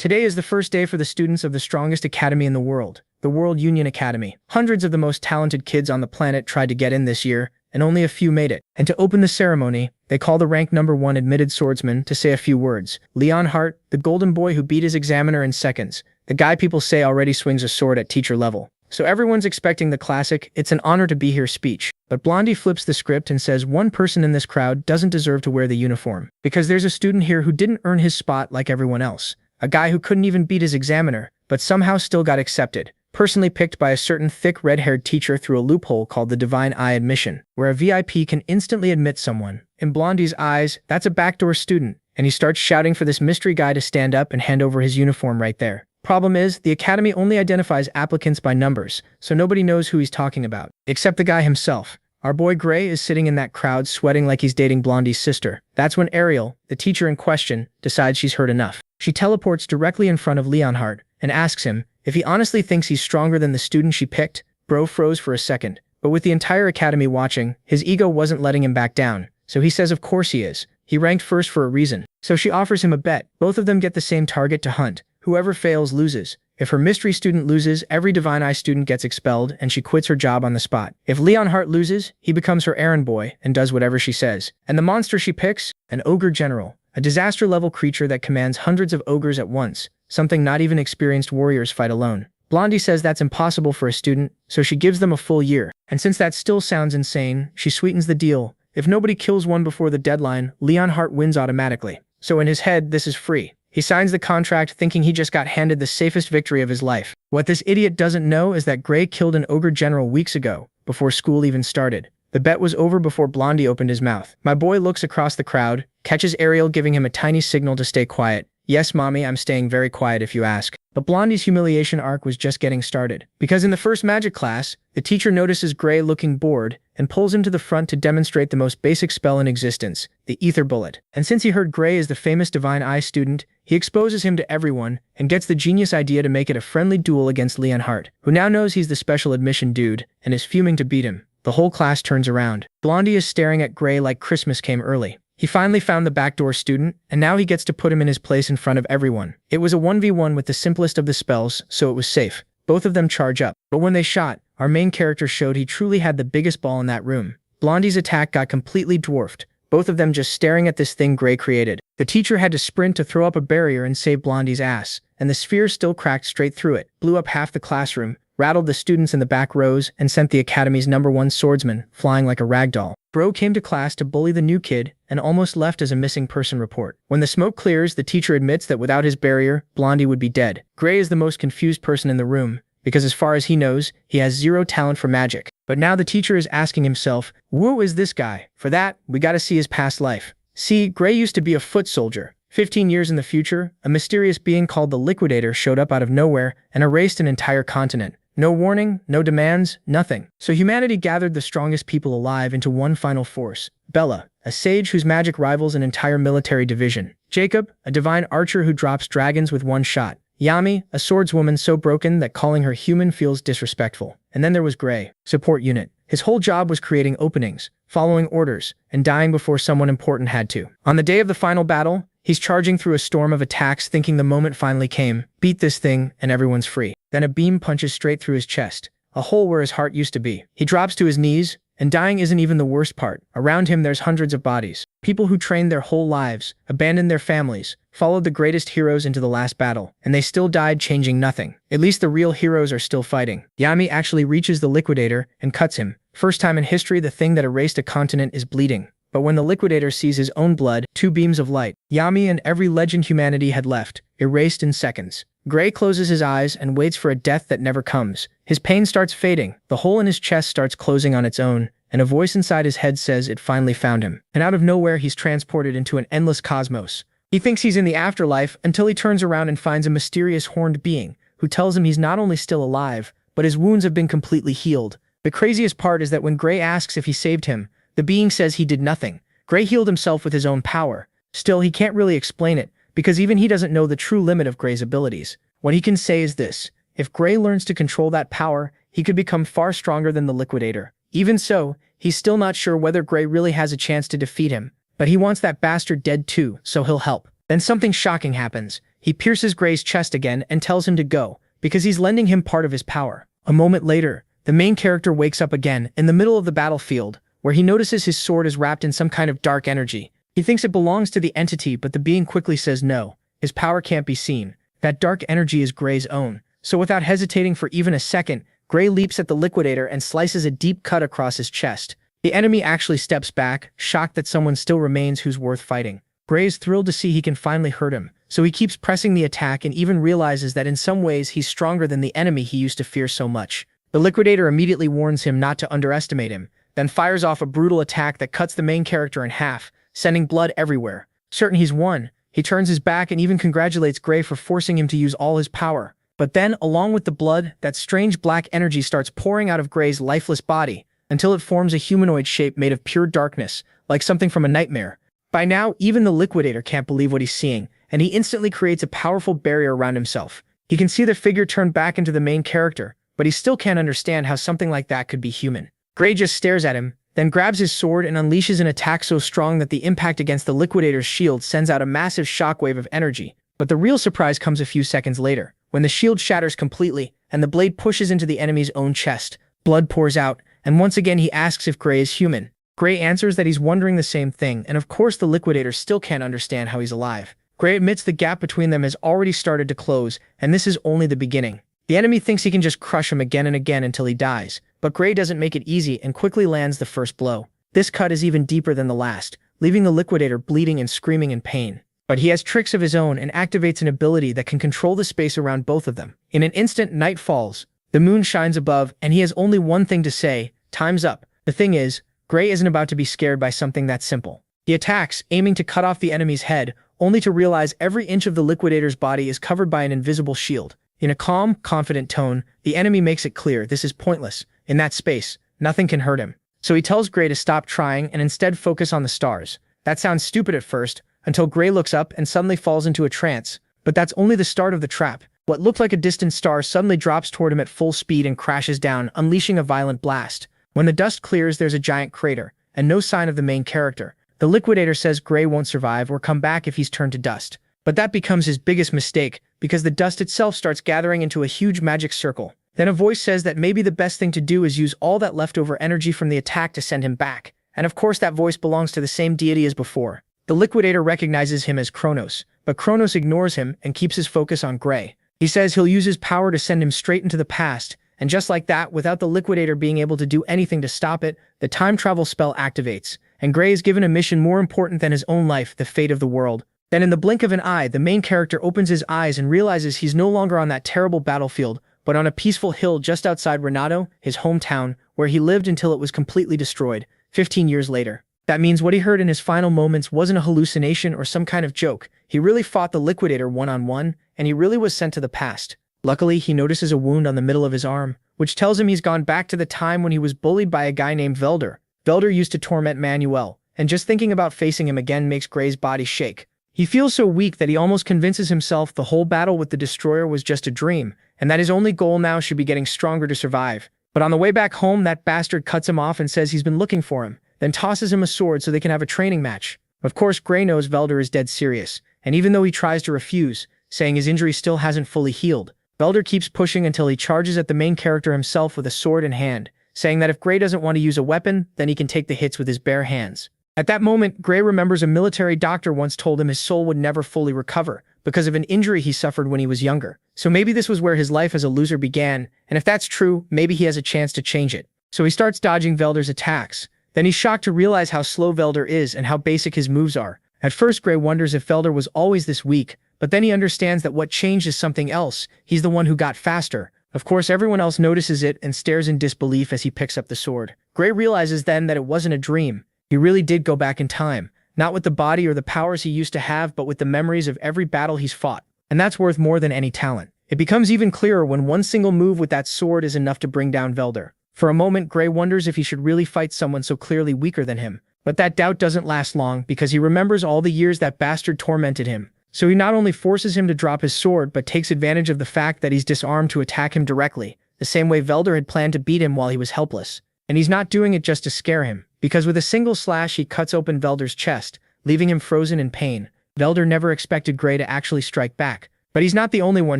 Today is the first day for the students of the strongest academy in the World Union Academy. Hundreds of the most talented kids on the planet tried to get in this year, and only a few made it. And to open the ceremony, they call the rank #1 admitted swordsman to say a few words. Leon Hart, the golden boy who beat his examiner in seconds. The guy people say already swings a sword at teacher level. So everyone's expecting the classic, "It's an honor to be here" speech. But Blondie flips the script and says one person in this crowd doesn't deserve to wear the uniform. Because there's a student here who didn't earn his spot like everyone else. A guy who couldn't even beat his examiner, but somehow still got accepted. Personally picked by a certain thick red-haired teacher through a loophole called the Divine Eye Admission, where a VIP can instantly admit someone. In Blondie's eyes, that's a backdoor student, and he starts shouting for this mystery guy to stand up and hand over his uniform right there. Problem is, the Academy only identifies applicants by numbers, so nobody knows who he's talking about, except the guy himself. Our boy Gray is sitting in that crowd sweating like he's dating Blondie's sister. That's when Ariel, the teacher in question, decides she's heard enough. She teleports directly in front of Leonhardt and asks him if he honestly thinks he's stronger than the student she picked. Bro froze for a second, but with the entire Academy watching, his ego wasn't letting him back down, so he says of course he is. He ranked first for a reason. So she offers him a bet. Both of them get the same target to hunt. Whoever fails loses. If her mystery student loses, every Divine Eye student gets expelled and she quits her job on the spot. If Leonhardt loses, he becomes her errand boy and does whatever she says. And the monster she picks? An ogre general. A disaster-level creature that commands hundreds of ogres at once, something not even experienced warriors fight alone. Blondie says that's impossible for a student, so she gives them a full year. And since that still sounds insane, she sweetens the deal. If nobody kills one before the deadline, Leonhardt wins automatically. So in his head, this is free. He signs the contract thinking he just got handed the safest victory of his life. What this idiot doesn't know is that Gray killed an ogre general weeks ago, before school even started. The bet was over before Blondie opened his mouth. My boy looks across the crowd, catches Ariel giving him a tiny signal to stay quiet. Yes, mommy, I'm staying very quiet if you ask. But Blondie's humiliation arc was just getting started. Because in the first magic class, the teacher notices Gray looking bored and pulls him to the front to demonstrate the most basic spell in existence, the Ether Bullet. And since he heard Gray is the famous Divine Eye student, he exposes him to everyone and gets the genius idea to make it a friendly duel against Leonhardt, who now knows he's the special admission dude and is fuming to beat him. The whole class turns around. Blondie is staring at Gray like Christmas came early. He finally found the backdoor student, and now he gets to put him in his place in front of everyone. It was a 1v1 with the simplest of the spells, so it was safe. Both of them charge up. But when they shot, our main character showed he truly had the biggest ball in that room. Blondie's attack got completely dwarfed, both of them just staring at this thing Gray created. The teacher had to sprint to throw up a barrier and save Blondie's ass, and the sphere still cracked straight through it, blew up half the classroom, rattled the students in the back rows, and sent the Academy's #1 swordsman flying like a ragdoll. Bro came to class to bully the new kid and almost left as a missing person report. When the smoke clears, the teacher admits that without his barrier, Blondie would be dead. Gray is the most confused person in the room, because as far as he knows, he has zero talent for magic. But now the teacher is asking himself, who is this guy? For that, we gotta see his past life. See, Gray used to be a foot soldier. 15 years in the future, a mysterious being called the Liquidator showed up out of nowhere and erased an entire continent. No warning, no demands, nothing. So humanity gathered the strongest people alive into one final force. Bella, a sage whose magic rivals an entire military division. Jacob, a divine archer who drops dragons with one shot. Yami, a swordswoman so broken that calling her human feels disrespectful. And then there was Gray, support unit. His whole job was creating openings, following orders, and dying before someone important had to. On the day of the final battle, he's charging through a storm of attacks thinking the moment finally came. Beat this thing and everyone's free. Then a beam punches straight through his chest, a hole where his heart used to be. He drops to his knees, and dying isn't even the worst part. Around him there's hundreds of bodies. People who trained their whole lives, abandoned their families, followed the greatest heroes into the last battle, and they still died changing nothing. At least the real heroes are still fighting. Yami actually reaches the Liquidator and cuts him. First time in history the thing that erased a continent is bleeding. But when the Liquidator sees his own blood, 2 beams of light, Yami and every legend humanity had left, erased in seconds. Gray closes his eyes and waits for a death that never comes. His pain starts fading, the hole in his chest starts closing on its own, and a voice inside his head says it finally found him. And out of nowhere he's transported into an endless cosmos. He thinks he's in the afterlife until he turns around and finds a mysterious horned being who tells him he's not only still alive, but his wounds have been completely healed. The craziest part is that when Gray asks if he saved him, the being says he did nothing. Gray healed himself with his own power. Still, he can't really explain it, because even he doesn't know the true limit of Gray's abilities. What he can say is this: if Gray learns to control that power, he could become far stronger than the Liquidator. Even so, he's still not sure whether Gray really has a chance to defeat him, but he wants that bastard dead too, so he'll help. Then something shocking happens. he pierces Gray's chest again and tells him to go, because he's lending him part of his power. A moment later, the main character wakes up again in the middle of the battlefield, where he notices his sword is wrapped in some kind of dark energy. He thinks it belongs to the entity, but the being quickly says no, his power can't be seen. That dark energy is Gray's own. So without hesitating for even a second, Gray leaps at the Liquidator and slices a deep cut across his chest. The enemy actually steps back, shocked that someone still remains who's worth fighting. Gray is thrilled to see he can finally hurt him, so he keeps pressing the attack and even realizes that in some ways he's stronger than the enemy he used to fear so much. The Liquidator immediately warns him not to underestimate him, then fires off a brutal attack that cuts the main character in half, sending blood everywhere. Certain he's won, he turns his back and even congratulates Gray for forcing him to use all his power. But then, along with the blood, that strange black energy starts pouring out of Gray's lifeless body, until it forms a humanoid shape made of pure darkness, like something from a nightmare. By now, even the Liquidator can't believe what he's seeing, and he instantly creates a powerful barrier around himself. He can see the figure turn back into the main character, but he still can't understand how something like that could be human. Gray just stares at him, then grabs his sword and unleashes an attack so strong that the impact against the Liquidator's shield sends out a massive shockwave of energy. But the real surprise comes a few seconds later, when the shield shatters completely, and the blade pushes into the enemy's own chest. Blood pours out, and once again he asks if Gray is human. Gray answers that he's wondering the same thing, and of course the Liquidator still can't understand how he's alive. Gray admits the gap between them has already started to close, and this is only the beginning. The enemy thinks he can just crush him again and again until he dies, but Gray doesn't make it easy and quickly lands the first blow. This cut is even deeper than the last, leaving the Liquidator bleeding and screaming in pain. But he has tricks of his own and activates an ability that can control the space around both of them. In an instant, night falls. The moon shines above, and he has only one thing to say: time's up. The thing is, Gray isn't about to be scared by something that simple. He attacks, aiming to cut off the enemy's head, only to realize every inch of the Liquidator's body is covered by an invisible shield. In a calm, confident tone, the enemy makes it clear this is pointless. In that space, nothing can hurt him. So he tells Gray to stop trying and instead focus on the stars. That sounds stupid at first, until Gray looks up and suddenly falls into a trance. But that's only the start of the trap. What looked like a distant star suddenly drops toward him at full speed and crashes down, unleashing a violent blast. When the dust clears, there's a giant crater, and no sign of the main character. The Liquidator says Gray won't survive or come back if he's turned to dust. But that becomes his biggest mistake, because the dust itself starts gathering into a huge magic circle. Then a voice says that maybe the best thing to do is use all that leftover energy from the attack to send him back. And of course that voice belongs to the same deity as before. The Liquidator recognizes him as Chronos, but Chronos ignores him and keeps his focus on Gray. He says he'll use his power to send him straight into the past, and just like that, without the Liquidator being able to do anything to stop it, the time travel spell activates, and Gray is given a mission more important than his own life, the fate of the world. Then in the blink of an eye, the main character opens his eyes and realizes he's no longer on that terrible battlefield, but on a peaceful hill just outside Renato, his hometown, where he lived until it was completely destroyed, 15 years later. That means what he heard in his final moments wasn't a hallucination or some kind of joke. He really fought the Liquidator one-on-one, and he really was sent to the past. Luckily, he notices a wound on the middle of his arm, which tells him he's gone back to the time when he was bullied by a guy named Velder. Velder used to torment Manuel, and just thinking about facing him again makes Gray's body shake. He feels so weak that he almost convinces himself the whole battle with the Destroyer was just a dream, and that his only goal now should be getting stronger to survive. But on the way back home, that bastard cuts him off and says he's been looking for him, then tosses him a sword so they can have a training match. Of course, Gray knows Velder is dead serious, and even though he tries to refuse, saying his injury still hasn't fully healed, Velder keeps pushing until he charges at the main character himself with a sword in hand, saying that if Gray doesn't want to use a weapon, then he can take the hits with his bare hands. At that moment, Gray remembers a military doctor once told him his soul would never fully recover because of an injury he suffered when he was younger. So maybe this was where his life as a loser began, and if that's true, maybe he has a chance to change it. So he starts dodging Velder's attacks. Then he's shocked to realize how slow Velder is and how basic his moves are. At first, Gray wonders if Velder was always this weak, but then he understands that what changed is something else. He's the one who got faster. Of course, everyone else notices it and stares in disbelief as he picks up the sword. Gray realizes then that it wasn't a dream. He really did go back in time, not with the body or the powers he used to have, but with the memories of every battle he's fought. And that's worth more than any talent. It becomes even clearer when one single move with that sword is enough to bring down Velder. For a moment, Gray wonders if he should really fight someone so clearly weaker than him. But that doubt doesn't last long because he remembers all the years that bastard tormented him. So he not only forces him to drop his sword, but takes advantage of the fact that he's disarmed to attack him directly, the same way Velder had planned to beat him while he was helpless. And he's not doing it just to scare him, because with a single slash he cuts open Velder's chest, leaving him frozen in pain. Velder never expected Gray to actually strike back, But he's not the only one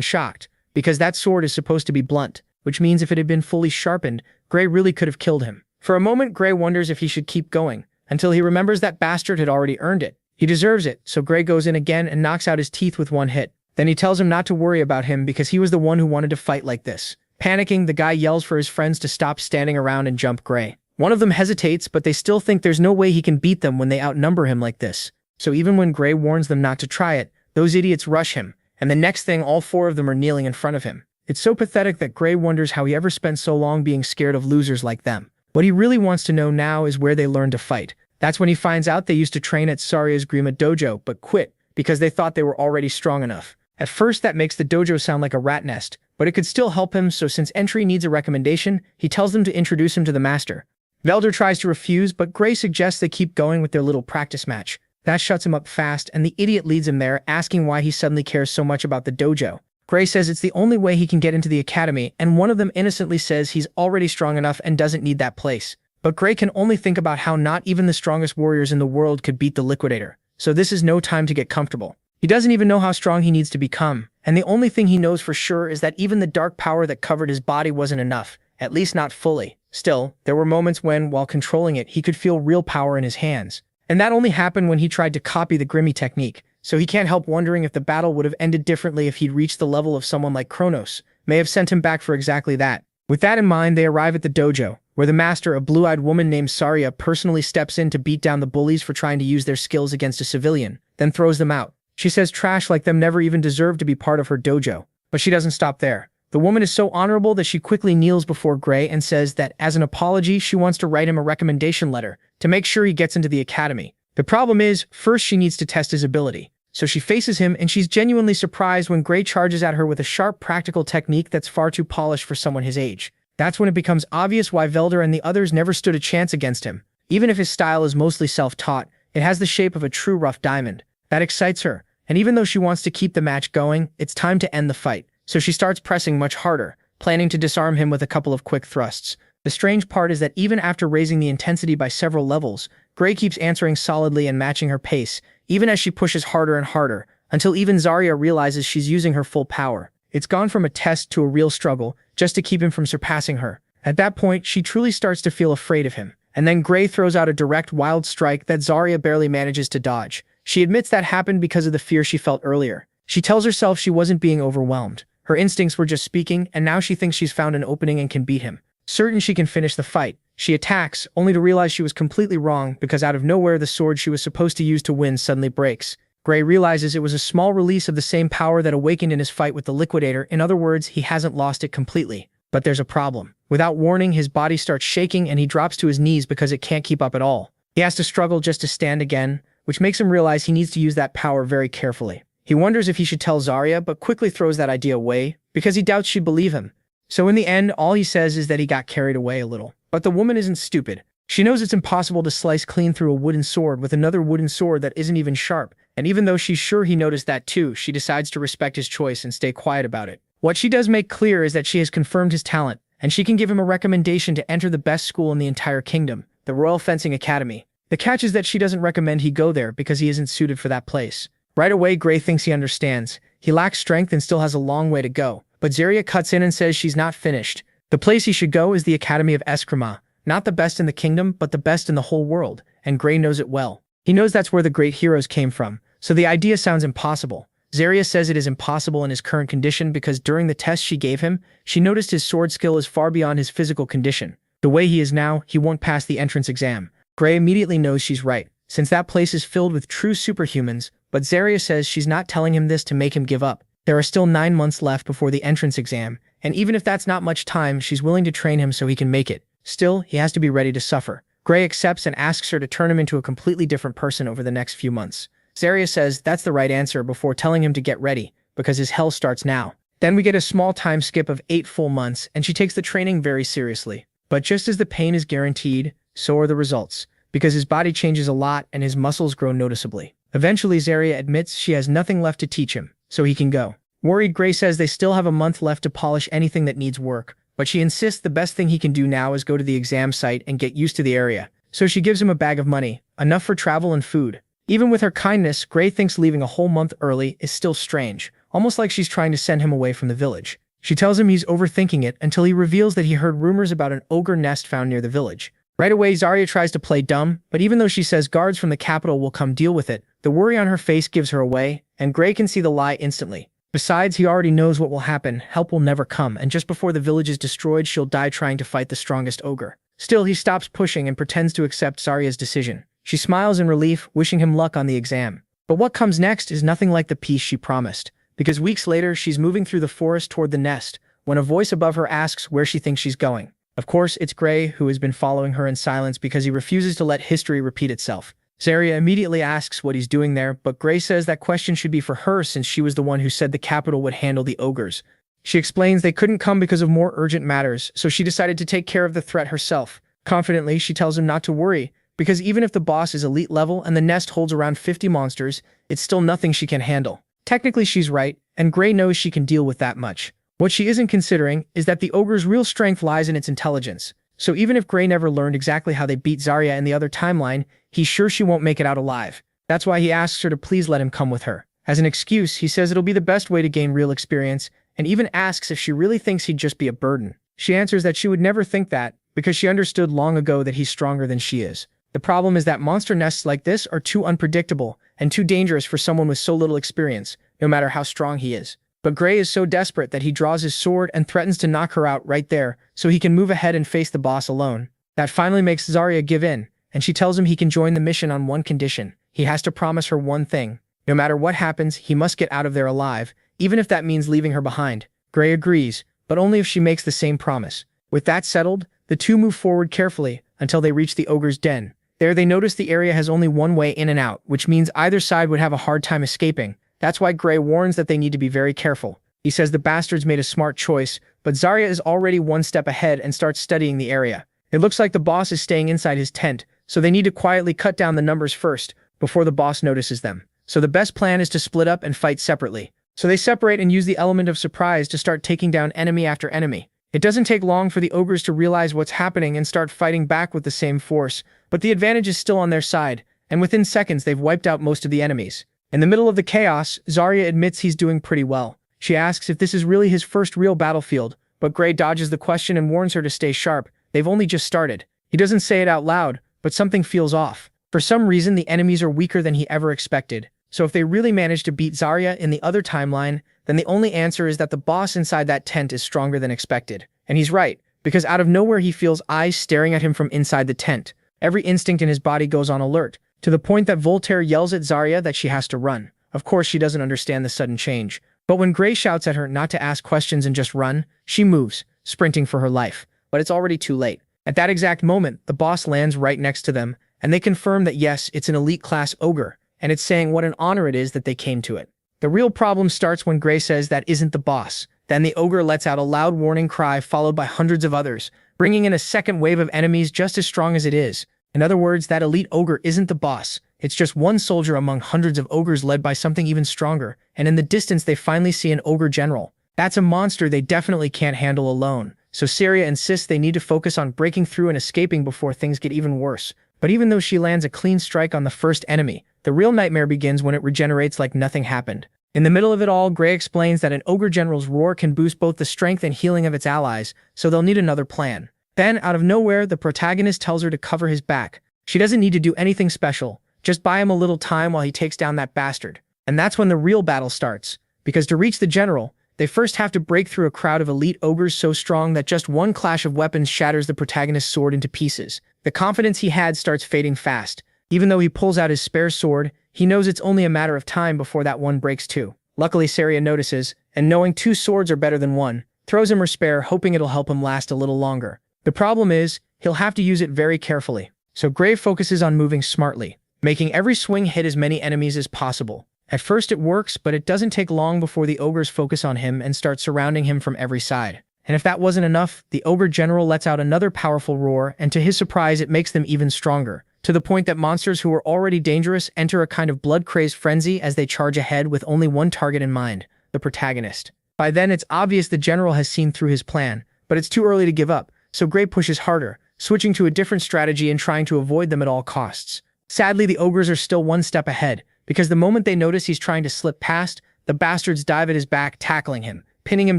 shocked, because that sword is supposed to be blunt, which means if it had been fully sharpened, Gray really could have killed him. For a moment, Gray wonders if he should keep going, until he remembers that bastard had already earned it. He deserves it, so Gray goes in again and knocks out his teeth with one hit. Then he tells him not to worry about him because he was the one who wanted to fight like this. Panicking, the guy yells for his friends to stop standing around and jump Gray. One of them hesitates, but they still think there's no way he can beat them when they outnumber him like this. So even when Gray warns them not to try it, those idiots rush him, and the next thing all four of them are kneeling in front of him. It's so pathetic that Gray wonders how he ever spent so long being scared of losers like them. What he really wants to know now is where they learned to fight. That's when he finds out they used to train at Saria's Grima dojo, but quit, because they thought they were already strong enough. At first that makes the dojo sound like a rat nest, but it could still help him, so since entry needs a recommendation, he tells them to introduce him to the master. Velder tries to refuse, but Gray suggests they keep going with their little practice match. That shuts him up fast, and the idiot leads him there, asking why he suddenly cares so much about the dojo. Gray says it's the only way he can get into the academy, and one of them innocently says he's already strong enough and doesn't need that place. But Gray can only think about how not even the strongest warriors in the world could beat the Liquidator, so this is no time to get comfortable. He doesn't even know how strong he needs to become, and the only thing he knows for sure is that even the dark power that covered his body wasn't enough, at least not fully. Still, there were moments when, while controlling it, he could feel real power in his hands. And that only happened when he tried to copy the Grimmy technique, so he can't help wondering if the battle would have ended differently if he'd reached the level of someone like Chronos, may have sent him back for exactly that. With that in mind, they arrive at the dojo, where the master, a blue-eyed woman named Saria, personally steps in to beat down the bullies for trying to use their skills against a civilian, then throws them out. She says trash like them never even deserved to be part of her dojo. But she doesn't stop there. The woman is so honorable that she quickly kneels before Gray and says that, as an apology, she wants to write him a recommendation letter to make sure he gets into the academy. The problem is, first she needs to test his ability. So she faces him, and she's genuinely surprised when Gray charges at her with a sharp, practical technique that's far too polished for someone his age. That's when it becomes obvious why Velder and the others never stood a chance against him. Even if his style is mostly self-taught, it has the shape of a true rough diamond. That excites her, and even though she wants to keep the match going, it's time to end the fight. So she starts pressing much harder, planning to disarm him with a couple of quick thrusts. The strange part is that even after raising the intensity by several levels, Gray keeps answering solidly and matching her pace, even as she pushes harder and harder, until even Zarya realizes she's using her full power. It's gone from a test to a real struggle, just to keep him from surpassing her. At that point, she truly starts to feel afraid of him. And then Gray throws out a direct wild strike that Zarya barely manages to dodge. She admits that happened because of the fear she felt earlier. She tells herself she wasn't being overwhelmed. Her instincts were just speaking, and now she thinks she's found an opening and can beat him. Certain she can finish the fight, she attacks, only to realize she was completely wrong because out of nowhere the sword she was supposed to use to win suddenly breaks. Gray realizes it was a small release of the same power that awakened in his fight with the Liquidator. In other words, he hasn't lost it completely. But there's a problem. Without warning, his body starts shaking and he drops to his knees because it can't keep up at all. He has to struggle just to stand again, which makes him realize he needs to use that power very carefully. He wonders if he should tell Zarya, but quickly throws that idea away, because he doubts she'd believe him. So in the end, all he says is that he got carried away a little. But the woman isn't stupid. She knows it's impossible to slice clean through a wooden sword with another wooden sword that isn't even sharp, and even though she's sure he noticed that too, she decides to respect his choice and stay quiet about it. What she does make clear is that she has confirmed his talent, and she can give him a recommendation to enter the best school in the entire kingdom, the Royal Fencing Academy. The catch is that she doesn't recommend he go there because he isn't suited for that place. Right away, Gray thinks he understands. He lacks strength and still has a long way to go. But Zarya cuts in and says she's not finished. The place he should go is the Academy of Eskrima. Not the best in the kingdom, but the best in the whole world, and Gray knows it well. He knows that's where the great heroes came from, so the idea sounds impossible. Zarya says it is impossible in his current condition because during the test she gave him, she noticed his sword skill is far beyond his physical condition. The way he is now, he won't pass the entrance exam. Gray immediately knows she's right, since that place is filled with true superhumans, but Zarya says she's not telling him this to make him give up. There are still 9 months left before the entrance exam, and even if that's not much time, she's willing to train him so he can make it. Still, he has to be ready to suffer. Gray accepts and asks her to turn him into a completely different person over the next few months. Zarya says that's the right answer before telling him to get ready, because his hell starts now. Then we get a small time skip of 8 full months, and she takes the training very seriously. But just as the pain is guaranteed, so are the results, because his body changes a lot and his muscles grow noticeably. Eventually, Zarya admits she has nothing left to teach him, so he can go. Worried, Gray says they still have a month left to polish anything that needs work, but she insists the best thing he can do now is go to the exam site and get used to the area. So she gives him a bag of money, enough for travel and food. Even with her kindness, Gray thinks leaving a whole month early is still strange, almost like she's trying to send him away from the village. She tells him he's overthinking it until he reveals that he heard rumors about an ogre nest found near the village. Right away, Zarya tries to play dumb, but even though she says guards from the capital will come deal with it, the worry on her face gives her away, and Gray can see the lie instantly. Besides, he already knows what will happen. Help will never come, and just before the village is destroyed, she'll die trying to fight the strongest ogre. Still, he stops pushing and pretends to accept Zarya's decision. She smiles in relief, wishing him luck on the exam. But what comes next is nothing like the peace she promised. Because weeks later, she's moving through the forest toward the nest, when a voice above her asks where she thinks she's going. Of course, it's Gray, who has been following her in silence because he refuses to let history repeat itself. Zarya immediately asks what he's doing there, but Gray says that question should be for her since she was the one who said the capital would handle the ogres. She explains they couldn't come because of more urgent matters, so she decided to take care of the threat herself. Confidently, she tells him not to worry, because even if the boss is elite level and the nest holds around 50 monsters, it's still nothing she can handle. Technically, she's right, and Gray knows she can deal with that much. What she isn't considering is that the ogre's real strength lies in its intelligence. So even if Gray never learned exactly how they beat Zarya in the other timeline, he's sure she won't make it out alive. That's why he asks her to please let him come with her. As an excuse, he says it'll be the best way to gain real experience, and even asks if she really thinks he'd just be a burden. She answers that she would never think that, because she understood long ago that he's stronger than she is. The problem is that monster nests like this are too unpredictable and too dangerous for someone with so little experience, no matter how strong he is. But Gray is so desperate that he draws his sword and threatens to knock her out right there so he can move ahead and face the boss alone. That finally makes Zarya give in, and she tells him he can join the mission on one condition. He has to promise her one thing. No matter what happens, he must get out of there alive, even if that means leaving her behind. Gray agrees, but only if she makes the same promise. With that settled, the two move forward carefully until they reach the ogre's den. There they notice the area has only one way in and out, which means either side would have a hard time escaping. That's why Gray warns that they need to be very careful. He says the bastards made a smart choice, but Zarya is already one step ahead and starts studying the area. It looks like the boss is staying inside his tent, so they need to quietly cut down the numbers first, before the boss notices them. So the best plan is to split up and fight separately. So they separate and use the element of surprise to start taking down enemy after enemy. It doesn't take long for the ogres to realize what's happening and start fighting back with the same force, but the advantage is still on their side, and within seconds they've wiped out most of the enemies. In the middle of the chaos, Zarya admits he's doing pretty well. She asks if this is really his first real battlefield, but Gray dodges the question and warns her to stay sharp. They've only just started. He doesn't say it out loud, but something feels off. For some reason, the enemies are weaker than he ever expected. So if they really manage to beat Zarya in the other timeline, then the only answer is that the boss inside that tent is stronger than expected. And he's right, because out of nowhere he feels eyes staring at him from inside the tent. Every instinct in his body goes on alert, to the point that Voltaire yells at Zarya that she has to run. Of course, she doesn't understand the sudden change. But when Gray shouts at her not to ask questions and just run, she moves, sprinting for her life. But it's already too late. At that exact moment, the boss lands right next to them, and they confirm that yes, it's an elite-class ogre, and it's saying what an honor it is that they came to it. The real problem starts when Gray says that isn't the boss. Then the ogre lets out a loud warning cry followed by hundreds of others, bringing in a second wave of enemies just as strong as it is. In other words, that elite ogre isn't the boss. It's just one soldier among hundreds of ogres led by something even stronger, and in the distance they finally see an ogre general. That's a monster they definitely can't handle alone, so Zarya insists they need to focus on breaking through and escaping before things get even worse. But even though she lands a clean strike on the first enemy, the real nightmare begins when it regenerates like nothing happened. In the middle of it all, Gray explains that an ogre general's roar can boost both the strength and healing of its allies, so they'll need another plan. Then, out of nowhere, the protagonist tells her to cover his back. She doesn't need to do anything special, just buy him a little time while he takes down that bastard. And that's when the real battle starts, because to reach the general, they first have to break through a crowd of elite ogres so strong that just one clash of weapons shatters the protagonist's sword into pieces. The confidence he had starts fading fast. Even though he pulls out his spare sword, he knows it's only a matter of time before that one breaks too. Luckily, Zarya notices, and knowing two swords are better than one, throws him her spare, hoping it'll help him last a little longer. The problem is, he'll have to use it very carefully. So Gray focuses on moving smartly, making every swing hit as many enemies as possible. At first it works, but it doesn't take long before the ogres focus on him and start surrounding him from every side. And if that wasn't enough, the ogre general lets out another powerful roar, and to his surprise it makes them even stronger, to the point that monsters who are already dangerous enter a kind of blood-crazed frenzy as they charge ahead with only one target in mind, the protagonist. By then it's obvious the general has seen through his plan, but it's too early to give up, so Gray pushes harder, switching to a different strategy and trying to avoid them at all costs. Sadly, the ogres are still one step ahead, because the moment they notice he's trying to slip past, the bastards dive at his back, tackling him, pinning him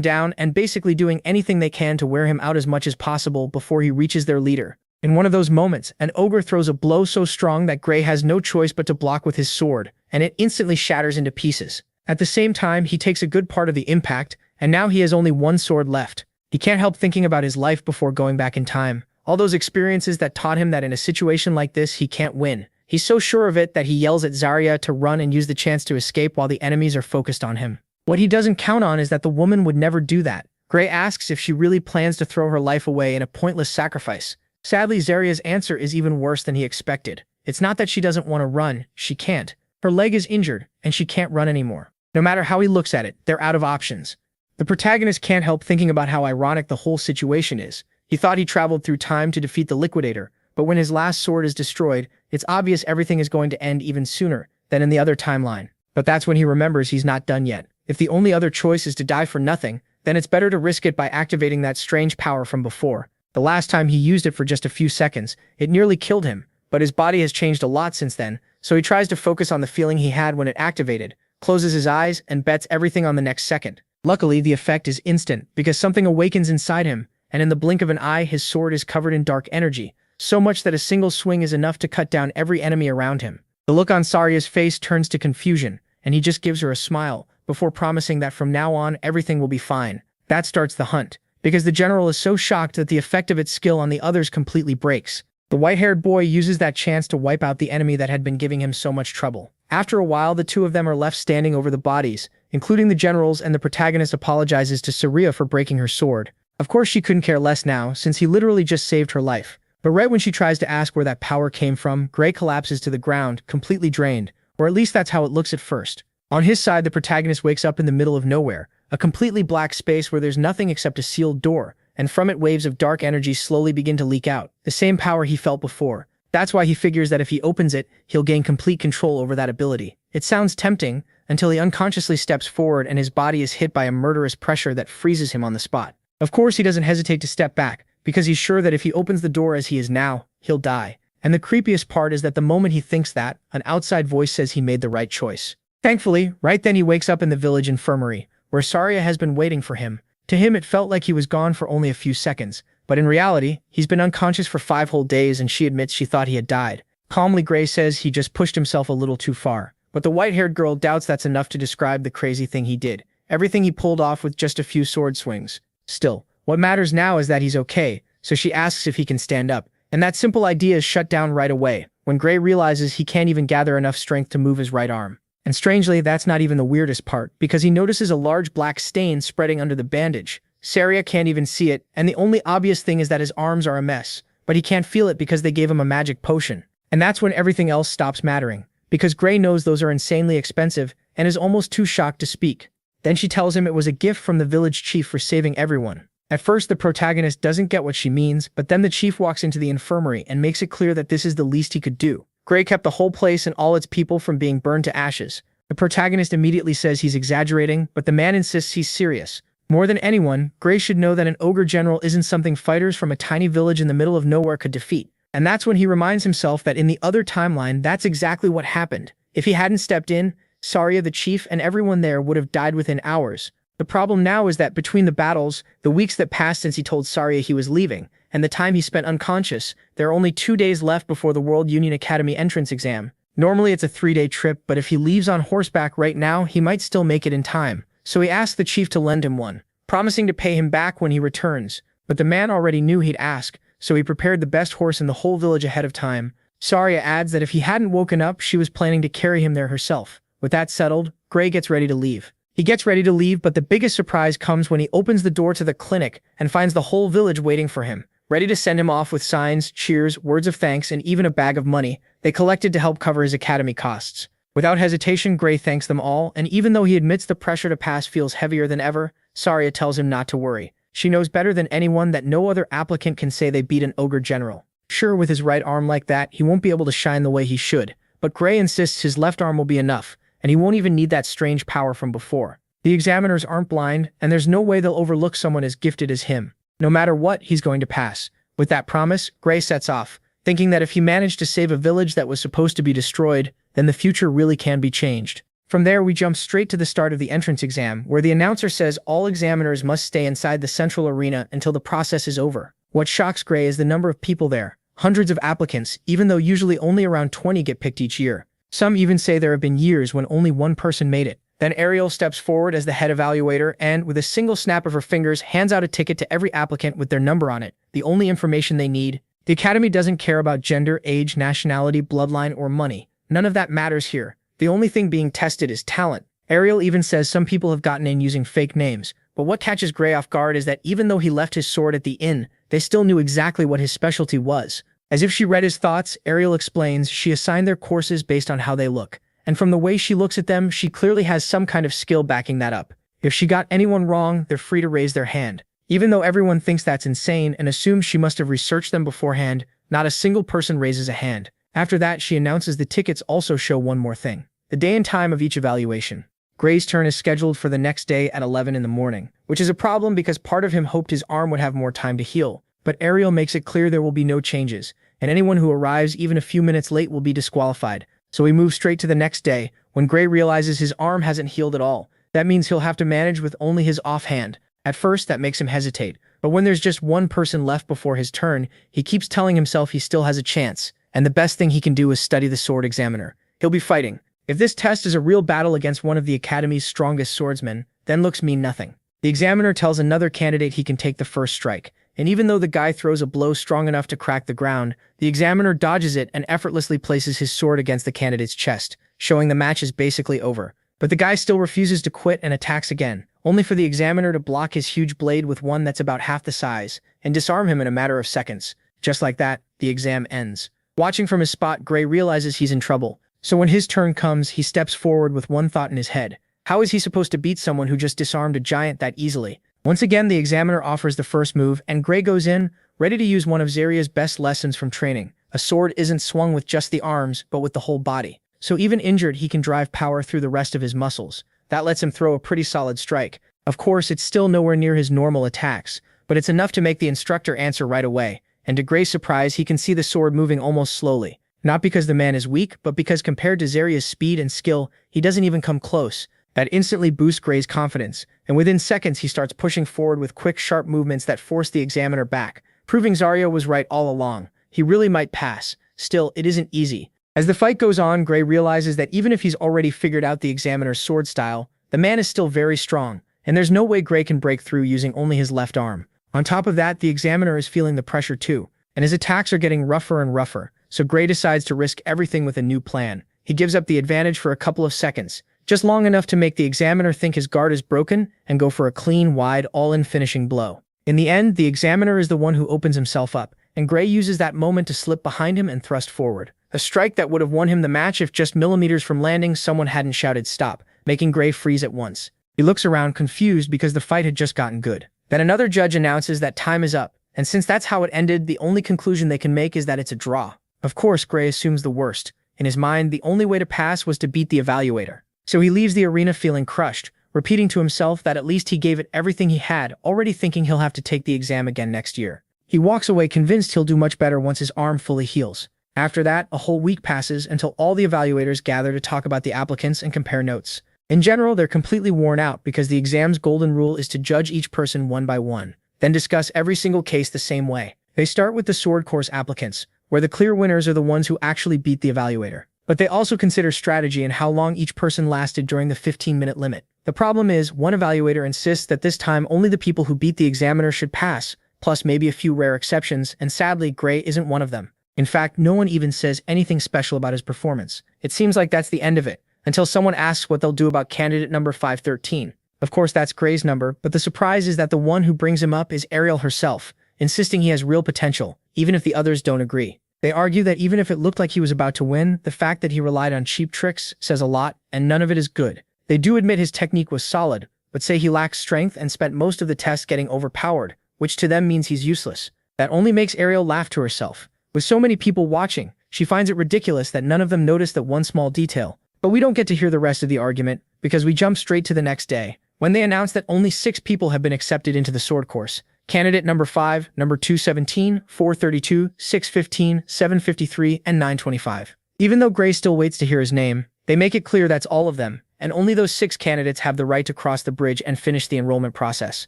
down, and basically doing anything they can to wear him out as much as possible before he reaches their leader. In one of those moments, an ogre throws a blow so strong that Gray has no choice but to block with his sword, and it instantly shatters into pieces. At the same time, he takes a good part of the impact, and now he has only one sword left. He can't help thinking about his life before going back in time. All those experiences that taught him that in a situation like this, he can't win. He's so sure of it that he yells at Zarya to run and use the chance to escape while the enemies are focused on him. What he doesn't count on is that the woman would never do that. Gray asks if she really plans to throw her life away in a pointless sacrifice. Sadly, Zarya's answer is even worse than he expected. It's not that she doesn't want to run, she can't. Her leg is injured, and she can't run anymore. No matter how he looks at it, they're out of options. The protagonist can't help thinking about how ironic the whole situation is. He thought he traveled through time to defeat the Liquidator, but when his last sword is destroyed, it's obvious everything is going to end even sooner than in the other timeline. But that's when he remembers he's not done yet. If the only other choice is to die for nothing, then it's better to risk it by activating that strange power from before. The last time he used it for just a few seconds, it nearly killed him, but his body has changed a lot since then, so he tries to focus on the feeling he had when it activated, closes his eyes, and bets everything on the next second. Luckily, the effect is instant, because something awakens inside him, and in the blink of an eye, his sword is covered in dark energy, so much that a single swing is enough to cut down every enemy around him. The look on Zarya's face turns to confusion, and he just gives her a smile, before promising that from now on, everything will be fine. That starts the hunt, because the general is so shocked that the effect of its skill on the others completely breaks. The white-haired boy uses that chance to wipe out the enemy that had been giving him so much trouble. After a while, the two of them are left standing over the bodies, including the generals, and the protagonist apologizes to Zarya for breaking her sword. Of course, she couldn't care less now, since he literally just saved her life. But right when she tries to ask where that power came from, Gray collapses to the ground, completely drained, or at least that's how it looks at first. On his side, the protagonist wakes up in the middle of nowhere, a completely black space where there's nothing except a sealed door, and from it waves of dark energy slowly begin to leak out, the same power he felt before. That's why he figures that if he opens it, he'll gain complete control over that ability. It sounds tempting, until he unconsciously steps forward and his body is hit by a murderous pressure that freezes him on the spot. Of course, he doesn't hesitate to step back, because he's sure that if he opens the door as he is now, he'll die. And the creepiest part is that the moment he thinks that, an outside voice says he made the right choice. Thankfully, right then he wakes up in the village infirmary, where Zarya has been waiting for him. To him, it felt like he was gone for only a few seconds, but in reality, he's been unconscious for 5 whole days and she admits she thought he had died. Calmly, Gray says he just pushed himself a little too far, but the white-haired girl doubts that's enough to describe the crazy thing he did. Everything he pulled off with just a few sword swings. Still, what matters now is that he's okay, so she asks if he can stand up, and that simple idea is shut down right away, when Gray realizes he can't even gather enough strength to move his right arm. And strangely, that's not even the weirdest part, because he notices a large black stain spreading under the bandage. Zarya can't even see it, and the only obvious thing is that his arms are a mess, but he can't feel it because they gave him a magic potion. And that's when everything else stops mattering, because Gray knows those are insanely expensive and is almost too shocked to speak. Then she tells him it was a gift from the village chief for saving everyone. At first, the protagonist doesn't get what she means, but then the chief walks into the infirmary and makes it clear that this is the least he could do. Gray kept the whole place and all its people from being burned to ashes. The protagonist immediately says he's exaggerating, but the man insists he's serious. More than anyone, Gray should know that an ogre general isn't something fighters from a tiny village in the middle of nowhere could defeat. And that's when he reminds himself that in the other timeline, that's exactly what happened. If he hadn't stepped in, Zarya, the chief, and everyone there would have died within hours. The problem now is that between the battles, the weeks that passed since he told Zarya he was leaving, and the time he spent unconscious, there are only 2 days left before the World Union Academy entrance exam. Normally it's a 3-day trip, but if he leaves on horseback right now, he might still make it in time. So he asked the chief to lend him one, promising to pay him back when he returns. But the man already knew he'd ask, so he prepared the best horse in the whole village ahead of time. Zarya adds that if he hadn't woken up, she was planning to carry him there herself. With that settled, Gray gets ready to leave. He gets ready to leave, but the biggest surprise comes when he opens the door to the clinic and finds the whole village waiting for him, ready to send him off with signs, cheers, words of thanks, and even a bag of money they collected to help cover his academy costs. Without hesitation, Gray thanks them all, and even though he admits the pressure to pass feels heavier than ever, Zarya tells him not to worry. She knows better than anyone that no other applicant can say they beat an ogre general. Sure, with his right arm like that, he won't be able to shine the way he should, but Gray insists his left arm will be enough, and he won't even need that strange power from before. The examiners aren't blind, and there's no way they'll overlook someone as gifted as him. No matter what, he's going to pass. With that promise, Gray sets off, thinking that if he managed to save a village that was supposed to be destroyed, then the future really can be changed. From there, we jump straight to the start of the entrance exam, where the announcer says all examiners must stay inside the central arena until the process is over. What shocks Gray is the number of people there. Hundreds of applicants, even though usually only around 20 get picked each year. Some even say there have been years when only one person made it. Then Ariel steps forward as the head evaluator and, with a single snap of her fingers, hands out a ticket to every applicant with their number on it, the only information they need. The Academy doesn't care about gender, age, nationality, bloodline, or money. None of that matters here. The only thing being tested is talent. Ariel even says some people have gotten in using fake names, but what catches Gray off guard is that even though he left his sword at the inn, they still knew exactly what his specialty was. As if she read his thoughts, Ariel explains she assigned their courses based on how they look. And from the way she looks at them, she clearly has some kind of skill backing that up. If she got anyone wrong, they're free to raise their hand. Even though everyone thinks that's insane and assumes she must have researched them beforehand, not a single person raises a hand. After that, she announces the tickets also show one more thing: the day and time of each evaluation. Gray's turn is scheduled for the next day at 11 in the morning, which is a problem because part of him hoped his arm would have more time to heal. But Ariel makes it clear there will be no changes, and anyone who arrives even a few minutes late will be disqualified. So he moves straight to the next day, when Gray realizes his arm hasn't healed at all. That means he'll have to manage with only his offhand. At first, that makes him hesitate, but when there's just one person left before his turn, he keeps telling himself he still has a chance, and the best thing he can do is study the sword examiner. He'll be fighting. If this test is a real battle against one of the Academy's strongest swordsmen, then looks mean nothing. The examiner tells another candidate he can take the first strike, and even though the guy throws a blow strong enough to crack the ground, the examiner dodges it and effortlessly places his sword against the candidate's chest, showing the match is basically over. But the guy still refuses to quit and attacks again, only for the examiner to block his huge blade with one that's about half the size, and disarm him in a matter of seconds. Just like that, the exam ends. Watching from his spot, Gray realizes he's in trouble, so when his turn comes, he steps forward with one thought in his head. How is he supposed to beat someone who just disarmed a giant that easily? Once again, the examiner offers the first move, and Gray goes in, ready to use one of Zarya's best lessons from training. A sword isn't swung with just the arms, but with the whole body. So even injured, he can drive power through the rest of his muscles. That lets him throw a pretty solid strike. Of course, it's still nowhere near his normal attacks, but it's enough to make the instructor answer right away. And to Gray's surprise, he can see the sword moving almost slowly. Not because the man is weak, but because compared to Zarya's speed and skill, he doesn't even come close. That instantly boosts Gray's confidence, and within seconds he starts pushing forward with quick, sharp movements that force the examiner back, proving Zarya was right all along. He really might pass. Still, it isn't easy. As the fight goes on, Gray realizes that even if he's already figured out the examiner's sword style, the man is still very strong, and there's no way Gray can break through using only his left arm. On top of that, the examiner is feeling the pressure too, and his attacks are getting rougher and rougher, so Gray decides to risk everything with a new plan. He gives up the advantage for a couple of seconds, just long enough to make the examiner think his guard is broken and go for a clean, wide, all-in finishing blow. In the end, the examiner is the one who opens himself up, and Gray uses that moment to slip behind him and thrust forward. A strike that would have won him the match if just millimeters from landing someone hadn't shouted stop, making Gray freeze at once. He looks around confused because the fight had just gotten good. Then another judge announces that time is up, and since that's how it ended, the only conclusion they can make is that it's a draw. Of course, Gray assumes the worst. In his mind, the only way to pass was to beat the evaluator. So he leaves the arena feeling crushed, repeating to himself that at least he gave it everything he had, already thinking he'll have to take the exam again next year. He walks away convinced he'll do much better once his arm fully heals. After that, a whole week passes until all the evaluators gather to talk about the applicants and compare notes. In general, they're completely worn out because the exam's golden rule is to judge each person one by one, then discuss every single case the same way. They start with the sword course applicants, where the clear winners are the ones who actually beat the evaluator. But they also consider strategy and how long each person lasted during the 15-minute limit. The problem is, one evaluator insists that this time only the people who beat the examiner should pass, plus maybe a few rare exceptions, and sadly, Gray isn't one of them. In fact, no one even says anything special about his performance. It seems like that's the end of it, until someone asks what they'll do about candidate number 513. Of course, that's Gray's number, but the surprise is that the one who brings him up is Ariel herself, insisting he has real potential, even if the others don't agree. They argue that even if it looked like he was about to win, the fact that he relied on cheap tricks says a lot, and none of it is good. They do admit his technique was solid, but say he lacks strength and spent most of the test getting overpowered, which to them means he's useless. That only makes Ariel laugh to herself. With so many people watching, she finds it ridiculous that none of them noticed that one small detail. But we don't get to hear the rest of the argument, because we jump straight to the next day, when they announce that only 6 people have been accepted into the sword course. Candidate number 5, number 217, 432, 615, 753, and 925. Even though Gray still waits to hear his name, they make it clear that's all of them, and only those 6 candidates have the right to cross the bridge and finish the enrollment process.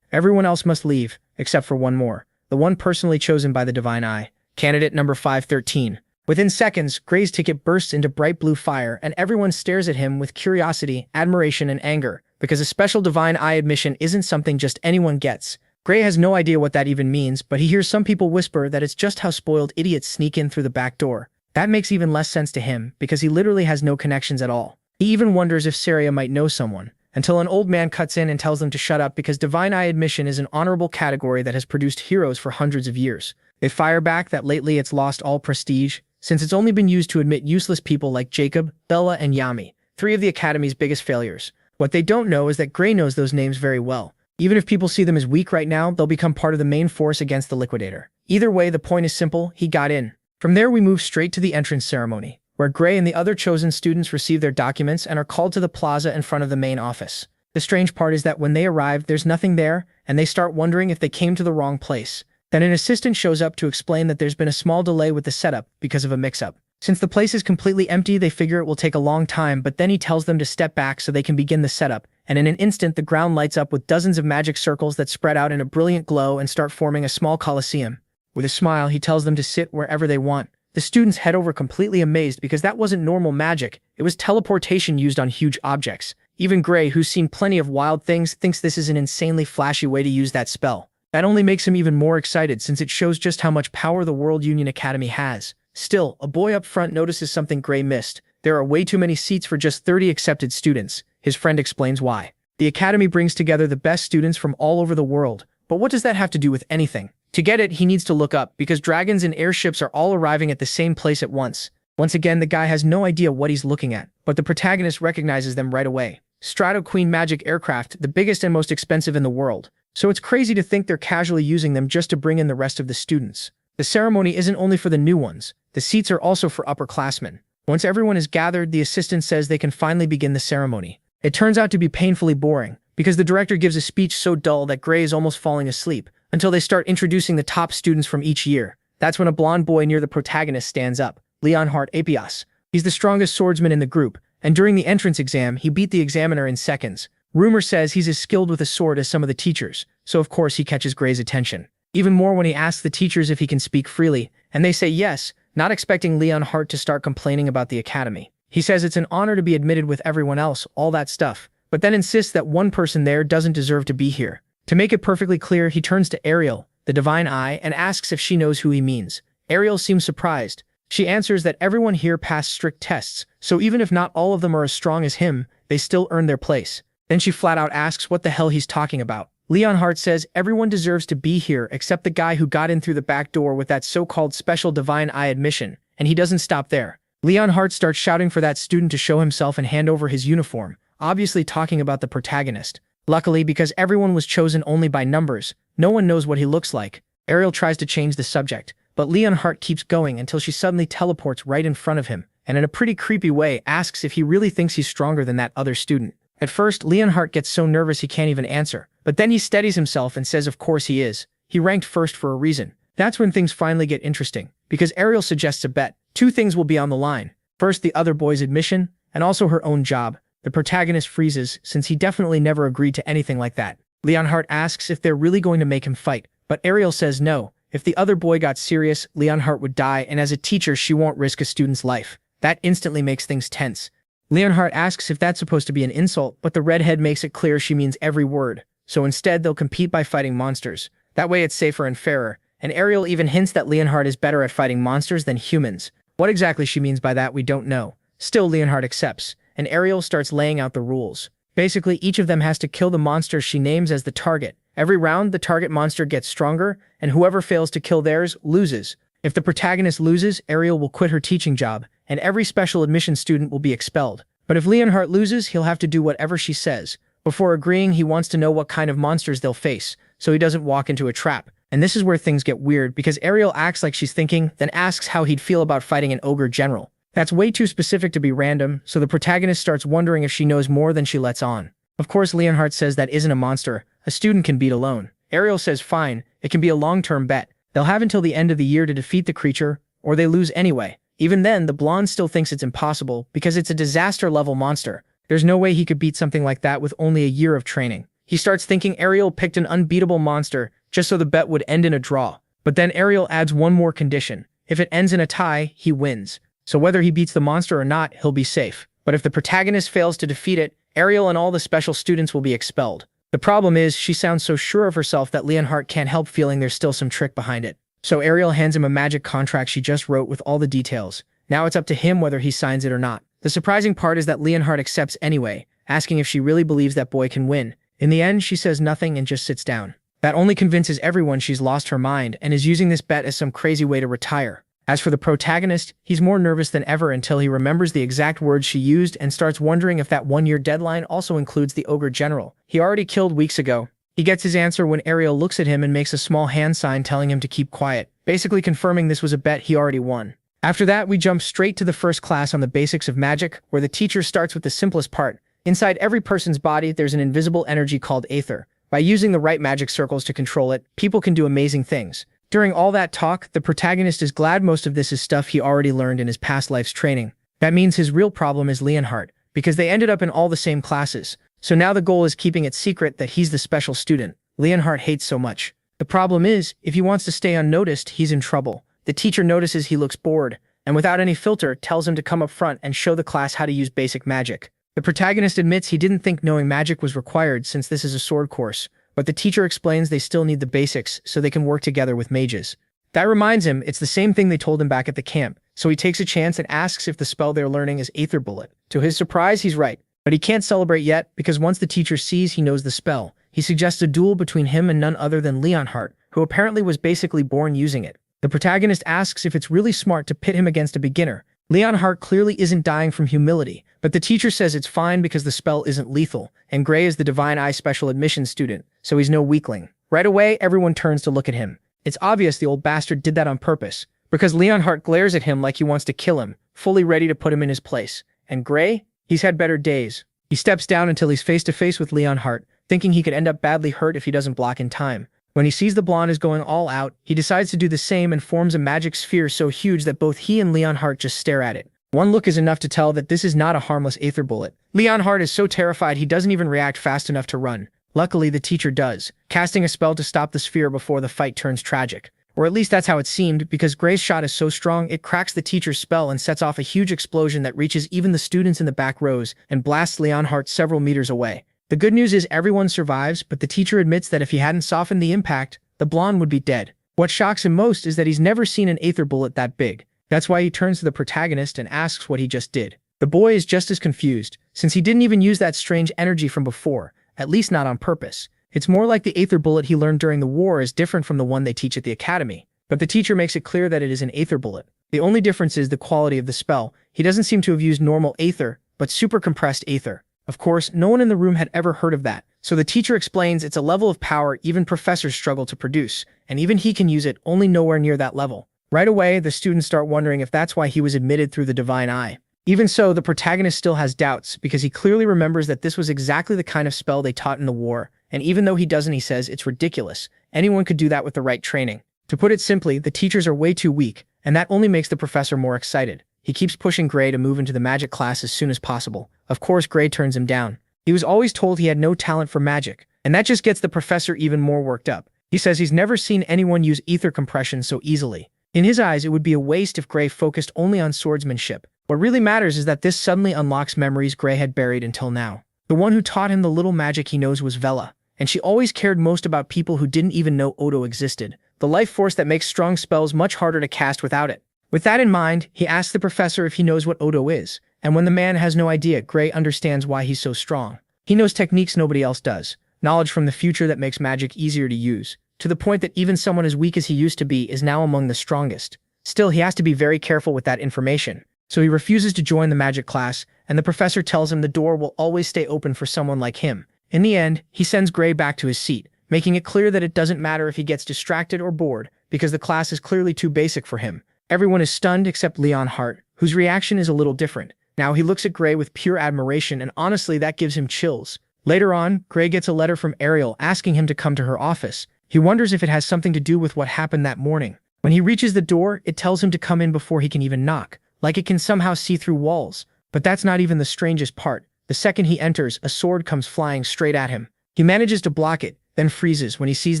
Everyone else must leave, except for one more, the one personally chosen by the Divine Eye, candidate number 513. Within seconds, Gray's ticket bursts into bright blue fire, and everyone stares at him with curiosity, admiration, and anger, because a special Divine Eye admission isn't something just anyone gets. Gray has no idea what that even means, but he hears some people whisper that it's just how spoiled idiots sneak in through the back door. That makes even less sense to him, because he literally has no connections at all. He even wonders if Saria might know someone, until an old man cuts in and tells them to shut up because Divine Eye admission is an honorable category that has produced heroes for hundreds of years. They fire back that lately it's lost all prestige, since it's only been used to admit useless people like Jacob, Bella, and Yami, 3 of the Academy's biggest failures. What they don't know is that Gray knows those names very well. Even if people see them as weak right now, they'll become part of the main force against the Liquidator. Either way, the point is simple: he got in. From there, we move straight to the entrance ceremony, where Gray and the other chosen students receive their documents and are called to the plaza in front of the main office. The strange part is that when they arrive, there's nothing there, and they start wondering if they came to the wrong place. Then an assistant shows up to explain that there's been a small delay with the setup because of a mix-up. Since the place is completely empty, they figure it will take a long time, but then he tells them to step back so they can begin the setup, and in an instant the ground lights up with dozens of magic circles that spread out in a brilliant glow and start forming a small coliseum. With a smile, he tells them to sit wherever they want. The students head over completely amazed because that wasn't normal magic, it was teleportation used on huge objects. Even Gray, who's seen plenty of wild things, thinks this is an insanely flashy way to use that spell. That only makes him even more excited since it shows just how much power the World Union Academy has. Still, a boy up front notices something Gray missed. There are way too many seats for just 30 accepted students. His friend explains why. The Academy brings together the best students from all over the world, but what does that have to do with anything? To get it, he needs to look up, because dragons and airships are all arriving at the same place at once. Once again, the guy has no idea what he's looking at, but the protagonist recognizes them right away. Strato Queen magic aircraft, the biggest and most expensive in the world. So it's crazy to think they're casually using them just to bring in the rest of the students. The ceremony isn't only for the new ones, the seats are also for upperclassmen. Once everyone is gathered, the assistant says they can finally begin the ceremony. It turns out to be painfully boring, because the director gives a speech so dull that Gray is almost falling asleep, until they start introducing the top students from each year. That's when a blonde boy near the protagonist stands up, Leonhardt Apias. He's the strongest swordsman in the group, and during the entrance exam, he beat the examiner in seconds. Rumor says he's as skilled with a sword as some of the teachers, so of course he catches Gray's attention. Even more when he asks the teachers if he can speak freely, and they say yes, not expecting Leonhardt to start complaining about the academy. He says it's an honor to be admitted with everyone else, all that stuff, but then insists that one person there doesn't deserve to be here. To make it perfectly clear, he turns to Ariel, the Divine Eye, and asks if she knows who he means. Ariel seems surprised. She answers that everyone here passed strict tests, so even if not all of them are as strong as him, they still earn their place. Then she flat out asks what the hell he's talking about. Leonhardt says everyone deserves to be here except the guy who got in through the back door with that so-called special Divine Eye admission, and he doesn't stop there. Leonhardt starts shouting for that student to show himself and hand over his uniform, obviously talking about the protagonist. Luckily, because everyone was chosen only by numbers, no one knows what he looks like. Ariel tries to change the subject, but Leonhardt keeps going until she suddenly teleports right in front of him, and in a pretty creepy way asks if he really thinks he's stronger than that other student. At first, Leonhardt gets so nervous he can't even answer, but then he steadies himself and says of course he is. He ranked first for a reason. That's when things finally get interesting, because Ariel suggests a bet. 2 things will be on the line. First, the other boy's admission, and also her own job. The protagonist freezes, since he definitely never agreed to anything like that. Leonhardt asks if they're really going to make him fight, but Ariel says no. If the other boy got serious, Leonhardt would die, and as a teacher she won't risk a student's life. That instantly makes things tense. Leonhardt asks if that's supposed to be an insult, but the redhead makes it clear she means every word. So instead they'll compete by fighting monsters. That way it's safer and fairer. And Ariel even hints that Leonhardt is better at fighting monsters than humans. What exactly she means by that we don't know. Still, Leonhardt accepts, and Ariel starts laying out the rules. Basically, each of them has to kill the monsters she names as the target. Every round, the target monster gets stronger, and whoever fails to kill theirs loses. If the protagonist loses, Ariel will quit her teaching job, and every special admission student will be expelled. But if Leonhardt loses, he'll have to do whatever she says. Before agreeing, he wants to know what kind of monsters they'll face, so he doesn't walk into a trap. And this is where things get weird, because Ariel acts like she's thinking, then asks how he'd feel about fighting an ogre general. That's way too specific to be random, so the protagonist starts wondering if she knows more than she lets on. Of course, Leonhardt says that isn't a monster a student can beat alone. Ariel says fine, it can be a long-term bet. They'll have until the end of the year to defeat the creature, or they lose anyway. Even then, the blonde still thinks it's impossible because it's a disaster-level monster, There's no way he could beat something like that with only a year of training. He starts thinking Ariel picked an unbeatable monster just so the bet would end in a draw. But then Ariel adds one more condition. If it ends in a tie, he wins. So whether he beats the monster or not, he'll be safe. But if the protagonist fails to defeat it, Ariel and all the special students will be expelled. The problem is, she sounds so sure of herself that Leonhardt can't help feeling there's still some trick behind it. So Ariel hands him a magic contract she just wrote with all the details. Now it's up to him whether he signs it or not. The surprising part is that Leonhardt accepts anyway, asking if she really believes that boy can win. In the end, she says nothing and just sits down. That only convinces everyone she's lost her mind and is using this bet as some crazy way to retire. As for the protagonist, he's more nervous than ever until he remembers the exact words she used and starts wondering if that one-year deadline also includes the ogre general he already killed weeks ago. He gets his answer when Ariel looks at him and makes a small hand sign telling him to keep quiet, basically confirming this was a bet he already won. After that, we jump straight to the first class on the basics of magic, where the teacher starts with the simplest part. Inside every person's body, there's an invisible energy called aether. By using the right magic circles to control it, people can do amazing things. During all that talk, the protagonist is glad most of this is stuff he already learned in his past life's training. That means his real problem is Leonhardt, because they ended up in all the same classes. So now the goal is keeping it secret that he's the special student Leonhardt hates so much. The problem is, if he wants to stay unnoticed, he's in trouble. The teacher notices he looks bored, and without any filter, tells him to come up front and show the class how to use basic magic. The protagonist admits he didn't think knowing magic was required since this is a sword course, but the teacher explains they still need the basics so they can work together with mages. That reminds him it's the same thing they told him back at the camp, so he takes a chance and asks if the spell they're learning is Aether Bullet. To his surprise, he's right, but he can't celebrate yet because once the teacher sees he knows the spell, he suggests a duel between him and none other than Leonhardt, who apparently was basically born using it. The protagonist asks if it's really smart to pit him against a beginner. Leonhardt clearly isn't dying from humility, but the teacher says it's fine because the spell isn't lethal, and Gray is the Divine Eye special admission student, so he's no weakling. Right away, everyone turns to look at him. It's obvious the old bastard did that on purpose, because Leonhardt glares at him like he wants to kill him, fully ready to put him in his place. And Gray? He's had better days. He steps down until he's face to face with Leonhardt, thinking he could end up badly hurt if he doesn't block in time. When he sees the blonde is going all out, he decides to do the same and forms a magic sphere so huge that both he and Leonhardt just stare at it. One look is enough to tell that this is not a harmless Aether Bullet. Leonhardt is so terrified he doesn't even react fast enough to run. Luckily, the teacher does, casting a spell to stop the sphere before the fight turns tragic. Or at least that's how it seemed, because Gray's shot is so strong it cracks the teacher's spell and sets off a huge explosion that reaches even the students in the back rows and blasts Leonhardt several meters away. The good news is everyone survives, but the teacher admits that if he hadn't softened the impact, the blonde would be dead. What shocks him most is that he's never seen an Aether Bullet that big. That's why he turns to the protagonist and asks what he just did. The boy is just as confused, since he didn't even use that strange energy from before, at least not on purpose. It's more like the Aether Bullet he learned during the war is different from the one they teach at the academy. But the teacher makes it clear that it is an Aether Bullet. The only difference is the quality of the spell. He doesn't seem to have used normal Aether, but super compressed Aether. Of course, no one in the room had ever heard of that, so the teacher explains it's a level of power even professors struggle to produce, and even he can use it, only nowhere near that level. Right away, the students start wondering if that's why he was admitted through the Divine Eye. Even so, the protagonist still has doubts, because he clearly remembers that this was exactly the kind of spell they taught in the war, and even though he doesn't, he says it's ridiculous. Anyone could do that with the right training. To put it simply, the teachers are way too weak, and that only makes the professor more excited. He keeps pushing Gray to move into the magic class as soon as possible. Of course, Gray turns him down. He was always told he had no talent for magic, and that just gets the professor even more worked up. He says he's never seen anyone use ether compression so easily. In his eyes, it would be a waste if Gray focused only on swordsmanship. What really matters is that this suddenly unlocks memories Gray had buried until now. The one who taught him the little magic he knows was Vela, and she always cared most about people who didn't even know Odo existed, the life force that makes strong spells much harder to cast without it. With that in mind, he asks the professor if he knows what Odo is, and when the man has no idea, Gray understands why he's so strong. He knows techniques nobody else does, knowledge from the future that makes magic easier to use, to the point that even someone as weak as he used to be is now among the strongest. Still, he has to be very careful with that information, so he refuses to join the magic class, and the professor tells him the door will always stay open for someone like him. In the end, he sends Gray back to his seat, making it clear that it doesn't matter if he gets distracted or bored, because the class is clearly too basic for him. Everyone is stunned except Leonhardt, whose reaction is a little different. Now he looks at Gray with pure admiration, and honestly that gives him chills. Later on, Gray gets a letter from Ariel asking him to come to her office. He wonders if it has something to do with what happened that morning. When he reaches the door, it tells him to come in before he can even knock, like it can somehow see through walls. But that's not even the strangest part. The second he enters, a sword comes flying straight at him. He manages to block it, then freezes when he sees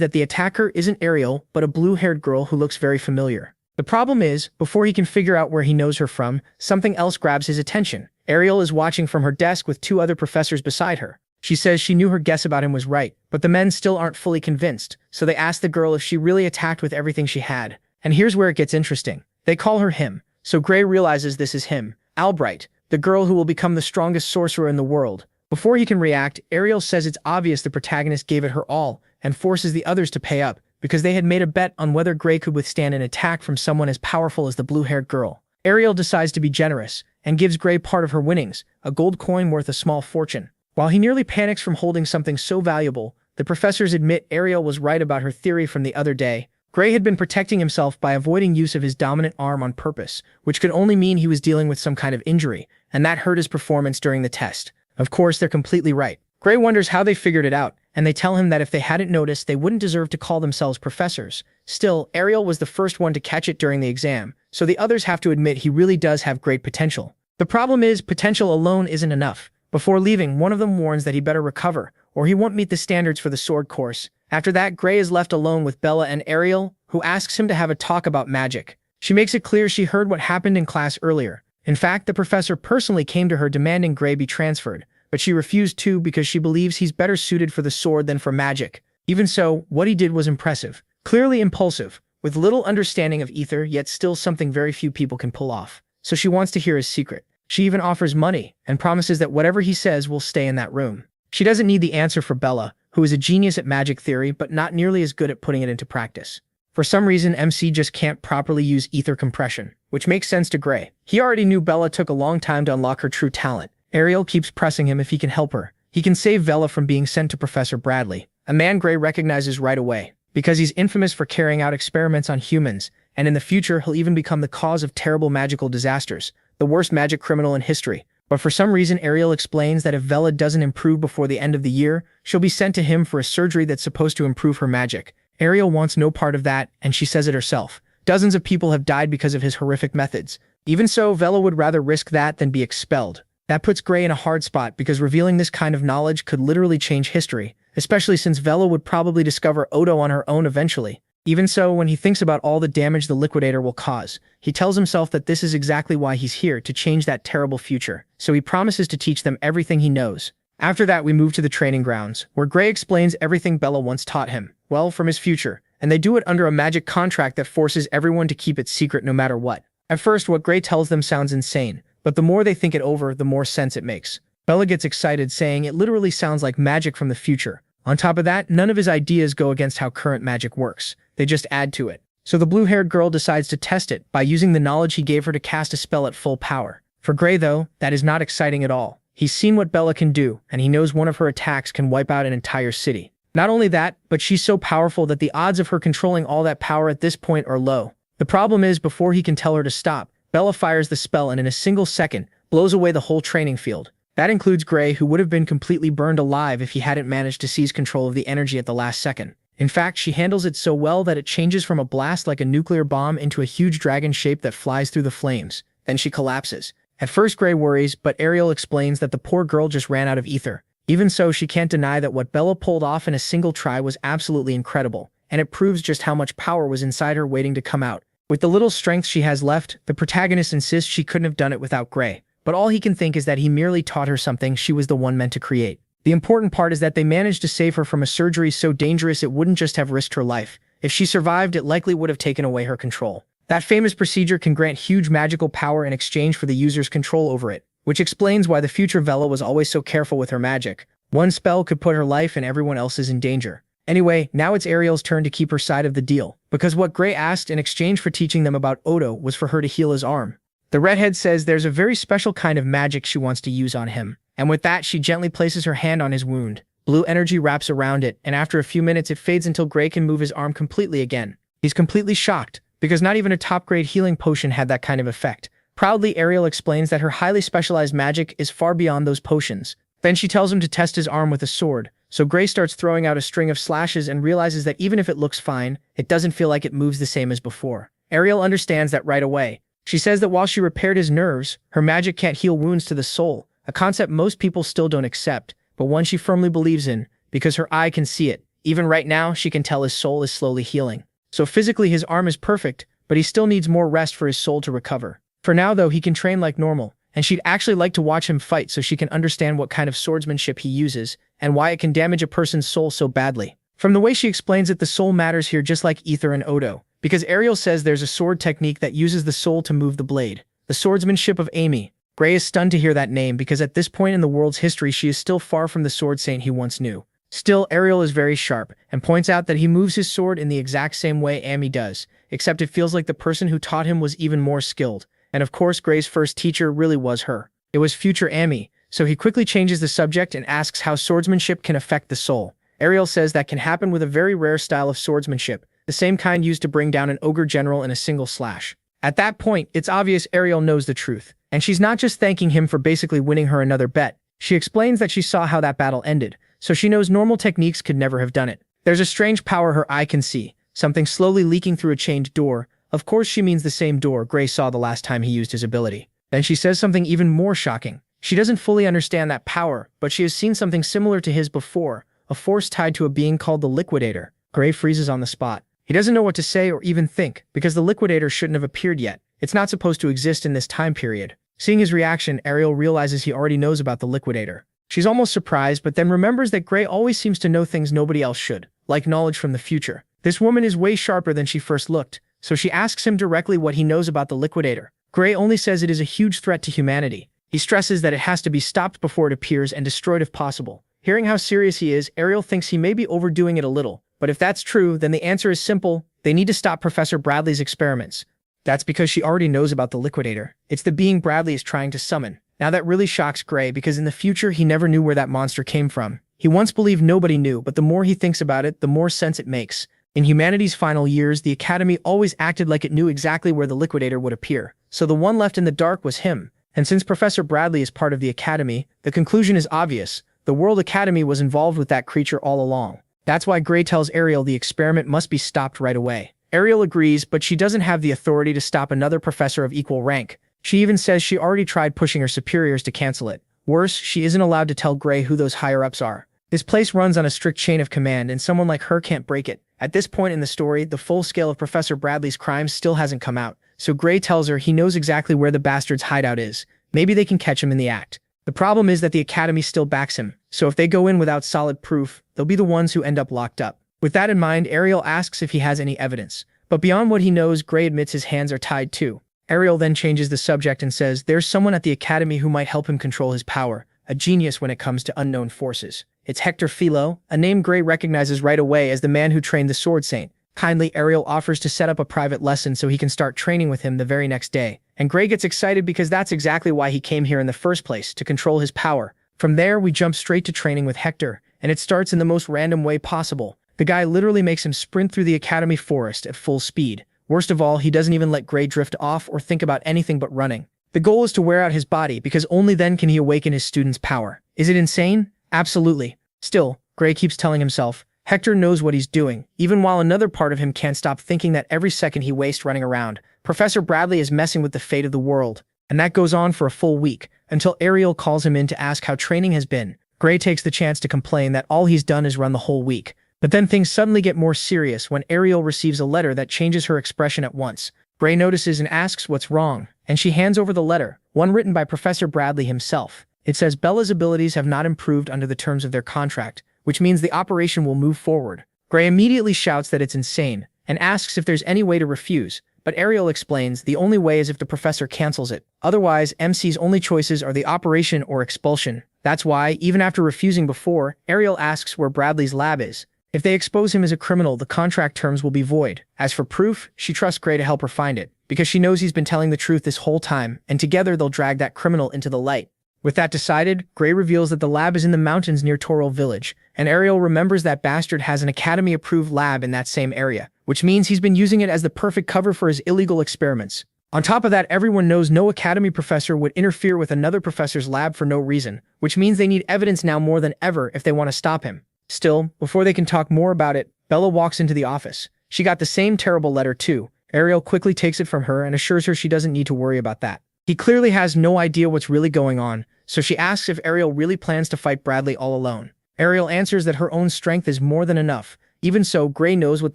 that the attacker isn't Ariel, but a blue-haired girl who looks very familiar. The problem is, before he can figure out where he knows her from, something else grabs his attention. Ariel is watching from her desk with two other professors beside her. She says she knew her guess about him was right, but the men still aren't fully convinced, so they ask the girl if she really attacked with everything she had. And here's where it gets interesting. They call her him, so Gray realizes this is him, Albright, the girl who will become the strongest sorcerer in the world. Before he can react, Ariel says it's obvious the protagonist gave it her all, and forces the others to pay up, because they had made a bet on whether Gray could withstand an attack from someone as powerful as the blue-haired girl. Ariel decides to be generous, and gives Gray part of her winnings, a gold coin worth a small fortune. While he nearly panics from holding something so valuable, the professors admit Ariel was right about her theory from the other day. Gray had been protecting himself by avoiding use of his dominant arm on purpose, which could only mean he was dealing with some kind of injury, and that hurt his performance during the test. Of course, they're completely right. Gray wonders how they figured it out, and they tell him that if they hadn't noticed, they wouldn't deserve to call themselves professors. Still, Ariel was the first one to catch it during the exam, so the others have to admit he really does have great potential. The problem is, potential alone isn't enough. Before leaving, one of them warns that he better recover, or he won't meet the standards for the sword course. After that, Gray is left alone with Bella and Ariel, who asks him to have a talk about magic. She makes it clear she heard what happened in class earlier. In fact, the professor personally came to her demanding Gray be transferred, but she refused to because she believes he's better suited for the sword than for magic. Even so, what he did was impressive. Clearly impulsive, with little understanding of ether, yet still something very few people can pull off. So she wants to hear his secret. She even offers money, and promises that whatever he says will stay in that room. She doesn't need the answer for Bella, who is a genius at magic theory but not nearly as good at putting it into practice. For some reason, MC just can't properly use ether compression, which makes sense to Gray. He already knew Bella took a long time to unlock her true talent. Ariel keeps pressing him if he can help her. He can save Bella from being sent to Professor Bradley, a man Gray recognizes right away, because he's infamous for carrying out experiments on humans, and in the future he'll even become the cause of terrible magical disasters, the worst magic criminal in history. But for some reason, Ariel explains that if Bella doesn't improve before the end of the year, she'll be sent to him for a surgery that's supposed to improve her magic. Ariel wants no part of that, and she says it herself. Dozens of people have died because of his horrific methods. Even so, Bella would rather risk that than be expelled. That puts Gray in a hard spot because revealing this kind of knowledge could literally change history, especially since Bella would probably discover Odo on her own eventually. Even so, when he thinks about all the damage the Liquidator will cause, he tells himself that this is exactly why he's here, to change that terrible future, so he promises to teach them everything he knows. After that, we move to the training grounds, where Gray explains everything Bella once taught him, well, from his future, and they do it under a magic contract that forces everyone to keep it secret no matter what. At first, what Gray tells them sounds insane, but the more they think it over, the more sense it makes. Bella gets excited, saying it literally sounds like magic from the future. On top of that, none of his ideas go against how current magic works. They just add to it. So the blue-haired girl decides to test it by using the knowledge he gave her to cast a spell at full power. For Gray, though, that is not exciting at all. He's seen what Bella can do, and he knows one of her attacks can wipe out an entire city. Not only that, but she's so powerful that the odds of her controlling all that power at this point are low. The problem is, before he can tell her to stop, Bella fires the spell and in a single second, blows away the whole training field. That includes Gray, who would have been completely burned alive if he hadn't managed to seize control of the energy at the last second. In fact, she handles it so well that it changes from a blast like a nuclear bomb into a huge dragon shape that flies through the flames. Then she collapses. At first, Gray worries, but Ariel explains that the poor girl just ran out of ether. Even so, she can't deny that what Bella pulled off in a single try was absolutely incredible, and it proves just how much power was inside her waiting to come out. With the little strength she has left, the protagonist insists she couldn't have done it without Gray. But all he can think is that he merely taught her something she was the one meant to create. The important part is that they managed to save her from a surgery so dangerous it wouldn't just have risked her life. If she survived, it likely would have taken away her control. That famous procedure can grant huge magical power in exchange for the user's control over it, which explains why the future Vela was always so careful with her magic. One spell could put her life and everyone else's in danger. Anyway, now it's Ariel's turn to keep her side of the deal, because what Gray asked in exchange for teaching them about Odo was for her to heal his arm. The redhead says there's a very special kind of magic she wants to use on him, and with that she gently places her hand on his wound. Blue energy wraps around it, and after a few minutes it fades until Gray can move his arm completely again. He's completely shocked, because not even a top-grade healing potion had that kind of effect. Proudly, Ariel explains that her highly specialized magic is far beyond those potions. Then she tells him to test his arm with a sword, so Gray starts throwing out a string of slashes and realizes that even if it looks fine, it doesn't feel like it moves the same as before. Ariel understands that right away. She says that while she repaired his nerves, her magic can't heal wounds to the soul, a concept most people still don't accept, but one she firmly believes in, because her eye can see it. Even right now, she can tell his soul is slowly healing. So physically his arm is perfect, but he still needs more rest for his soul to recover. For now though, he can train like normal, and she'd actually like to watch him fight so she can understand what kind of swordsmanship he uses, and why it can damage a person's soul so badly. From the way she explains it, the soul matters here just like ether and Odo, because Ariel says there's a sword technique that uses the soul to move the blade. The swordsmanship of Amy. Gray is stunned to hear that name because at this point in the world's history she is still far from the sword saint he once knew. Still, Ariel is very sharp, and points out that he moves his sword in the exact same way Amy does, except it feels like the person who taught him was even more skilled. And of course Gray's first teacher really was her. It was future Amy, so he quickly changes the subject and asks how swordsmanship can affect the soul. Ariel says that can happen with a very rare style of swordsmanship, the same kind used to bring down an ogre general in a single slash. At that point, it's obvious Ariel knows the truth, and she's not just thanking him for basically winning her another bet. She explains that she saw how that battle ended, so she knows normal techniques could never have done it. There's a strange power her eye can see, something slowly leaking through a chained door. Of course she means the same door Gray saw the last time he used his ability. Then she says something even more shocking. She doesn't fully understand that power, but she has seen something similar to his before, a force tied to a being called the Liquidator. Gray freezes on the spot. He doesn't know what to say or even think, because the Liquidator shouldn't have appeared yet. It's not supposed to exist in this time period. Seeing his reaction, Ariel realizes he already knows about the Liquidator. She's almost surprised, but then remembers that Gray always seems to know things nobody else should, like knowledge from the future. This woman is way sharper than she first looked, so she asks him directly what he knows about the Liquidator. Gray only says it is a huge threat to humanity. He stresses that it has to be stopped before it appears and destroyed if possible. Hearing how serious he is, Ariel thinks he may be overdoing it a little, but if that's true, then the answer is simple. They need to stop Professor Bradley's experiments. That's because she already knows about the Liquidator. It's the being Bradley is trying to summon. Now that really shocks Gray because in the future he never knew where that monster came from. He once believed nobody knew, but the more he thinks about it, the more sense it makes. In humanity's final years, the Academy always acted like it knew exactly where the Liquidator would appear, so the one left in the dark was him. And since Professor Bradley is part of the Academy, the conclusion is obvious. The World Academy was involved with that creature all along. That's why Gray tells Ariel the experiment must be stopped right away. Ariel agrees, but she doesn't have the authority to stop another professor of equal rank. She even says she already tried pushing her superiors to cancel it. Worse, she isn't allowed to tell Gray who those higher-ups are. This place runs on a strict chain of command, and someone like her can't break it. At this point in the story, the full scale of Professor Bradley's crimes still hasn't come out, so Gray tells her he knows exactly where the bastard's hideout is. Maybe they can catch him in the act. The problem is that the Academy still backs him, so if they go in without solid proof, they'll be the ones who end up locked up. With that in mind, Ariel asks if he has any evidence. But beyond what he knows, Gray admits his hands are tied too. Ariel then changes the subject and says there's someone at the Academy who might help him control his power, a genius when it comes to unknown forces. It's Hector Philo, a name Gray recognizes right away as the man who trained the Sword Saint. Kindly, Ariel offers to set up a private lesson so he can start training with him the very next day. And Gray gets excited because that's exactly why he came here in the first place, to control his power. From there, we jump straight to training with Hector, and it starts in the most random way possible. The guy literally makes him sprint through the Academy forest at full speed. Worst of all, he doesn't even let Gray drift off or think about anything but running. The goal is to wear out his body because only then can he awaken his student's power. Is it insane? Absolutely. Still, Gray keeps telling himself, Hector knows what he's doing, even while another part of him can't stop thinking that every second he wastes running around, Professor Bradley is messing with the fate of the world. And that goes on for a full week, until Ariel calls him in to ask how training has been. Gray takes the chance to complain that all he's done is run the whole week. But then things suddenly get more serious when Ariel receives a letter that changes her expression at once. Gray notices and asks what's wrong, and she hands over the letter, one written by Professor Bradley himself. It says Bella's abilities have not improved under the terms of their contract, which means the operation will move forward. Gray immediately shouts that it's insane, and asks if there's any way to refuse, but Ariel explains the only way is if the professor cancels it. Otherwise, MC's only choices are the operation or expulsion. That's why, even after refusing before, Ariel asks where Bradley's lab is. If they expose him as a criminal, the contract terms will be void. As for proof, she trusts Gray to help her find it, because she knows he's been telling the truth this whole time, and together they'll drag that criminal into the light. With that decided, Gray reveals that the lab is in the mountains near Toril Village, and Ariel remembers that bastard has an Academy-approved lab in that same area, which means he's been using it as the perfect cover for his illegal experiments. On top of that, everyone knows no Academy professor would interfere with another professor's lab for no reason, which means they need evidence now more than ever if they want to stop him. Still, before they can talk more about it, Bella walks into the office. She got the same terrible letter too. Ariel quickly takes it from her and assures her she doesn't need to worry about that. He clearly has no idea what's really going on, so she asks if Ariel really plans to fight Bradley all alone. Ariel answers that her own strength is more than enough. Even so, Gray knows what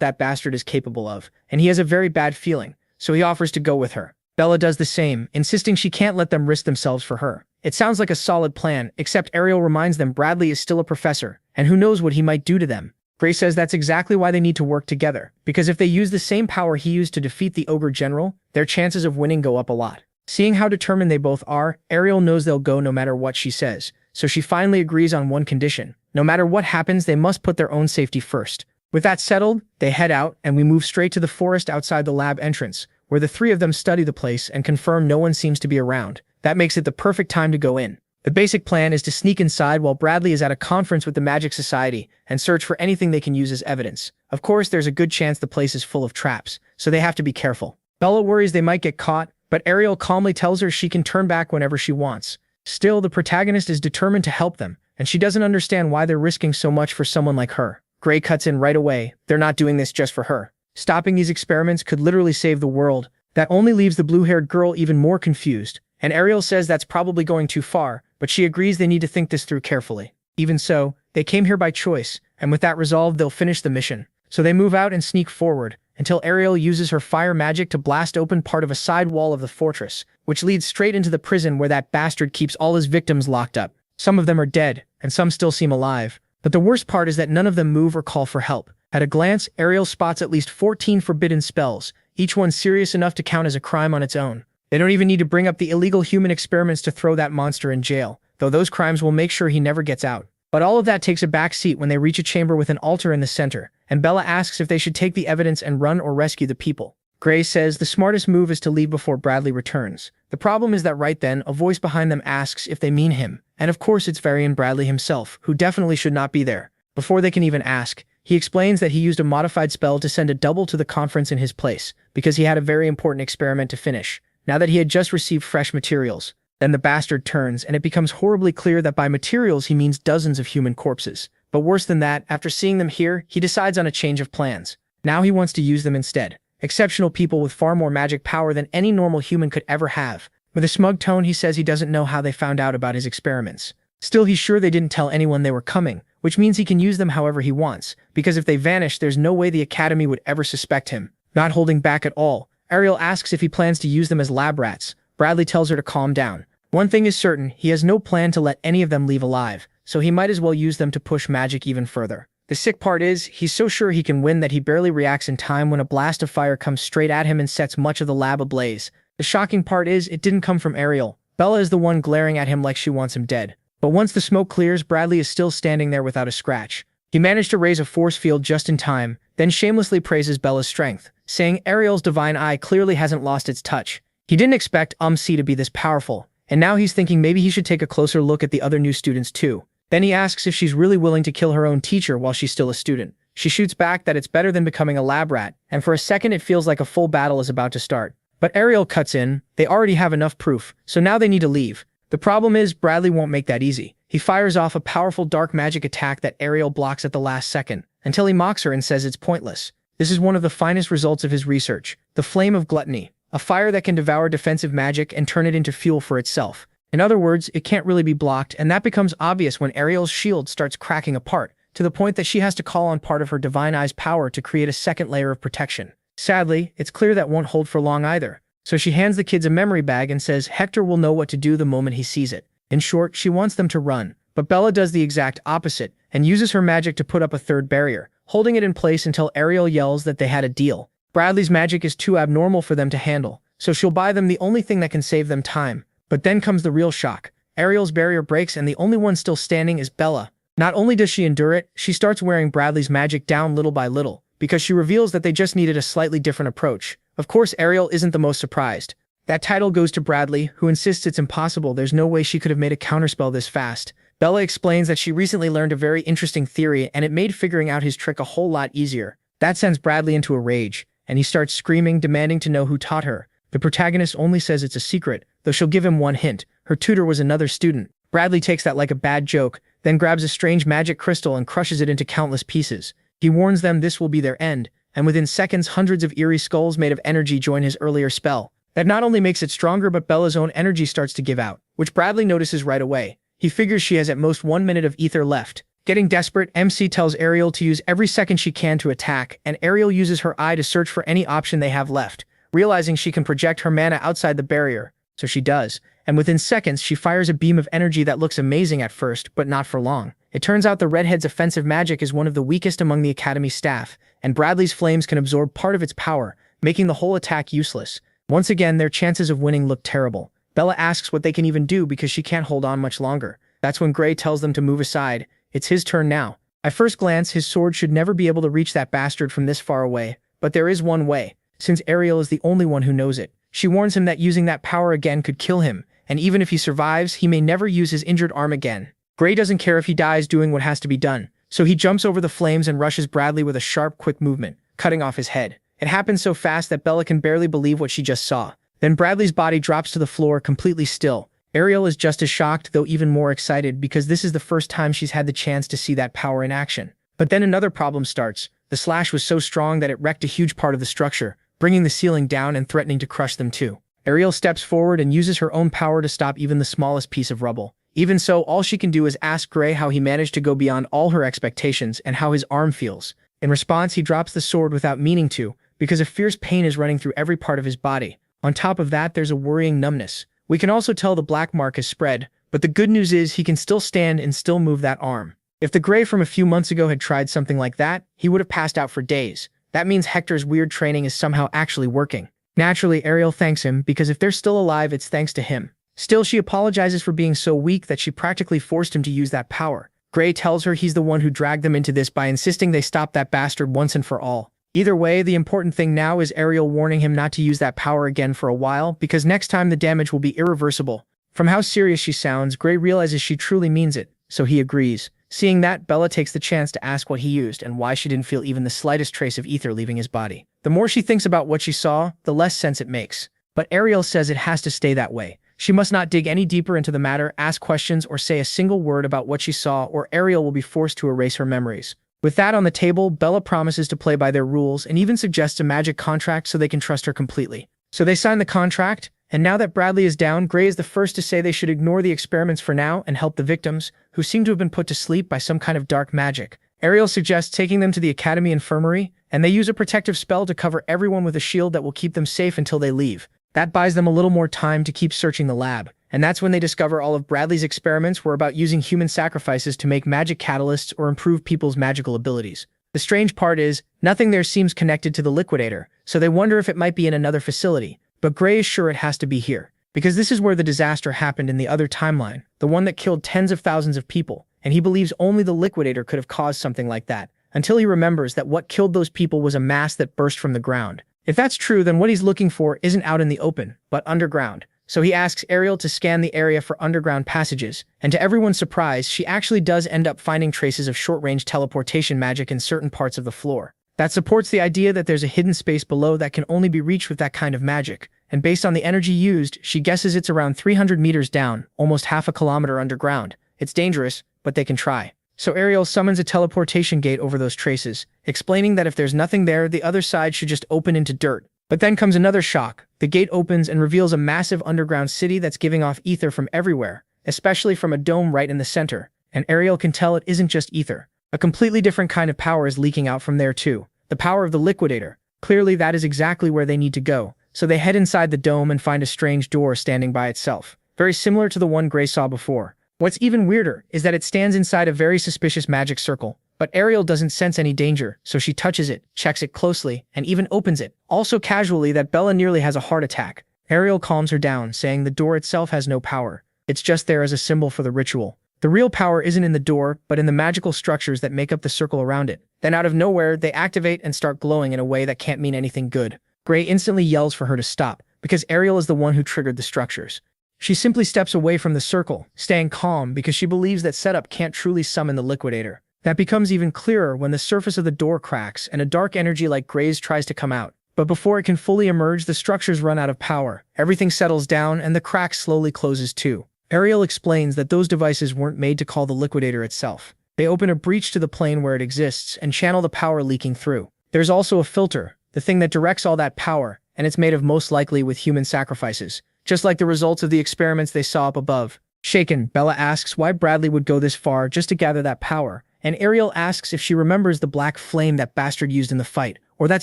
that bastard is capable of, and he has a very bad feeling, so he offers to go with her. Bella does the same, insisting she can't let them risk themselves for her. It sounds like a solid plan, except Ariel reminds them Bradley is still a professor, and who knows what he might do to them. Gray says that's exactly why they need to work together, because if they use the same power he used to defeat the Ogre General, their chances of winning go up a lot. Seeing how determined they both are, Ariel knows they'll go no matter what she says, so she finally agrees on one condition. No matter what happens, they must put their own safety first. With that settled, they head out, and we move straight to the forest outside the lab entrance, where the three of them study the place and confirm no one seems to be around. That makes it the perfect time to go in. The basic plan is to sneak inside while Bradley is at a conference with the Magic Society and search for anything they can use as evidence. Of course, there's a good chance the place is full of traps, so they have to be careful. Bella worries they might get caught, but Ariel calmly tells her she can turn back whenever she wants. Still, the protagonist is determined to help them, and she doesn't understand why they're risking so much for someone like her. Gray cuts in right away. They're not doing this just for her. Stopping these experiments could literally save the world. That only leaves the blue-haired girl even more confused, and Ariel says that's probably going too far, but she agrees they need to think this through carefully. Even so, they came here by choice, and with that resolve they'll finish the mission. So they move out and sneak forward, until Ariel uses her fire magic to blast open part of a side wall of the fortress, which leads straight into the prison where that bastard keeps all his victims locked up. Some of them are dead, and some still seem alive. But the worst part is that none of them move or call for help. At a glance, Ariel spots at least 14 forbidden spells, each one serious enough to count as a crime on its own. They don't even need to bring up the illegal human experiments to throw that monster in jail, though those crimes will make sure he never gets out. But all of that takes a back seat when they reach a chamber with an altar in the center, and Bella asks if they should take the evidence and run or rescue the people. Gray says the smartest move is to leave before Bradley returns. The problem is that right then, a voice behind them asks if they mean him, and of course it's Varian Bradley himself, who definitely should not be there. Before they can even ask, he explains that he used a modified spell to send a double to the conference in his place, because he had a very important experiment to finish, now that he had just received fresh materials. Then the bastard turns, and it becomes horribly clear that by materials he means dozens of human corpses. But worse than that, after seeing them here, he decides on a change of plans. Now he wants to use them instead. Exceptional people with far more magic power than any normal human could ever have. With a smug tone, he says he doesn't know how they found out about his experiments. Still, he's sure they didn't tell anyone they were coming, which means he can use them however he wants, because if they vanish, there's no way the Academy would ever suspect him. Not holding back at all, Ariel asks if he plans to use them as lab rats. Bradley tells her to calm down. One thing is certain, he has no plan to let any of them leave alive, so he might as well use them to push magic even further. The sick part is, he's so sure he can win that he barely reacts in time when a blast of fire comes straight at him and sets much of the lab ablaze. The shocking part is, it didn't come from Ariel. Bella is the one glaring at him like she wants him dead. But once the smoke clears, Bradley is still standing there without a scratch. He managed to raise a force field just in time, then shamelessly praises Bella's strength, saying Ariel's divine eye clearly hasn't lost its touch. He didn't expect C to be this powerful, and now he's thinking maybe he should take a closer look at the other new students too. Then he asks if she's really willing to kill her own teacher while she's still a student. She shoots back that it's better than becoming a lab rat, and for a second it feels like a full battle is about to start. But Ariel cuts in. They already have enough proof, so now they need to leave. The problem is, Bradley won't make that easy. He fires off a powerful dark magic attack that Ariel blocks at the last second, until he mocks her and says it's pointless. This is one of the finest results of his research, the Flame of Gluttony, a fire that can devour defensive magic and turn it into fuel for itself. In other words, it can't really be blocked, and that becomes obvious when Ariel's shield starts cracking apart, to the point that she has to call on part of her divine eye's power to create a second layer of protection. Sadly, it's clear that won't hold for long either, so she hands the kids a memory bag and says Hector will know what to do the moment he sees it. In short, she wants them to run, but Bella does the exact opposite, and uses her magic to put up a third barrier, holding it in place until Ariel yells that they had a deal. Bradley's magic is too abnormal for them to handle, so she'll buy them the only thing that can save them time. But then comes the real shock. Ariel's barrier breaks and the only one still standing is Bella. Not only does she endure it, she starts wearing Bradley's magic down little by little, because she reveals that they just needed a slightly different approach. Of course, Ariel isn't the most surprised. That title goes to Bradley, who insists it's impossible, there's no way she could have made a counterspell this fast. Bella explains that she recently learned a very interesting theory and it made figuring out his trick a whole lot easier. That sends Bradley into a rage, and he starts screaming, demanding to know who taught her. The protagonist only says it's a secret, though she'll give him one hint. Her tutor was another student. Bradley takes that like a bad joke, then grabs a strange magic crystal and crushes it into countless pieces. He warns them this will be their end, and within seconds hundreds of eerie skulls made of energy join his earlier spell. That not only makes it stronger, but Bella's own energy starts to give out, which Bradley notices right away. He figures she has at most 1 minute of ether left. Getting desperate, MC tells Ariel to use every second she can to attack, and Ariel uses her eye to search for any option they have left, realizing she can project her mana outside the barrier. So she does, and within seconds she fires a beam of energy that looks amazing at first, but not for long. It turns out the Redhead's offensive magic is one of the weakest among the Academy staff, and Bradley's flames can absorb part of its power, making the whole attack useless. Once again, their chances of winning look terrible. Bella asks what they can even do because she can't hold on much longer. That's when Gray tells them to move aside. It's his turn now. At first glance, his sword should never be able to reach that bastard from this far away, but there is one way, since Ariel is the only one who knows it. She warns him that using that power again could kill him, and even if he survives, he may never use his injured arm again. Gray doesn't care if he dies doing what has to be done, so he jumps over the flames and rushes Bradley with a sharp, quick movement, cutting off his head. It happens so fast that Bella can barely believe what she just saw. Then Bradley's body drops to the floor, completely still. Ariel is just as shocked, though even more excited, because this is the first time she's had the chance to see that power in action. But then another problem starts. The slash was so strong that it wrecked a huge part of the structure, bringing the ceiling down and threatening to crush them too. Ariel steps forward and uses her own power to stop even the smallest piece of rubble. Even so, all she can do is ask Gray how he managed to go beyond all her expectations and how his arm feels. In response, he drops the sword without meaning to, because a fierce pain is running through every part of his body. On top of that, there's a worrying numbness. We can also tell the black mark has spread, but the good news is he can still stand and still move that arm. If the Gray from a few months ago had tried something like that, he would have passed out for days. That means Hector's weird training is somehow actually working. Naturally, Ariel thanks him, because if they're still alive, it's thanks to him. Still, she apologizes for being so weak that she practically forced him to use that power. Gray tells her he's the one who dragged them into this by insisting they stop that bastard once and for all. Either way, the important thing now is Ariel warning him not to use that power again for a while, because next time the damage will be irreversible. From how serious she sounds, Gray realizes she truly means it, so he agrees. Seeing that, Bella takes the chance to ask what he used and why she didn't feel even the slightest trace of ether leaving his body. The more she thinks about what she saw, the less sense it makes. But Ariel says it has to stay that way. She must not dig any deeper into the matter, ask questions, or say a single word about what she saw, or Ariel will be forced to erase her memories. With that on the table, Bella promises to play by their rules and even suggests a magic contract so they can trust her completely. So they sign the contract, and now that Bradley is down, Gray is the first to say they should ignore the experiments for now and help the victims, who seem to have been put to sleep by some kind of dark magic. Ariel suggests taking them to the Academy infirmary, and they use a protective spell to cover everyone with a shield that will keep them safe until they leave. That buys them a little more time to keep searching the lab, and that's when they discover all of Bradley's experiments were about using human sacrifices to make magic catalysts or improve people's magical abilities. The strange part is, nothing there seems connected to the Liquidator, so they wonder if it might be in another facility, but Gray is sure it has to be here, because this is where the disaster happened in the other timeline, the one that killed tens of thousands of people, and he believes only the Liquidator could have caused something like that, until he remembers that what killed those people was a mass that burst from the ground. If that's true, then what he's looking for isn't out in the open, but underground. So he asks Ariel to scan the area for underground passages, and to everyone's surprise, she actually does end up finding traces of short-range teleportation magic in certain parts of the floor. That supports the idea that there's a hidden space below that can only be reached with that kind of magic, and based on the energy used, she guesses it's around 300 meters down, almost half a kilometer underground. It's dangerous, but they can try. So Ariel summons a teleportation gate over those traces, explaining that if there's nothing there, the other side should just open into dirt. But then comes another shock. The gate opens and reveals a massive underground city that's giving off ether from everywhere, especially from a dome right in the center. And Ariel can tell it isn't just ether. A completely different kind of power is leaking out from there too. The power of the Liquidator. Clearly that is exactly where they need to go. So they head inside the dome and find a strange door standing by itself, very similar to the one Gray saw before. What's even weirder is that it stands inside a very suspicious magic circle. But Ariel doesn't sense any danger, so she touches it, checks it closely, and even opens it, also casually that Bella nearly has a heart attack. Ariel calms her down, saying the door itself has no power. It's just there as a symbol for the ritual. The real power isn't in the door, but in the magical structures that make up the circle around it. Then out of nowhere, they activate and start glowing in a way that can't mean anything good. Gray instantly yells for her to stop, because Ariel is the one who triggered the structures. She simply steps away from the circle, staying calm because she believes that setup can't truly summon the Liquidator. That becomes even clearer when the surface of the door cracks and a dark energy like Gray's tries to come out. But before it can fully emerge, the structures run out of power. Everything settles down and the crack slowly closes too. Ariel explains that those devices weren't made to call the Liquidator itself. They open a breach to the plane where it exists and channel the power leaking through. There's also a filter, the thing that directs all that power, and it's made of most likely with human sacrifices, just like the results of the experiments they saw up above. Shaken, Bella asks why Bradley would go this far just to gather that power, and Ariel asks if she remembers the black flame that bastard used in the fight, or that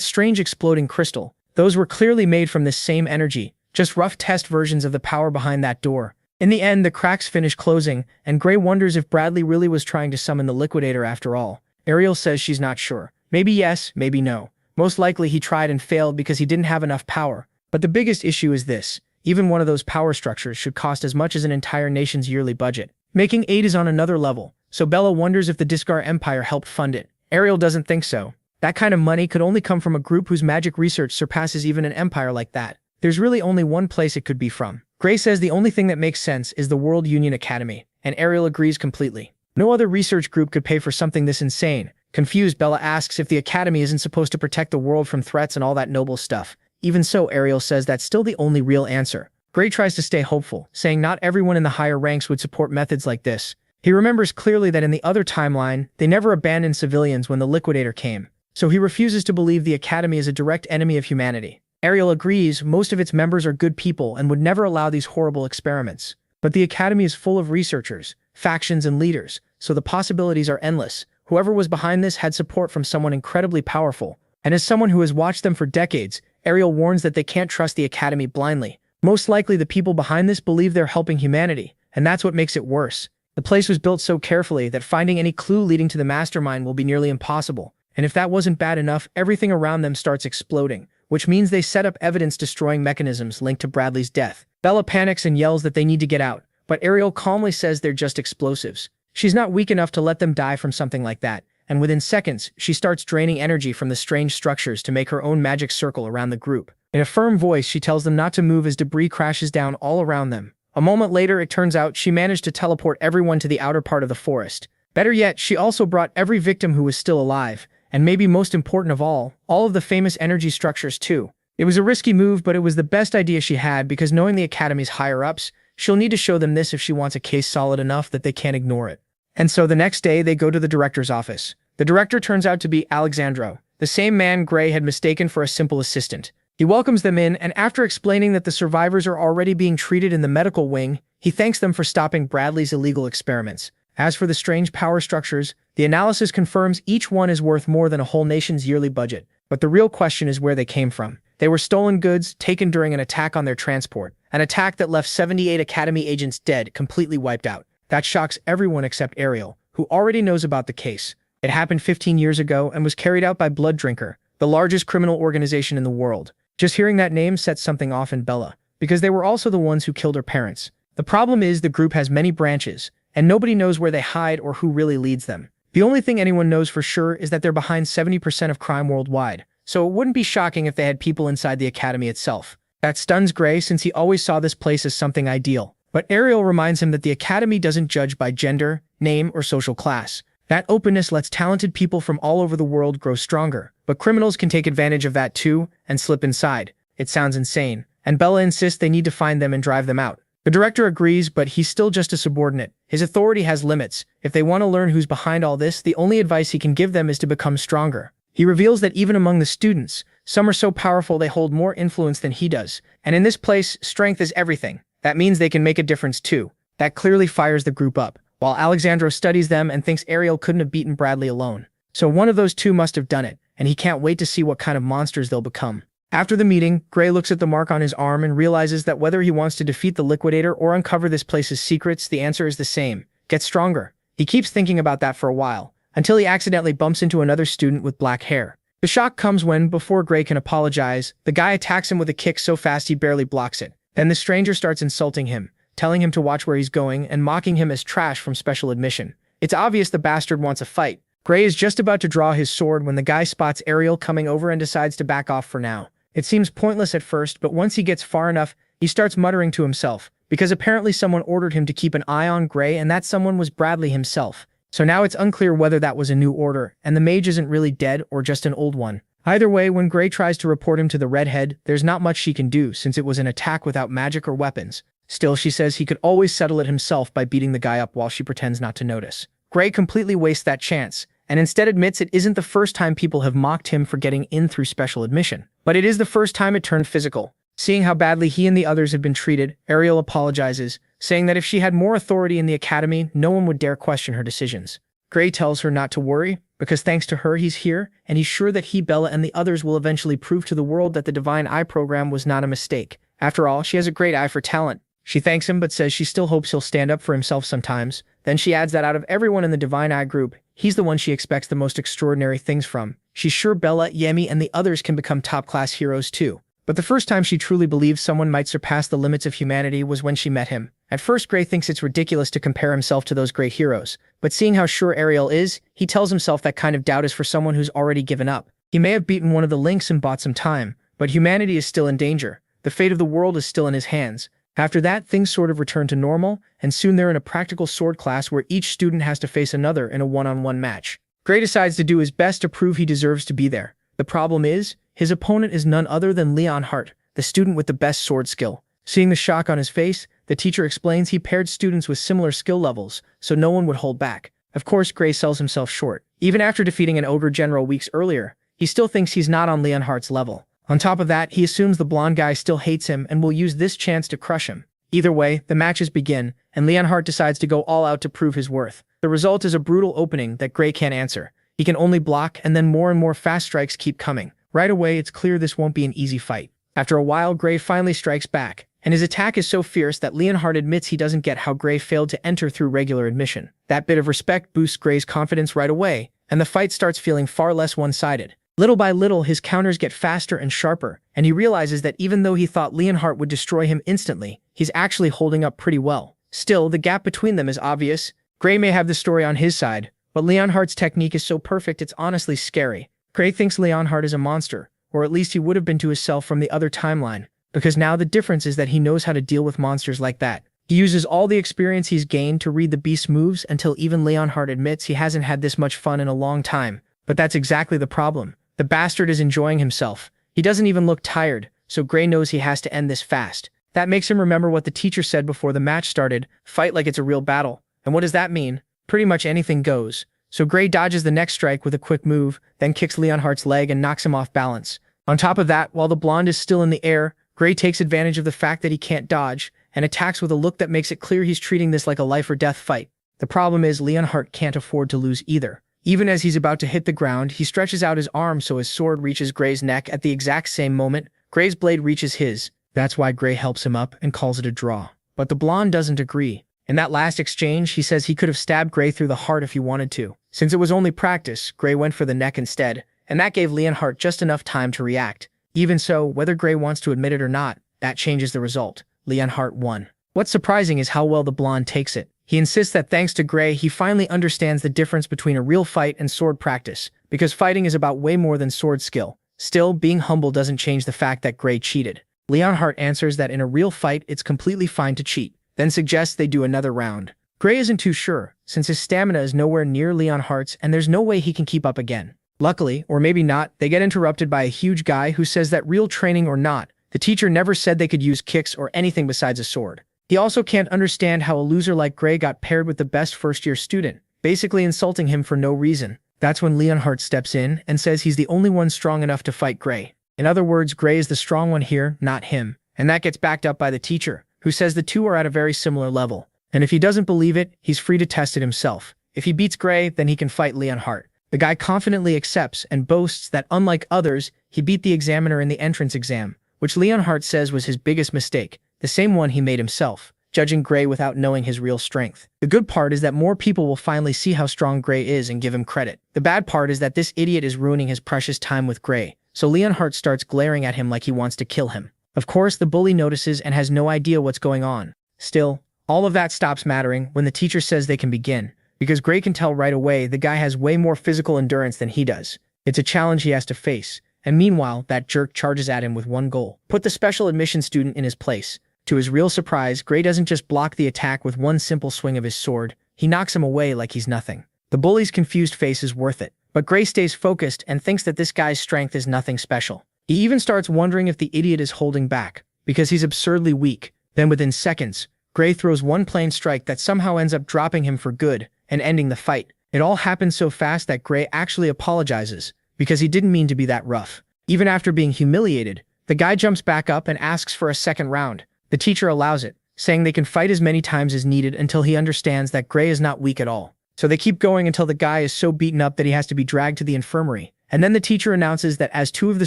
strange exploding crystal. Those were clearly made from this same energy, just rough test versions of the power behind that door. In the end, the cracks finish closing, and Gray wonders if Bradley really was trying to summon the Liquidator after all. Ariel says she's not sure. Maybe yes, maybe no. Most likely he tried and failed because he didn't have enough power. But the biggest issue is this. Even one of those power structures should cost as much as an entire nation's yearly budget. Making 8 is on another level, so Bella wonders if the Discar Empire helped fund it. Ariel doesn't think so. That kind of money could only come from a group whose magic research surpasses even an empire like that. There's really only one place it could be from. Gray says the only thing that makes sense is the World Union Academy, and Ariel agrees completely. No other research group could pay for something this insane. Confused, Bella asks if the Academy isn't supposed to protect the world from threats and all that noble stuff. Even so, Ariel says that's still the only real answer. Gray tries to stay hopeful, saying not everyone in the higher ranks would support methods like this. He remembers clearly that in the other timeline, they never abandoned civilians when the Liquidator came, so he refuses to believe the Academy is a direct enemy of humanity. Ariel agrees most of its members are good people and would never allow these horrible experiments. But the Academy is full of researchers, factions, and leaders, so the possibilities are endless. Whoever was behind this had support from someone incredibly powerful, and as someone who has watched them for decades, Ariel warns that they can't trust the Academy blindly. Most likely the people behind this believe they're helping humanity, and that's what makes it worse. The place was built so carefully that finding any clue leading to the mastermind will be nearly impossible, and if that wasn't bad enough, everything around them starts exploding, which means they set up evidence-destroying mechanisms linked to Bradley's death. Bella panics and yells that they need to get out, but Ariel calmly says they're just explosives. She's not weak enough to let them die from something like that, and within seconds, she starts draining energy from the strange structures to make her own magic circle around the group. In a firm voice, she tells them not to move as debris crashes down all around them. A moment later, it turns out she managed to teleport everyone to the outer part of the forest. Better yet, she also brought every victim who was still alive, and maybe most important of all of the famous energy structures too. It was a risky move, but it was the best idea she had because knowing the Academy's higher-ups, she'll need to show them this if she wants a case solid enough that they can't ignore it. And so the next day, they go to the director's office. The director turns out to be Alexandro, the same man Gray had mistaken for a simple assistant. He welcomes them in, and after explaining that the survivors are already being treated in the medical wing, he thanks them for stopping Bradley's illegal experiments. As for the strange power structures, the analysis confirms each one is worth more than a whole nation's yearly budget. But the real question is where they came from. They were stolen goods taken during an attack on their transport, an attack that left 78 Academy agents dead, completely wiped out. That shocks everyone except Ariel, who already knows about the case. It happened 15 years ago and was carried out by Blood Drinker, the largest criminal organization in the world. Just hearing that name sets something off in Bella, because they were also the ones who killed her parents. The problem is the group has many branches, and nobody knows where they hide or who really leads them. The only thing anyone knows for sure is that they're behind 70% of crime worldwide, so it wouldn't be shocking if they had people inside the Academy itself. That stuns Gray since he always saw this place as something ideal. But Ariel reminds him that the Academy doesn't judge by gender, name, or social class. That openness lets talented people from all over the world grow stronger, but criminals can take advantage of that too and slip inside. It sounds insane, and Bella insists they need to find them and drive them out. The director agrees, but he's still just a subordinate. His authority has limits. If they want to learn who's behind all this, the only advice he can give them is to become stronger. He reveals that even among the students, some are so powerful they hold more influence than he does. And in this place, strength is everything. That means they can make a difference too. That clearly fires the group up, while Alexandro studies them and thinks Ariel couldn't have beaten Bradley alone. So one of those two must have done it, and he can't wait to see what kind of monsters they'll become. After the meeting, Gray looks at the mark on his arm and realizes that whether he wants to defeat the Liquidator or uncover this place's secrets, the answer is the same. Get stronger. He keeps thinking about that for a while, until he accidentally bumps into another student with black hair. The shock comes when, before Gray can apologize, the guy attacks him with a kick so fast he barely blocks it. Then the stranger starts insulting him, telling him to watch where he's going and mocking him as trash from special admission. It's obvious the bastard wants a fight. Gray is just about to draw his sword when the guy spots Ariel coming over and decides to back off for now. It seems pointless at first, but once he gets far enough, he starts muttering to himself, because apparently someone ordered him to keep an eye on Gray, and that someone was Bradley himself. So now it's unclear whether that was a new order, and the mage isn't really dead or just an old one. Either way, when Gray tries to report him to the redhead, there's not much she can do since it was an attack without magic or weapons. Still, she says he could always settle it himself by beating the guy up while she pretends not to notice. Gray completely wastes that chance, and instead admits it isn't the first time people have mocked him for getting in through special admission. But it is the first time it turned physical. Seeing how badly he and the others had been treated, Ariel apologizes, saying that if she had more authority in the academy, no one would dare question her decisions. Gray tells her not to worry, because thanks to her he's here, and he's sure that he, Bella, and the others will eventually prove to the world that the Divine Eye program was not a mistake. After all, she has a great eye for talent. She thanks him but says she still hopes he'll stand up for himself sometimes. Then she adds that out of everyone in the Divine Eye group, he's the one she expects the most extraordinary things from. She's sure Bella, Yemi, and the others can become top-class heroes too. But the first time she truly believed someone might surpass the limits of humanity was when she met him. At first, Gray thinks it's ridiculous to compare himself to those great heroes, but seeing how sure Ariel is, he tells himself that kind of doubt is for someone who's already given up. He may have beaten one of the Lynx and bought some time, but humanity is still in danger. The fate of the world is still in his hands. After that, things sort of return to normal, and soon they're in a practical sword class where each student has to face another in a one-on-one match. Gray decides to do his best to prove he deserves to be there. The problem is, his opponent is none other than Leon Hart, the student with the best sword skill. Seeing the shock on his face, the teacher explains he paired students with similar skill levels, so no one would hold back. Of course, Gray sells himself short. Even after defeating an ogre general weeks earlier, he still thinks he's not on Leon Hart's level. On top of that, he assumes the blonde guy still hates him and will use this chance to crush him. Either way, the matches begin, and Leon Hart decides to go all out to prove his worth. The result is a brutal opening that Gray can't answer. He can only block, and then more and more fast strikes keep coming. Right away, it's clear this won't be an easy fight. After a while, Gray finally strikes back, and his attack is so fierce that Leon Hart admits he doesn't get how Gray failed to enter through regular admission. That bit of respect boosts Gray's confidence right away, and the fight starts feeling far less one-sided. Little by little, his counters get faster and sharper, and he realizes that even though he thought Leon Hart would destroy him instantly, he's actually holding up pretty well. Still, the gap between them is obvious. Gray may have the story on his side, but Leon Hart's technique is so perfect it's honestly scary. Gray thinks Leon Hart is a monster, or at least he would have been to himself from the other timeline, because now the difference is that he knows how to deal with monsters like that. He uses all the experience he's gained to read the beast's moves until even Leon Hart admits he hasn't had this much fun in a long time. But that's exactly the problem. The bastard is enjoying himself. He doesn't even look tired, so Gray knows he has to end this fast. That makes him remember what the teacher said before the match started, fight like it's a real battle. And what does that mean? Pretty much anything goes. So Gray dodges the next strike with a quick move, then kicks Leon Hart's leg and knocks him off balance. On top of that, while the blonde is still in the air, Gray takes advantage of the fact that he can't dodge, and attacks with a look that makes it clear he's treating this like a life-or-death fight. The problem is Leon Hart can't afford to lose either. Even as he's about to hit the ground, he stretches out his arm so his sword reaches Gray's neck at the exact same moment. Gray's blade reaches his. That's why Gray helps him up and calls it a draw. But the blonde doesn't agree. In that last exchange, he says he could have stabbed Gray through the heart if he wanted to. Since it was only practice, Gray went for the neck instead, and that gave Leon Hart just enough time to react. Even so, whether Gray wants to admit it or not, that changes the result. Leon Hart won. What's surprising is how well the blonde takes it. He insists that thanks to Gray, he finally understands the difference between a real fight and sword practice, because fighting is about way more than sword skill. Still, being humble doesn't change the fact that Gray cheated. Leon Hart answers that in a real fight, it's completely fine to cheat, then suggests they do another round. Gray isn't too sure, since his stamina is nowhere near Leon Hart's and there's no way he can keep up again. Luckily, or maybe not, they get interrupted by a huge guy who says that real training or not, the teacher never said they could use kicks or anything besides a sword. He also can't understand how a loser like Gray got paired with the best first-year student, basically insulting him for no reason. That's when Leon Hart steps in and says he's the only one strong enough to fight Gray. In other words, Gray is the strong one here, not him. And that gets backed up by the teacher, who says the two are at a very similar level. And if he doesn't believe it, he's free to test it himself. If he beats Gray, then he can fight Leon Hart. The guy confidently accepts and boasts that unlike others, he beat the examiner in the entrance exam, which Leon Hart says was his biggest mistake, the same one he made himself, judging Gray without knowing his real strength. The good part is that more people will finally see how strong Gray is and give him credit. The bad part is that this idiot is ruining his precious time with Gray, so Leon Hart starts glaring at him like he wants to kill him. Of course, the bully notices and has no idea what's going on. Still, all of that stops mattering when the teacher says they can begin, because Gray can tell right away the guy has way more physical endurance than he does. It's a challenge he has to face, and meanwhile, that jerk charges at him with one goal: put the special admission student in his place. To his real surprise, Gray doesn't just block the attack with one simple swing of his sword, he knocks him away like he's nothing. The bully's confused face is worth it, but Gray stays focused and thinks that this guy's strength is nothing special. He even starts wondering if the idiot is holding back, because he's absurdly weak. Then within seconds, Gray throws one plain strike that somehow ends up dropping him for good and ending the fight. It all happens so fast that Gray actually apologizes, because he didn't mean to be that rough. Even after being humiliated, the guy jumps back up and asks for a second round. The teacher allows it, saying they can fight as many times as needed until he understands that Gray is not weak at all. So they keep going until the guy is so beaten up that he has to be dragged to the infirmary. And then the teacher announces that as two of the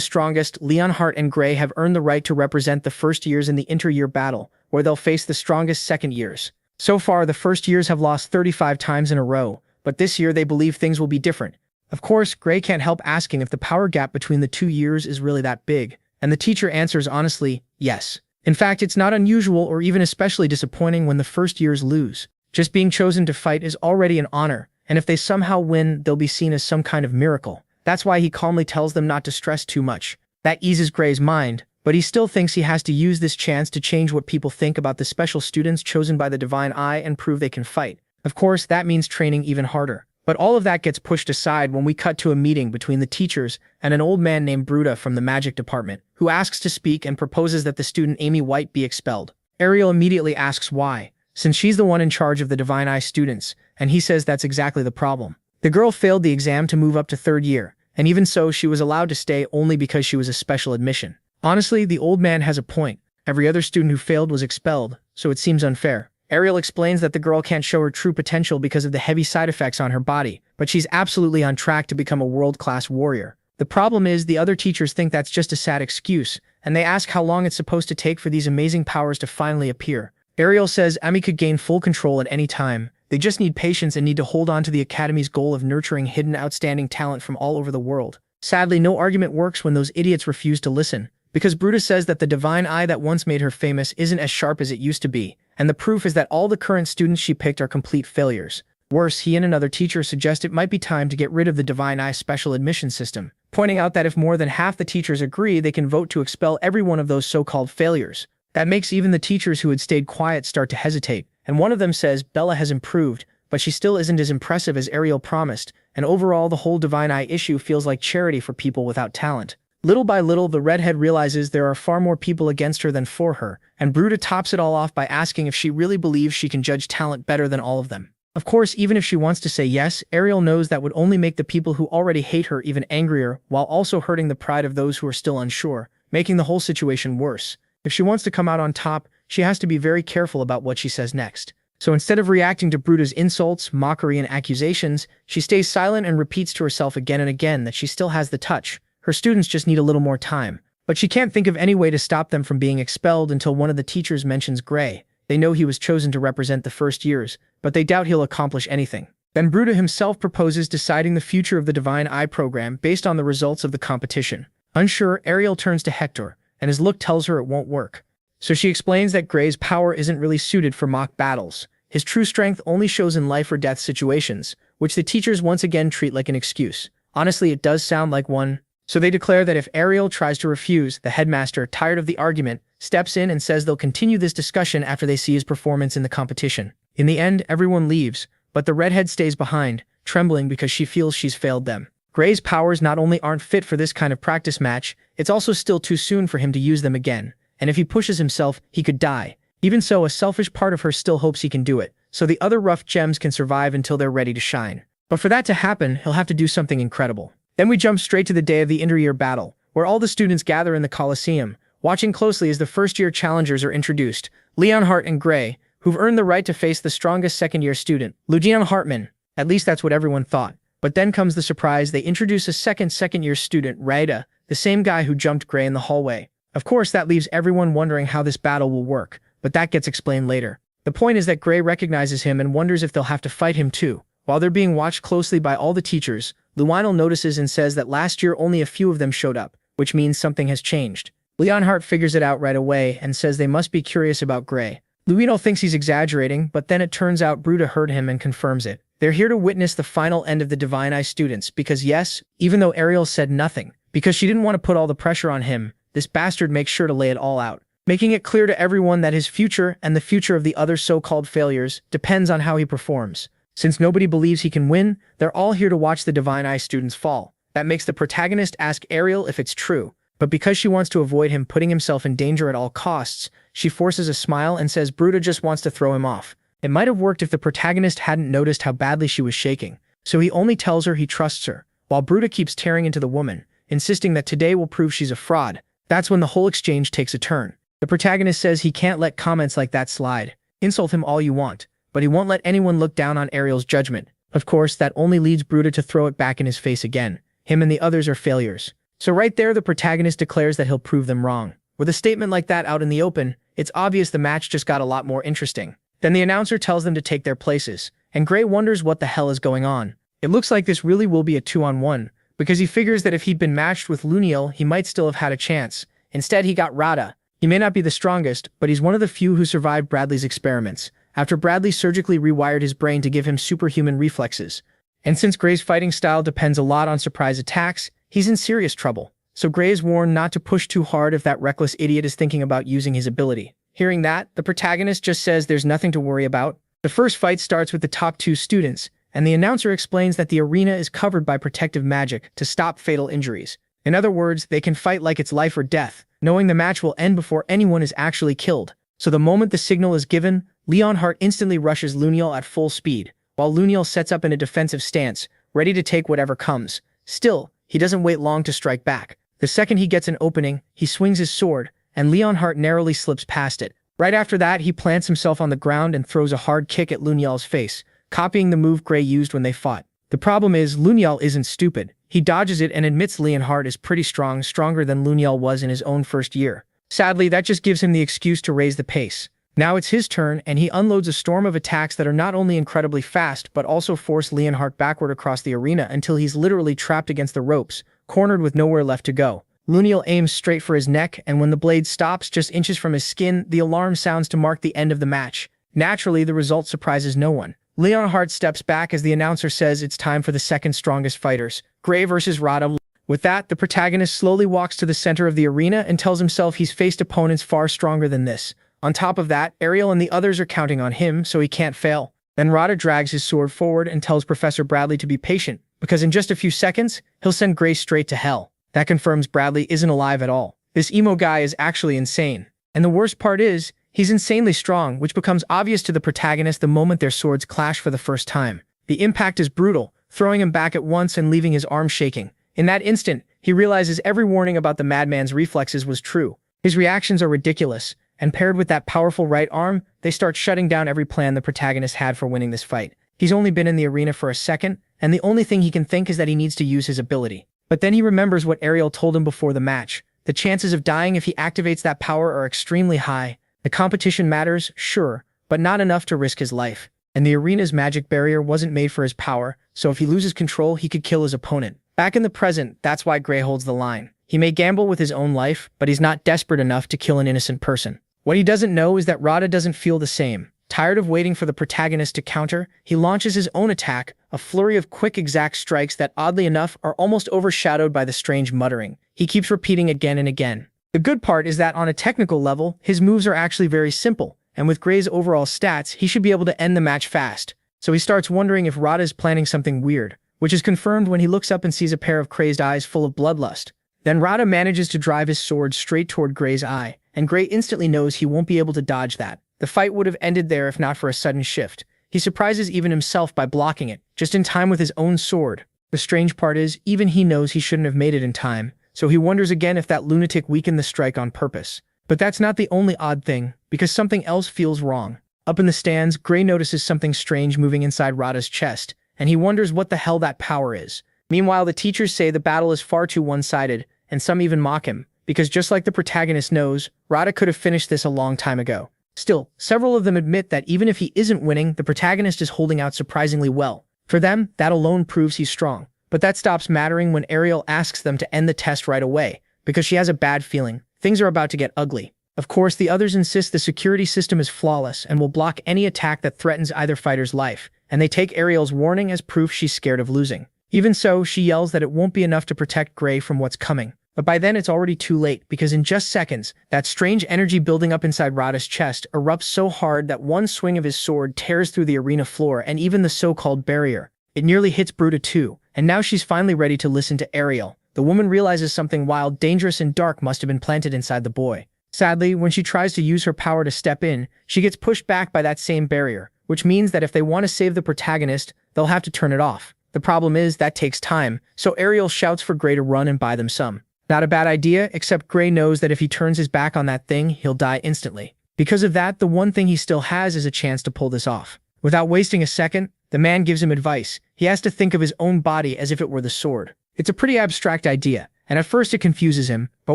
strongest, Leonhardt and Gray have earned the right to represent the first years in the inter-year battle, where they'll face the strongest second years. So far, the first years have lost 35 times in a row, but this year they believe things will be different. Of course, Gray can't help asking if the power gap between the 2 years is really that big, and the teacher answers honestly, yes. In fact, it's not unusual or even especially disappointing when the first years lose. Just being chosen to fight is already an honor, and if they somehow win, they'll be seen as some kind of miracle. That's why he calmly tells them not to stress too much. That eases Gray's mind, but he still thinks he has to use this chance to change what people think about the special students chosen by the Divine Eye and prove they can fight. Of course, that means training even harder. But all of that gets pushed aside when we cut to a meeting between the teachers and an old man named Bruta from the magic department, who asks to speak and proposes that the student Amy White be expelled. Ariel immediately asks why, since she's the one in charge of the Divine Eye students, and he says that's exactly the problem. The girl failed the exam to move up to 3rd year, and even so, she was allowed to stay only because she was a special admission. Honestly, the old man has a point. Every other student who failed was expelled, so it seems unfair. Ariel explains that the girl can't show her true potential because of the heavy side effects on her body, but she's absolutely on track to become a world-class warrior. The problem is the other teachers think that's just a sad excuse, and they ask how long it's supposed to take for these amazing powers to finally appear. Ariel says Amy could gain full control at any time. They just need patience and need to hold on to the Academy's goal of nurturing hidden outstanding talent from all over the world. Sadly, no argument works when those idiots refuse to listen, because Brutus says that the Divine Eye that once made her famous isn't as sharp as it used to be, and the proof is that all the current students she picked are complete failures. Worse, he and another teacher suggest it might be time to get rid of the Divine Eye special admission system, pointing out that if more than half the teachers agree, they can vote to expel every one of those so-called failures. That makes even the teachers who had stayed quiet start to hesitate, and one of them says Bella has improved, but she still isn't as impressive as Ariel promised, and overall the whole Divine Eye issue feels like charity for people without talent. Little by little, the redhead realizes there are far more people against her than for her, and Bruta tops it all off by asking if she really believes she can judge talent better than all of them. Of course, even if she wants to say yes, Ariel knows that would only make the people who already hate her even angrier, while also hurting the pride of those who are still unsure, making the whole situation worse. If she wants to come out on top, she has to be very careful about what she says next. So instead of reacting to Bruta's insults, mockery, and accusations, she stays silent and repeats to herself again and again that she still has the touch. Her students just need a little more time. But she can't think of any way to stop them from being expelled until one of the teachers mentions Gray. They know he was chosen to represent the first years, but they doubt he'll accomplish anything. Then Bruta himself proposes deciding the future of the Divine Eye program based on the results of the competition. Unsure, Ariel turns to Hector, and his look tells her it won't work. So she explains that Gray's power isn't really suited for mock battles. His true strength only shows in life or death situations, which the teachers once again treat like an excuse. Honestly, it does sound like one. So they declare that if Ariel tries to refuse, the headmaster, tired of the argument, steps in and says they'll continue this discussion after they see his performance in the competition. In the end, everyone leaves, but the redhead stays behind, trembling because she feels she's failed them. Gray's powers not only aren't fit for this kind of practice match, it's also still too soon for him to use them again. And if he pushes himself, he could die. Even so, a selfish part of her still hopes he can do it, so the other rough gems can survive until they're ready to shine. But for that to happen, he'll have to do something incredible. Then we jump straight to the day of the inter-year battle, where all the students gather in the Coliseum, watching closely as the first-year challengers are introduced, Leonhardt and Gray, who've earned the right to face the strongest second-year student, Lucian Hartmann. At least that's what everyone thought. But then comes the surprise: they introduce a second-year student, Raida, the same guy who jumped Gray in the hallway. Of course, that leaves everyone wondering how this battle will work, but that gets explained later. The point is that Gray recognizes him and wonders if they'll have to fight him too. While they're being watched closely by all the teachers, Lionel notices and says that last year only a few of them showed up, which means something has changed. Leonhardt figures it out right away and says they must be curious about Gray. Lionel thinks he's exaggerating, but then it turns out Bruta heard him and confirms it. They're here to witness the final end of the Divine Eye students because yes, even though Ariel said nothing, because she didn't want to put all the pressure on him, this bastard makes sure to lay it all out, making it clear to everyone that his future and the future of the other so-called failures depends on how he performs. Since nobody believes he can win, they're all here to watch the Divine Eye students fall. That makes the protagonist ask Ariel if it's true, but because she wants to avoid him putting himself in danger at all costs, she forces a smile and says Bruta just wants to throw him off. It might have worked if the protagonist hadn't noticed how badly she was shaking, so he only tells her he trusts her, while Bruta keeps tearing into the woman. insisting that today will prove she's a fraud. That's when the whole exchange takes a turn. The protagonist says he can't let comments like that slide. Insult him all you want, but he won't let anyone look down on Ariel's judgment. Of course, that only leads Bruta to throw it back in his face again. Him and the others are failures. So right there, the protagonist declares that he'll prove them wrong. With a statement like that out in the open, it's obvious the match just got a lot more interesting. Then the announcer tells them to take their places, and Gray wonders what the hell is going on. It looks like this really will be a 2-on-1, because he figures that if he'd been matched with Luniel, he might still have had a chance. Instead, he got Rada. He may not be the strongest, but he's one of the few who survived Bradley's experiments, after Bradley surgically rewired his brain to give him superhuman reflexes. And since Gray's fighting style depends a lot on surprise attacks, he's in serious trouble. So Gray is warned not to push too hard if that reckless idiot is thinking about using his ability. Hearing that, the protagonist just says there's nothing to worry about. The first fight starts with the top 2 students, and the announcer explains that the arena is covered by protective magic to stop fatal injuries. In other words, they can fight like it's life or death, knowing the match will end before anyone is actually killed. So the moment the signal is given, Leonhardt instantly rushes Luniel at full speed, while Luniel sets up in a defensive stance, ready to take whatever comes. Still, he doesn't wait long to strike back. The second he gets an opening, he swings his sword, and Leonhardt narrowly slips past it. Right after that, he plants himself on the ground and throws a hard kick at Luniel's face, copying the move Gray used when they fought. The problem is, Luniel isn't stupid. He dodges it and admits Leonhardt is pretty strong, stronger than Luniel was in his own first year. Sadly, that just gives him the excuse to raise the pace. Now it's his turn, and he unloads a storm of attacks that are not only incredibly fast, but also force Leonhardt backward across the arena until he's literally trapped against the ropes, cornered with nowhere left to go. Luniel aims straight for his neck, and when the blade stops just inches from his skin, the alarm sounds to mark the end of the match. Naturally, the result surprises no one. Leonhardt steps back as the announcer says it's time for the second strongest fighters, Gray versus Rada. With that, the protagonist slowly walks to the center of the arena and tells himself he's faced opponents far stronger than this. On top of that, Ariel and the others are counting on him, so he can't fail. Then Rada drags his sword forward and tells Professor Bradley to be patient, because in just a few seconds, he'll send Gray straight to hell. That confirms Bradley isn't alive at all. This emo guy is actually insane. And the worst part is, he's insanely strong, which becomes obvious to the protagonist the moment their swords clash for the first time. The impact is brutal, throwing him back at once and leaving his arm shaking. In that instant, he realizes every warning about the madman's reflexes was true. His reactions are ridiculous, and paired with that powerful right arm, they start shutting down every plan the protagonist had for winning this fight. He's only been in the arena for a second, and the only thing he can think is that he needs to use his ability. But then he remembers what Ariel told him before the match. The chances of dying if he activates that power are extremely high. The competition matters, sure, but not enough to risk his life. And the arena's magic barrier wasn't made for his power, so if he loses control, he could kill his opponent. Back in the present, that's why Gray holds the line. He may gamble with his own life, but he's not desperate enough to kill an innocent person. What he doesn't know is that Rada doesn't feel the same. Tired of waiting for the protagonist to counter, he launches his own attack, a flurry of quick exact strikes that, oddly enough, are almost overshadowed by the strange muttering. He keeps repeating again and again. The good part is that on a technical level, his moves are actually very simple, and with Gray's overall stats, he should be able to end the match fast. So he starts wondering if Rada is planning something weird, which is confirmed when he looks up and sees a pair of crazed eyes full of bloodlust. Then Rada manages to drive his sword straight toward Gray's eye, and Gray instantly knows he won't be able to dodge that. The fight would have ended there if not for a sudden shift. He surprises even himself by blocking it, just in time with his own sword. The strange part is, even he knows he shouldn't have made it in time, so he wonders again if that lunatic weakened the strike on purpose. But that's not the only odd thing, because something else feels wrong. Up in the stands, Gray notices something strange moving inside Rada's chest, and he wonders what the hell that power is. Meanwhile, the teachers say the battle is far too one-sided, and some even mock him, because just like the protagonist knows, Rada could have finished this a long time ago. Still, several of them admit that even if he isn't winning, the protagonist is holding out surprisingly well. For them, that alone proves he's strong. But that stops mattering when Ariel asks them to end the test right away, because she has a bad feeling. Things are about to get ugly. Of course, the others insist the security system is flawless and will block any attack that threatens either fighter's life, and they take Ariel's warning as proof she's scared of losing. Even so, she yells that it won't be enough to protect Gray from what's coming. But by then it's already too late, because in just seconds, that strange energy building up inside Rada's chest erupts so hard that one swing of his sword tears through the arena floor and even the so-called barrier. It nearly hits Bruta too, and now she's finally ready to listen to Ariel. The woman realizes something wild, dangerous, and dark must have been planted inside the boy. Sadly, when she tries to use her power to step in, she gets pushed back by that same barrier, which means that if they want to save the protagonist, they'll have to turn it off. The problem is that takes time, so Ariel shouts for Gray to run and buy them some. Not a bad idea, except Gray knows that if he turns his back on that thing, he'll die instantly. Because of that, the one thing he still has is a chance to pull this off. Without wasting a second, the man gives him advice. He has to think of his own body as if it were the sword. It's a pretty abstract idea, and at first it confuses him, but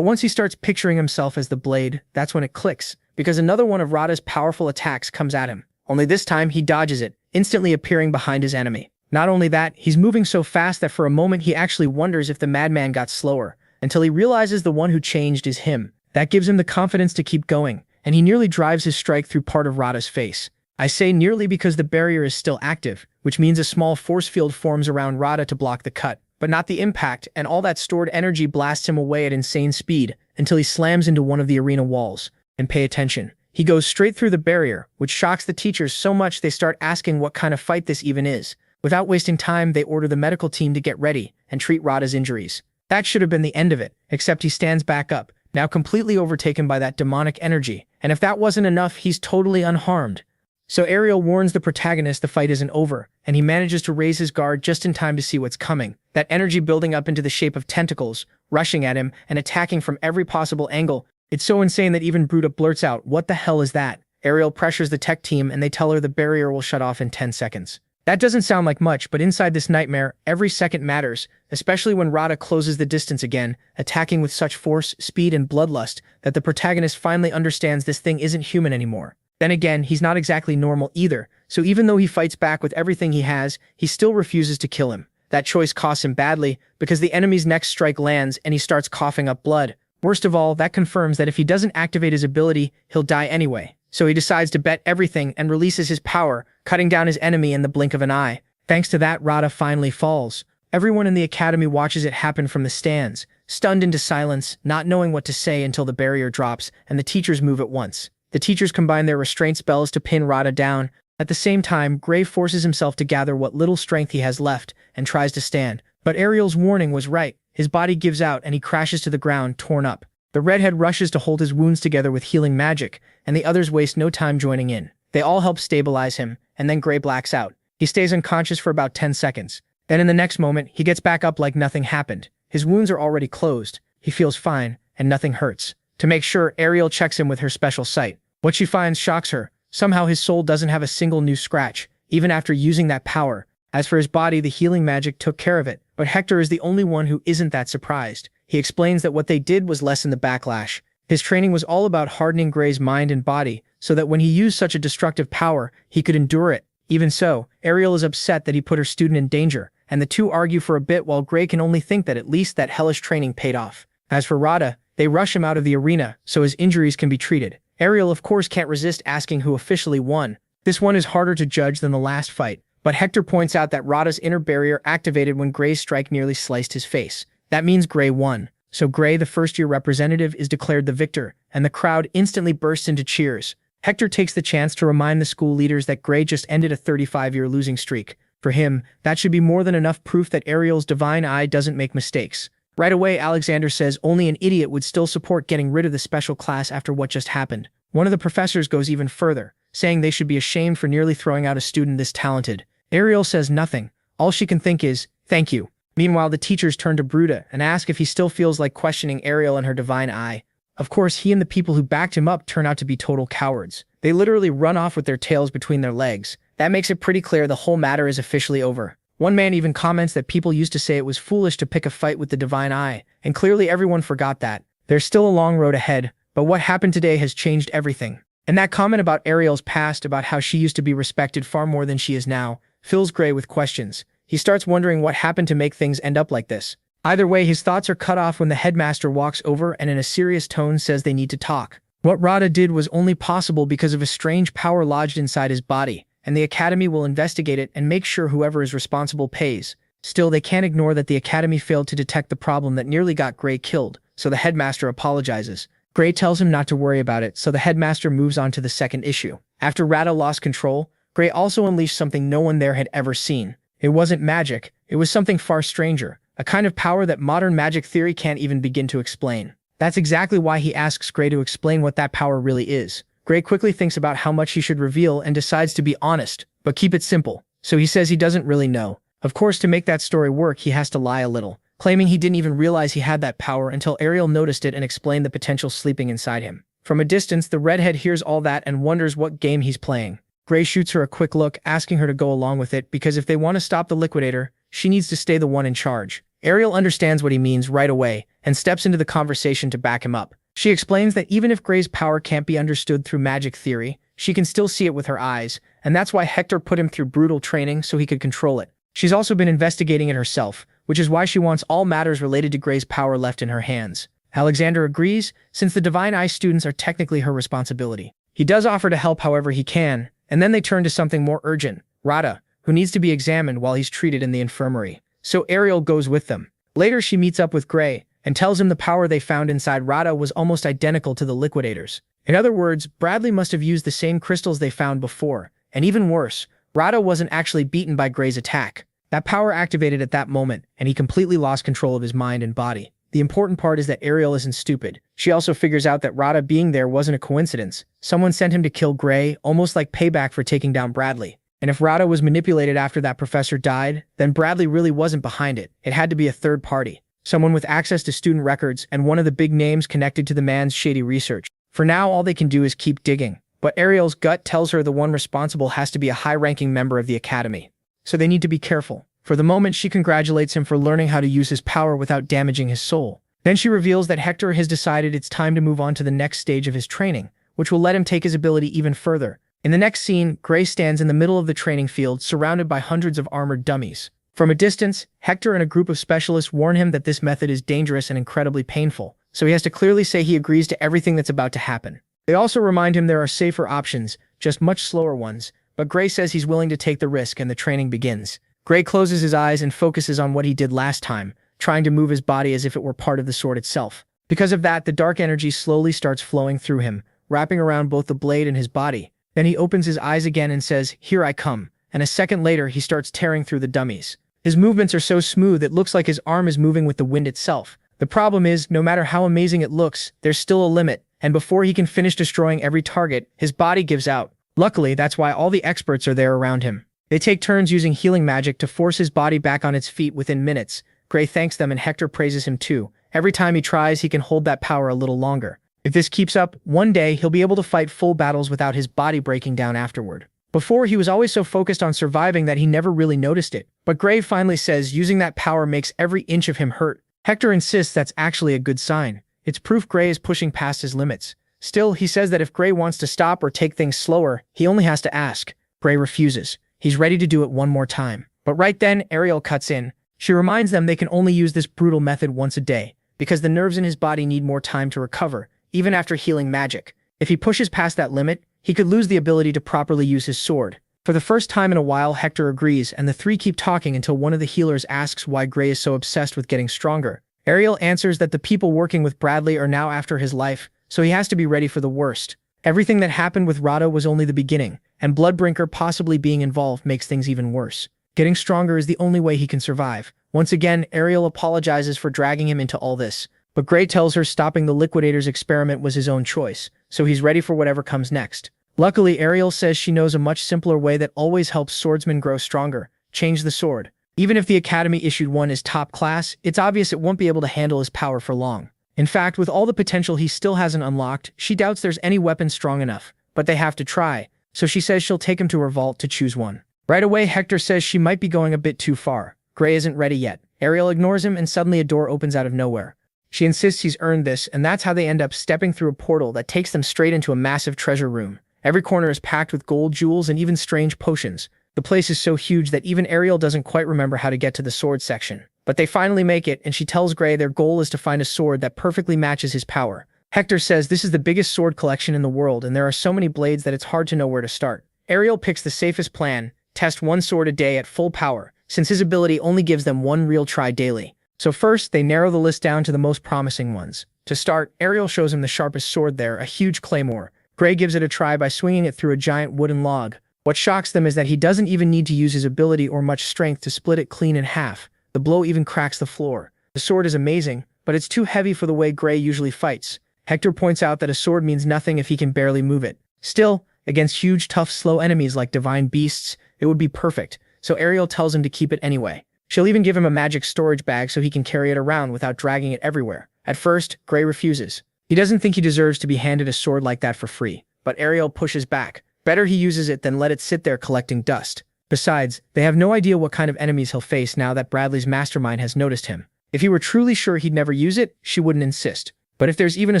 once he starts picturing himself as the blade, that's when it clicks, because another one of Radha's powerful attacks comes at him. Only this time, he dodges it, instantly appearing behind his enemy. Not only that, he's moving so fast that for a moment he actually wonders if the madman got slower, until he realizes the one who changed is him. That gives him the confidence to keep going, and he nearly drives his strike through part of Radha's face. I say nearly because the barrier is still active, which means a small force field forms around Radha to block the cut, but not the impact, and all that stored energy blasts him away at insane speed until he slams into one of the arena walls. And pay attention. He goes straight through the barrier, which shocks the teachers so much they start asking what kind of fight this even is. Without wasting time, they order the medical team to get ready and treat Radha's injuries. That should have been the end of it, except he stands back up, now completely overtaken by that demonic energy, and if that wasn't enough, he's totally unharmed. So Ariel warns the protagonist the fight isn't over, and he manages to raise his guard just in time to see what's coming. That energy building up into the shape of tentacles, rushing at him and attacking from every possible angle. It's so insane that even Bruta blurts out, "What the hell is that?" Ariel pressures the tech team and they tell her the barrier will shut off in 10 seconds. That doesn't sound like much, but inside this nightmare, every second matters, especially when Radha closes the distance again, attacking with such force, speed, and bloodlust that the protagonist finally understands this thing isn't human anymore. Then again, he's not exactly normal either, so even though he fights back with everything he has, he still refuses to kill him. That choice costs him badly, because the enemy's next strike lands and he starts coughing up blood. Worst of all, that confirms that if he doesn't activate his ability, he'll die anyway. So he decides to bet everything and releases his power, cutting down his enemy in the blink of an eye. Thanks to that, Radha finally falls. Everyone in the academy watches it happen from the stands, stunned into silence, not knowing what to say until the barrier drops, and the teachers move at once. The teachers combine their restraint spells to pin Radha down. At the same time, Gray forces himself to gather what little strength he has left and tries to stand. But Ariel's warning was right. His body gives out and he crashes to the ground, torn up. The redhead rushes to hold his wounds together with healing magic, and the others waste no time joining in. They all help stabilize him, and then Gray blacks out. He stays unconscious for about 10 seconds. Then in the next moment, he gets back up like nothing happened. His wounds are already closed. He feels fine, and nothing hurts. To make sure, Ariel checks him with her special sight. What she finds shocks her. Somehow his soul doesn't have a single new scratch, even after using that power. As for his body, the healing magic took care of it, but Hector is the only one who isn't that surprised. He explains that what they did was lessen the backlash. His training was all about hardening Gray's mind and body, so that when he used such a destructive power, he could endure it. Even so, Ariel is upset that he put her student in danger, and the two argue for a bit while Gray can only think that at least that hellish training paid off. As for Radha, they rush him out of the arena so his injuries can be treated. Ariel of course can't resist asking who officially won. This one is harder to judge than the last fight, but Hector points out that Radha's inner barrier activated when Gray's strike nearly sliced his face. That means Gray won. So Gray, the first-year representative, is declared the victor, and the crowd instantly bursts into cheers. Hector takes the chance to remind the school leaders that Gray just ended a 35-year losing streak. For him, that should be more than enough proof that Ariel's divine eye doesn't make mistakes. Right away, Alexander says only an idiot would still support getting rid of the special class after what just happened. One of the professors goes even further, saying they should be ashamed for nearly throwing out a student this talented. Ariel says nothing. All she can think is, "Thank you." Meanwhile, the teachers turn to Bruta and ask if he still feels like questioning Ariel and her divine eye. Of course, he and the people who backed him up turn out to be total cowards. They literally run off with their tails between their legs. That makes it pretty clear the whole matter is officially over. One man even comments that people used to say it was foolish to pick a fight with the divine eye, and clearly everyone forgot that. There's still a long road ahead, but what happened today has changed everything. And that comment about Ariel's past, about how she used to be respected far more than she is now, fills Gray with questions. He starts wondering what happened to make things end up like this. Either way, his thoughts are cut off when the headmaster walks over and in a serious tone says they need to talk. What Radha did was only possible because of a strange power lodged inside his body, and the academy will investigate it and make sure whoever is responsible pays. Still, they can't ignore that the academy failed to detect the problem that nearly got Gray killed, so the headmaster apologizes. Gray tells him not to worry about it, so the headmaster moves on to the second issue. After Radha lost control, Gray also unleashed something no one there had ever seen. It wasn't magic, it was something far stranger, a kind of power that modern magic theory can't even begin to explain. That's exactly why he asks Gray to explain what that power really is. Gray quickly thinks about how much he should reveal and decides to be honest, but keep it simple. So he says he doesn't really know. Of course, to make that story work, he has to lie a little, claiming he didn't even realize he had that power until Ariel noticed it and explained the potential sleeping inside him. From a distance, the redhead hears all that and wonders what game he's playing. Gray shoots her a quick look, asking her to go along with it because if they want to stop the Liquidator, she needs to stay the one in charge. Ariel understands what he means right away and steps into the conversation to back him up. She explains that even if Gray's power can't be understood through magic theory, she can still see it with her eyes, and that's why Hector put him through brutal training so he could control it. She's also been investigating it herself, which is why she wants all matters related to Gray's power left in her hands. Alexander agrees, since the Divine Eye students are technically her responsibility. He does offer to help however he can, and then they turn to something more urgent, Rada, who needs to be examined while he's treated in the infirmary. So Ariel goes with them. Later she meets up with Gray and tells him the power they found inside Rada was almost identical to the Liquidator's. In other words, Bradley must have used the same crystals they found before, and even worse, Rada wasn't actually beaten by Gray's attack. That power activated at that moment, and he completely lost control of his mind and body. The important part is that Ariel isn't stupid. She also figures out that Rada being there wasn't a coincidence. Someone sent him to kill Gray, almost like payback for taking down Bradley. And if Rada was manipulated after that professor died, then Bradley really wasn't behind it. It had to be a third party. Someone with access to student records and one of the big names connected to the man's shady research. For now, all they can do is keep digging. But Ariel's gut tells her the one responsible has to be a high-ranking member of the academy. So they need to be careful. For the moment, she congratulates him for learning how to use his power without damaging his soul. Then she reveals that Hector has decided it's time to move on to the next stage of his training, which will let him take his ability even further. In the next scene, Gray stands in the middle of the training field, surrounded by hundreds of armored dummies. From a distance, Hector and a group of specialists warn him that this method is dangerous and incredibly painful, so he has to clearly say he agrees to everything that's about to happen. They also remind him there are safer options, just much slower ones, but Gray says he's willing to take the risk and the training begins. Gray closes his eyes and focuses on what he did last time, trying to move his body as if it were part of the sword itself. Because of that, the dark energy slowly starts flowing through him, wrapping around both the blade and his body. Then he opens his eyes again and says, "Here I come," and a second later he starts tearing through the dummies. His movements are so smooth it looks like his arm is moving with the wind itself. The problem is, no matter how amazing it looks, there's still a limit, and before he can finish destroying every target, his body gives out. Luckily, that's why all the experts are there around him. They take turns using healing magic to force his body back on its feet within minutes. Gray thanks them and Hector praises him too. Every time he tries, he can hold that power a little longer. If this keeps up, one day he'll be able to fight full battles without his body breaking down afterward. Before, he was always so focused on surviving that he never really noticed it. But Gray finally says using that power makes every inch of him hurt. Hector insists that's actually a good sign. It's proof Gray is pushing past his limits. Still, he says that if Gray wants to stop or take things slower, he only has to ask. Gray refuses. He's ready to do it one more time. But right then, Ariel cuts in. She reminds them they can only use this brutal method once a day, because the nerves in his body need more time to recover, even after healing magic. If he pushes past that limit, he could lose the ability to properly use his sword. For the first time in a while, Hector agrees, and the three keep talking until one of the healers asks why Gray is so obsessed with getting stronger. Ariel answers that the people working with Bradley are now after his life, so he has to be ready for the worst. Everything that happened with Rada was only the beginning, and Bloodbrinker possibly being involved makes things even worse. Getting stronger is the only way he can survive. Once again, Ariel apologizes for dragging him into all this, but Gray tells her stopping the Liquidator's experiment was his own choice, so he's ready for whatever comes next. Luckily, Ariel says she knows a much simpler way that always helps swordsmen grow stronger: change the sword. Even if the Academy issued one is top class, it's obvious it won't be able to handle his power for long. In fact, with all the potential he still hasn't unlocked, she doubts there's any weapon strong enough, but they have to try, so she says she'll take him to her vault to choose one. Right away, Hector says she might be going a bit too far. Gray isn't ready yet. Ariel ignores him and suddenly a door opens out of nowhere. She insists he's earned this, and that's how they end up stepping through a portal that takes them straight into a massive treasure room. Every corner is packed with gold, jewels, and even strange potions. The place is so huge that even Ariel doesn't quite remember how to get to the sword section. But they finally make it, and she tells Gray their goal is to find a sword that perfectly matches his power. Hector says this is the biggest sword collection in the world, and there are so many blades that it's hard to know where to start. Ariel picks the safest plan: test one sword a day at full power, since his ability only gives them one real try daily. So first, they narrow the list down to the most promising ones. To start, Ariel shows him the sharpest sword there, a huge claymore. Gray gives it a try by swinging it through a giant wooden log. What shocks them is that he doesn't even need to use his ability or much strength to split it clean in half. The blow even cracks the floor. The sword is amazing, but it's too heavy for the way Gray usually fights. Hector points out that a sword means nothing if he can barely move it. Still, against huge, tough, slow enemies like divine beasts, it would be perfect, so Ariel tells him to keep it anyway. She'll even give him a magic storage bag so he can carry it around without dragging it everywhere. At first, Gray refuses. He doesn't think he deserves to be handed a sword like that for free, but Ariel pushes back. Better he uses it than let it sit there collecting dust. Besides, they have no idea what kind of enemies he'll face now that Bradley's mastermind has noticed him. If he were truly sure he'd never use it, she wouldn't insist. But if there's even a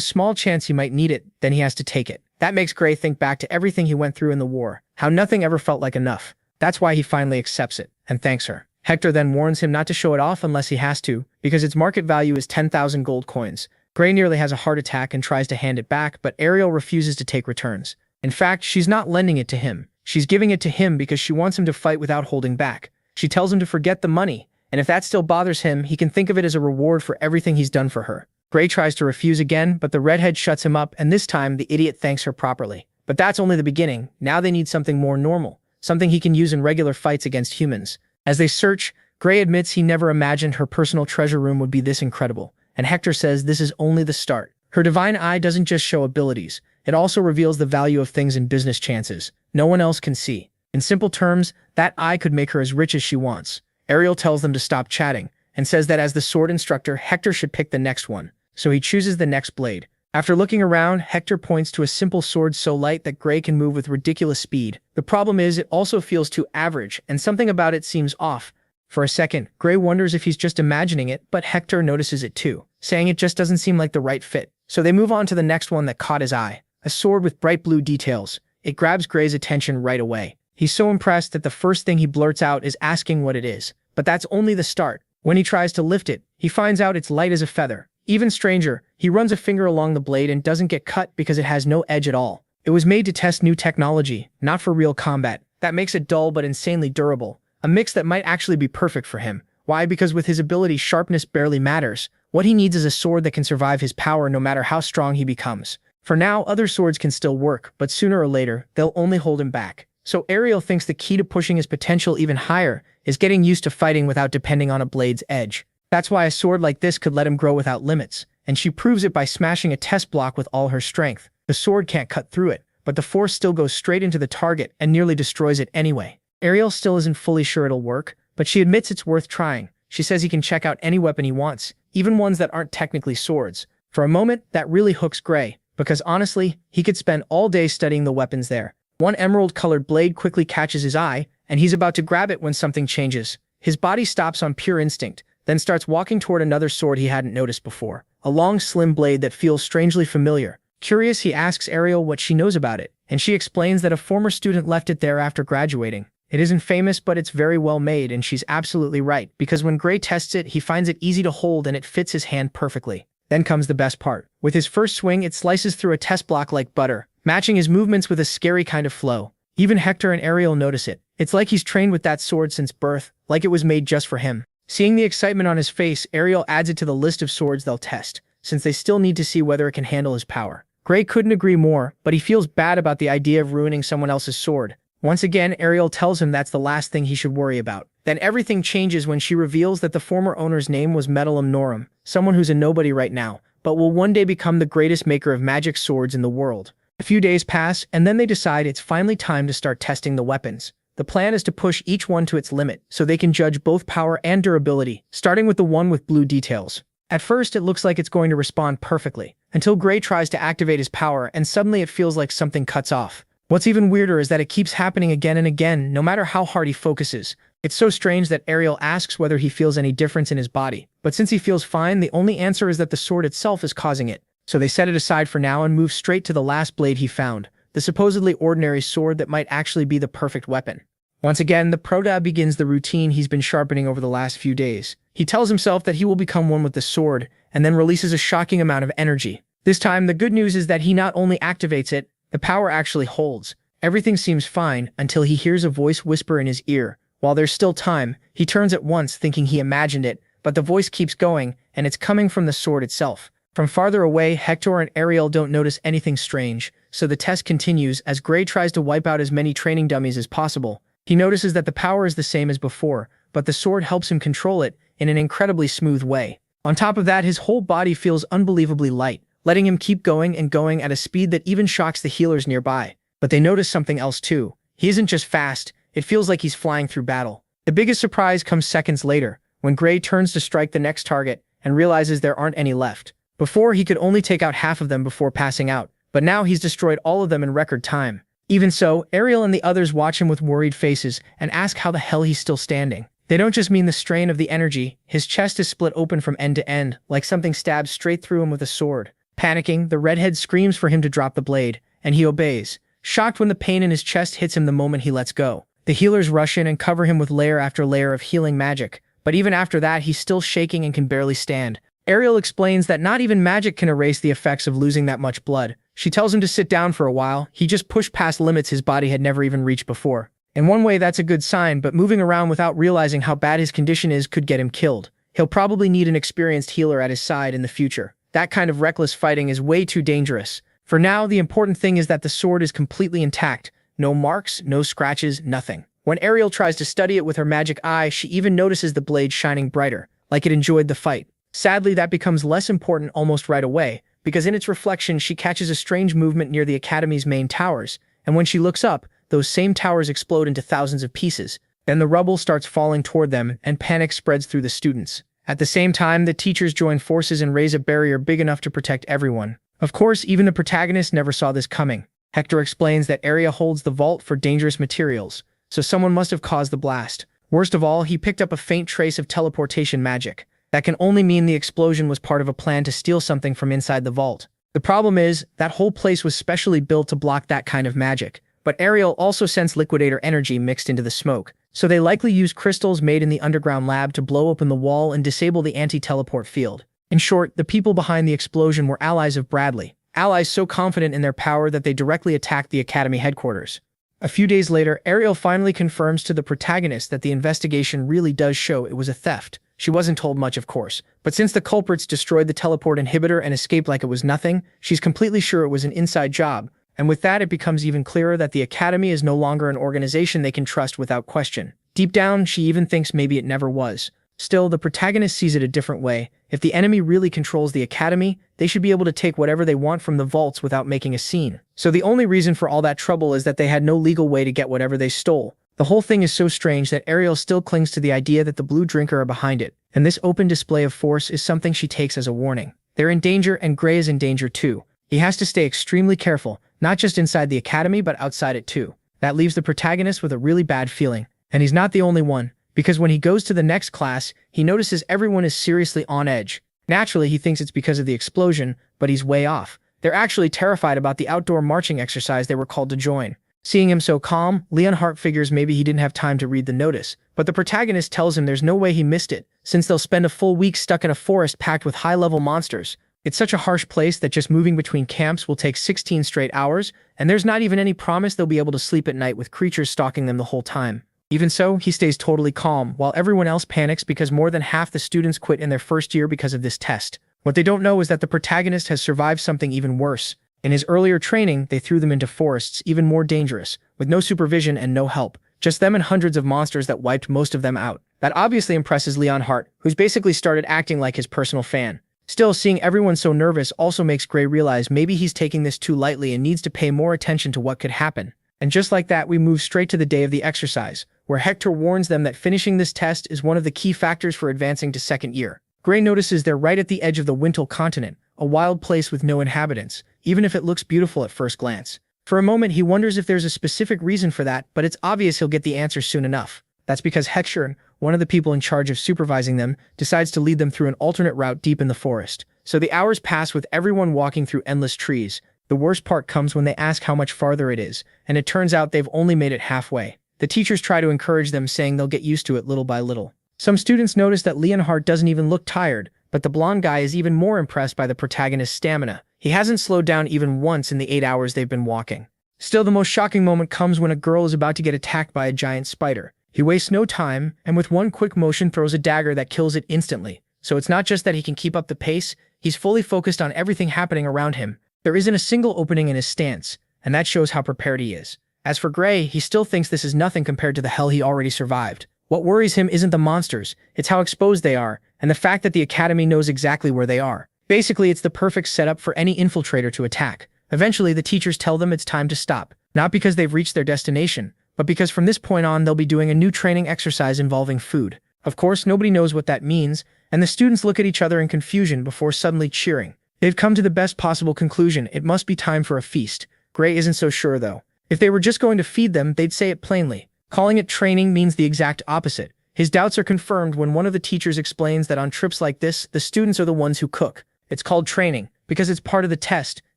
small chance he might need it, then he has to take it. That makes Gray think back to everything he went through in the war, how nothing ever felt like enough. That's why he finally accepts it, and thanks her. Hector then warns him not to show it off unless he has to, because its market value is 10,000 gold coins. Gray nearly has a heart attack and tries to hand it back, but Ariel refuses to take returns. In fact, she's not lending it to him. She's giving it to him because she wants him to fight without holding back. She tells him to forget the money, and if that still bothers him, he can think of it as a reward for everything he's done for her. Gray tries to refuse again, but the redhead shuts him up, and this time the idiot thanks her properly. But that's only the beginning. Now they need something more normal, something he can use in regular fights against humans. As they search, Gray admits he never imagined her personal treasure room would be this incredible, and Hector says this is only the start. Her divine eye doesn't just show abilities, it also reveals the value of things in business chances no one else can see. In simple terms, that eye could make her as rich as she wants. Ariel tells them to stop chatting, and says that as the sword instructor, Hector should pick the next one. So he chooses the next blade. After looking around, Hector points to a simple sword so light that Gray can move with ridiculous speed. The problem is it also feels too average, and something about it seems off. For a second, Gray wonders if he's just imagining it, but Hector notices it too, saying it just doesn't seem like the right fit. So they move on to the next one that caught his eye, a sword with bright blue details. It grabs Gray's attention right away. He's so impressed that the first thing he blurts out is asking what it is. But that's only the start. When he tries to lift it, he finds out it's light as a feather. Even stranger, he runs a finger along the blade and doesn't get cut because it has no edge at all. It was made to test new technology, not for real combat. That makes it dull but insanely durable. A mix that might actually be perfect for him. Why? Because with his ability, sharpness barely matters. What he needs is a sword that can survive his power no matter how strong he becomes. For now, other swords can still work, but sooner or later, they'll only hold him back. So Ariel thinks the key to pushing his potential even higher is getting used to fighting without depending on a blade's edge. That's why a sword like this could let him grow without limits, and she proves it by smashing a test block with all her strength. The sword can't cut through it, but the force still goes straight into the target and nearly destroys it anyway. Ariel still isn't fully sure it'll work, but she admits it's worth trying. She says he can check out any weapon he wants, even ones that aren't technically swords. For a moment, that really hooks Gray, because honestly, he could spend all day studying the weapons there. One emerald-colored blade quickly catches his eye, and he's about to grab it when something changes. His body stops on pure instinct, then starts walking toward another sword he hadn't noticed before. A long, slim blade that feels strangely familiar. Curious, he asks Ariel what she knows about it, and she explains that a former student left it there after graduating. It isn't famous, but it's very well made, and she's absolutely right, because when Gray tests it, he finds it easy to hold and it fits his hand perfectly. Then comes the best part. With his first swing, it slices through a test block like butter, matching his movements with a scary kind of flow. Even Hector and Ariel notice it. It's like he's trained with that sword since birth, like it was made just for him. Seeing the excitement on his face, Ariel adds it to the list of swords they'll test, since they still need to see whether it can handle his power. Gray couldn't agree more, but he feels bad about the idea of ruining someone else's sword. Once again, Ariel tells him that's the last thing he should worry about. Then everything changes when she reveals that the former owner's name was Metallum Norum, someone who's a nobody right now, but will one day become the greatest maker of magic swords in the world. A few days pass, and then they decide it's finally time to start testing the weapons. The plan is to push each one to its limit, so they can judge both power and durability, starting with the one with blue details. At first, it looks like it's going to respond perfectly, until Gray tries to activate his power and suddenly it feels like something cuts off. What's even weirder is that it keeps happening again and again, no matter how hard he focuses. It's so strange that Ariel asks whether he feels any difference in his body, but since he feels fine, the only answer is that the sword itself is causing it. So they set it aside for now and move straight to the last blade he found, the supposedly ordinary sword that might actually be the perfect weapon. Once again, the prota begins the routine he's been sharpening over the last few days. He tells himself that he will become one with the sword, and then releases a shocking amount of energy. This time, the good news is that he not only activates it, the power actually holds. Everything seems fine until he hears a voice whisper in his ear. While there's still time, he turns at once thinking he imagined it, but the voice keeps going, and it's coming from the sword itself. From farther away, Hector and Ariel don't notice anything strange, so the test continues as Gray tries to wipe out as many training dummies as possible. He notices that the power is the same as before, but the sword helps him control it in an incredibly smooth way. On top of that, his whole body feels unbelievably light, letting him keep going and going at a speed that even shocks the healers nearby. But they notice something else too. He isn't just fast, it feels like he's flying through battle. The biggest surprise comes seconds later, when Gray turns to strike the next target and realizes there aren't any left. Before, he could only take out half of them before passing out, but now he's destroyed all of them in record time. Even so, Ariel and the others watch him with worried faces and ask how the hell he's still standing. They don't just mean the strain of the energy. His chest is split open from end to end, like something stabbed straight through him with a sword. Panicking, the redhead screams for him to drop the blade, and he obeys, shocked when the pain in his chest hits him the moment he lets go. The healers rush in and cover him with layer after layer of healing magic, but even after that, he's still shaking and can barely stand. Ariel explains that not even magic can erase the effects of losing that much blood. She tells him to sit down for a while. He just pushed past limits his body had never even reached before. In one way, that's a good sign, but moving around without realizing how bad his condition is could get him killed. He'll probably need an experienced healer at his side in the future. That kind of reckless fighting is way too dangerous. For now, the important thing is that the sword is completely intact. No marks, no scratches, nothing. When Ariel tries to study it with her magic eye, she even notices the blade shining brighter, like it enjoyed the fight. Sadly, that becomes less important almost right away, because in its reflection she catches a strange movement near the Academy's main towers, and when she looks up, those same towers explode into thousands of pieces. Then the rubble starts falling toward them, and panic spreads through the students. At the same time, the teachers join forces and raise a barrier big enough to protect everyone. Of course, even the protagonist never saw this coming. Hector explains that Area holds the vault for dangerous materials, so someone must have caused the blast. Worst of all, he picked up a faint trace of teleportation magic. That can only mean the explosion was part of a plan to steal something from inside the vault. The problem is, that whole place was specially built to block that kind of magic. But Ariel also sensed Liquidator energy mixed into the smoke, so they likely used crystals made in the underground lab to blow open the wall and disable the anti-teleport field. In short, the people behind the explosion were allies of Bradley, allies so confident in their power that they directly attacked the Academy headquarters. A few days later, Ariel finally confirms to the protagonist that the investigation really does show it was a theft. She wasn't told much, of course, but since the culprits destroyed the teleport inhibitor and escaped like it was nothing, she's completely sure it was an inside job, and with that it becomes even clearer that the Academy is no longer an organization they can trust without question. Deep down, she even thinks maybe it never was. Still, the protagonist sees it a different way. If the enemy really controls the Academy, they should be able to take whatever they want from the vaults without making a scene. So the only reason for all that trouble is that they had no legal way to get whatever they stole. The whole thing is so strange that Ariel still clings to the idea that the Blue Drinker are behind it, and this open display of force is something she takes as a warning. They're in danger, and Gray is in danger too. He has to stay extremely careful, not just inside the Academy but outside it too. That leaves the protagonist with a really bad feeling, and he's not the only one, because when he goes to the next class, he notices everyone is seriously on edge. Naturally, he thinks it's because of the explosion, but he's way off. They're actually terrified about the outdoor marching exercise they were called to join. Seeing him so calm, Leonhardt figures maybe he didn't have time to read the notice, but the protagonist tells him there's no way he missed it, since they'll spend a full week stuck in a forest packed with high-level monsters. It's such a harsh place that just moving between camps will take 16 straight hours, and there's not even any promise they'll be able to sleep at night with creatures stalking them the whole time. Even so, he stays totally calm, while everyone else panics because more than half the students quit in their first year because of this test. What they don't know is that the protagonist has survived something even worse. In his earlier training, they threw them into forests even more dangerous, with no supervision and no help. Just them and hundreds of monsters that wiped most of them out. That obviously impresses Leonhardt, who's basically started acting like his personal fan. Still, seeing everyone so nervous also makes Gray realize maybe he's taking this too lightly and needs to pay more attention to what could happen. And just like that, we move straight to the day of the exercise, where Hector warns them that finishing this test is one of the key factors for advancing to second year. Gray notices they're right at the edge of the Wintel continent, a wild place with no inhabitants, even if it looks beautiful at first glance. For a moment, he wonders if there's a specific reason for that, but it's obvious he'll get the answer soon enough. That's because Hector, one of the people in charge of supervising them, decides to lead them through an alternate route deep in the forest. So the hours pass with everyone walking through endless trees. The worst part comes when they ask how much farther it is, and it turns out they've only made it halfway. The teachers try to encourage them, saying they'll get used to it little by little. Some students notice that Leonhardt doesn't even look tired, but the blonde guy is even more impressed by the protagonist's stamina. He hasn't slowed down even once in the 8 hours they've been walking. Still, the most shocking moment comes when a girl is about to get attacked by a giant spider. He wastes no time, and with one quick motion throws a dagger that kills it instantly. So it's not just that he can keep up the pace, he's fully focused on everything happening around him. There isn't a single opening in his stance, and that shows how prepared he is. As for Gray, he still thinks this is nothing compared to the hell he already survived. What worries him isn't the monsters, it's how exposed they are, and the fact that the Academy knows exactly where they are. Basically, it's the perfect setup for any infiltrator to attack. Eventually, the teachers tell them it's time to stop, not because they've reached their destination, but because from this point on they'll be doing a new training exercise involving food. Of course, nobody knows what that means, and the students look at each other in confusion before suddenly cheering. They've come to the best possible conclusion: it must be time for a feast. Gray isn't so sure though. If they were just going to feed them, they'd say it plainly. Calling it training means the exact opposite. His doubts are confirmed when one of the teachers explains that on trips like this, the students are the ones who cook. It's called training because it's part of the test,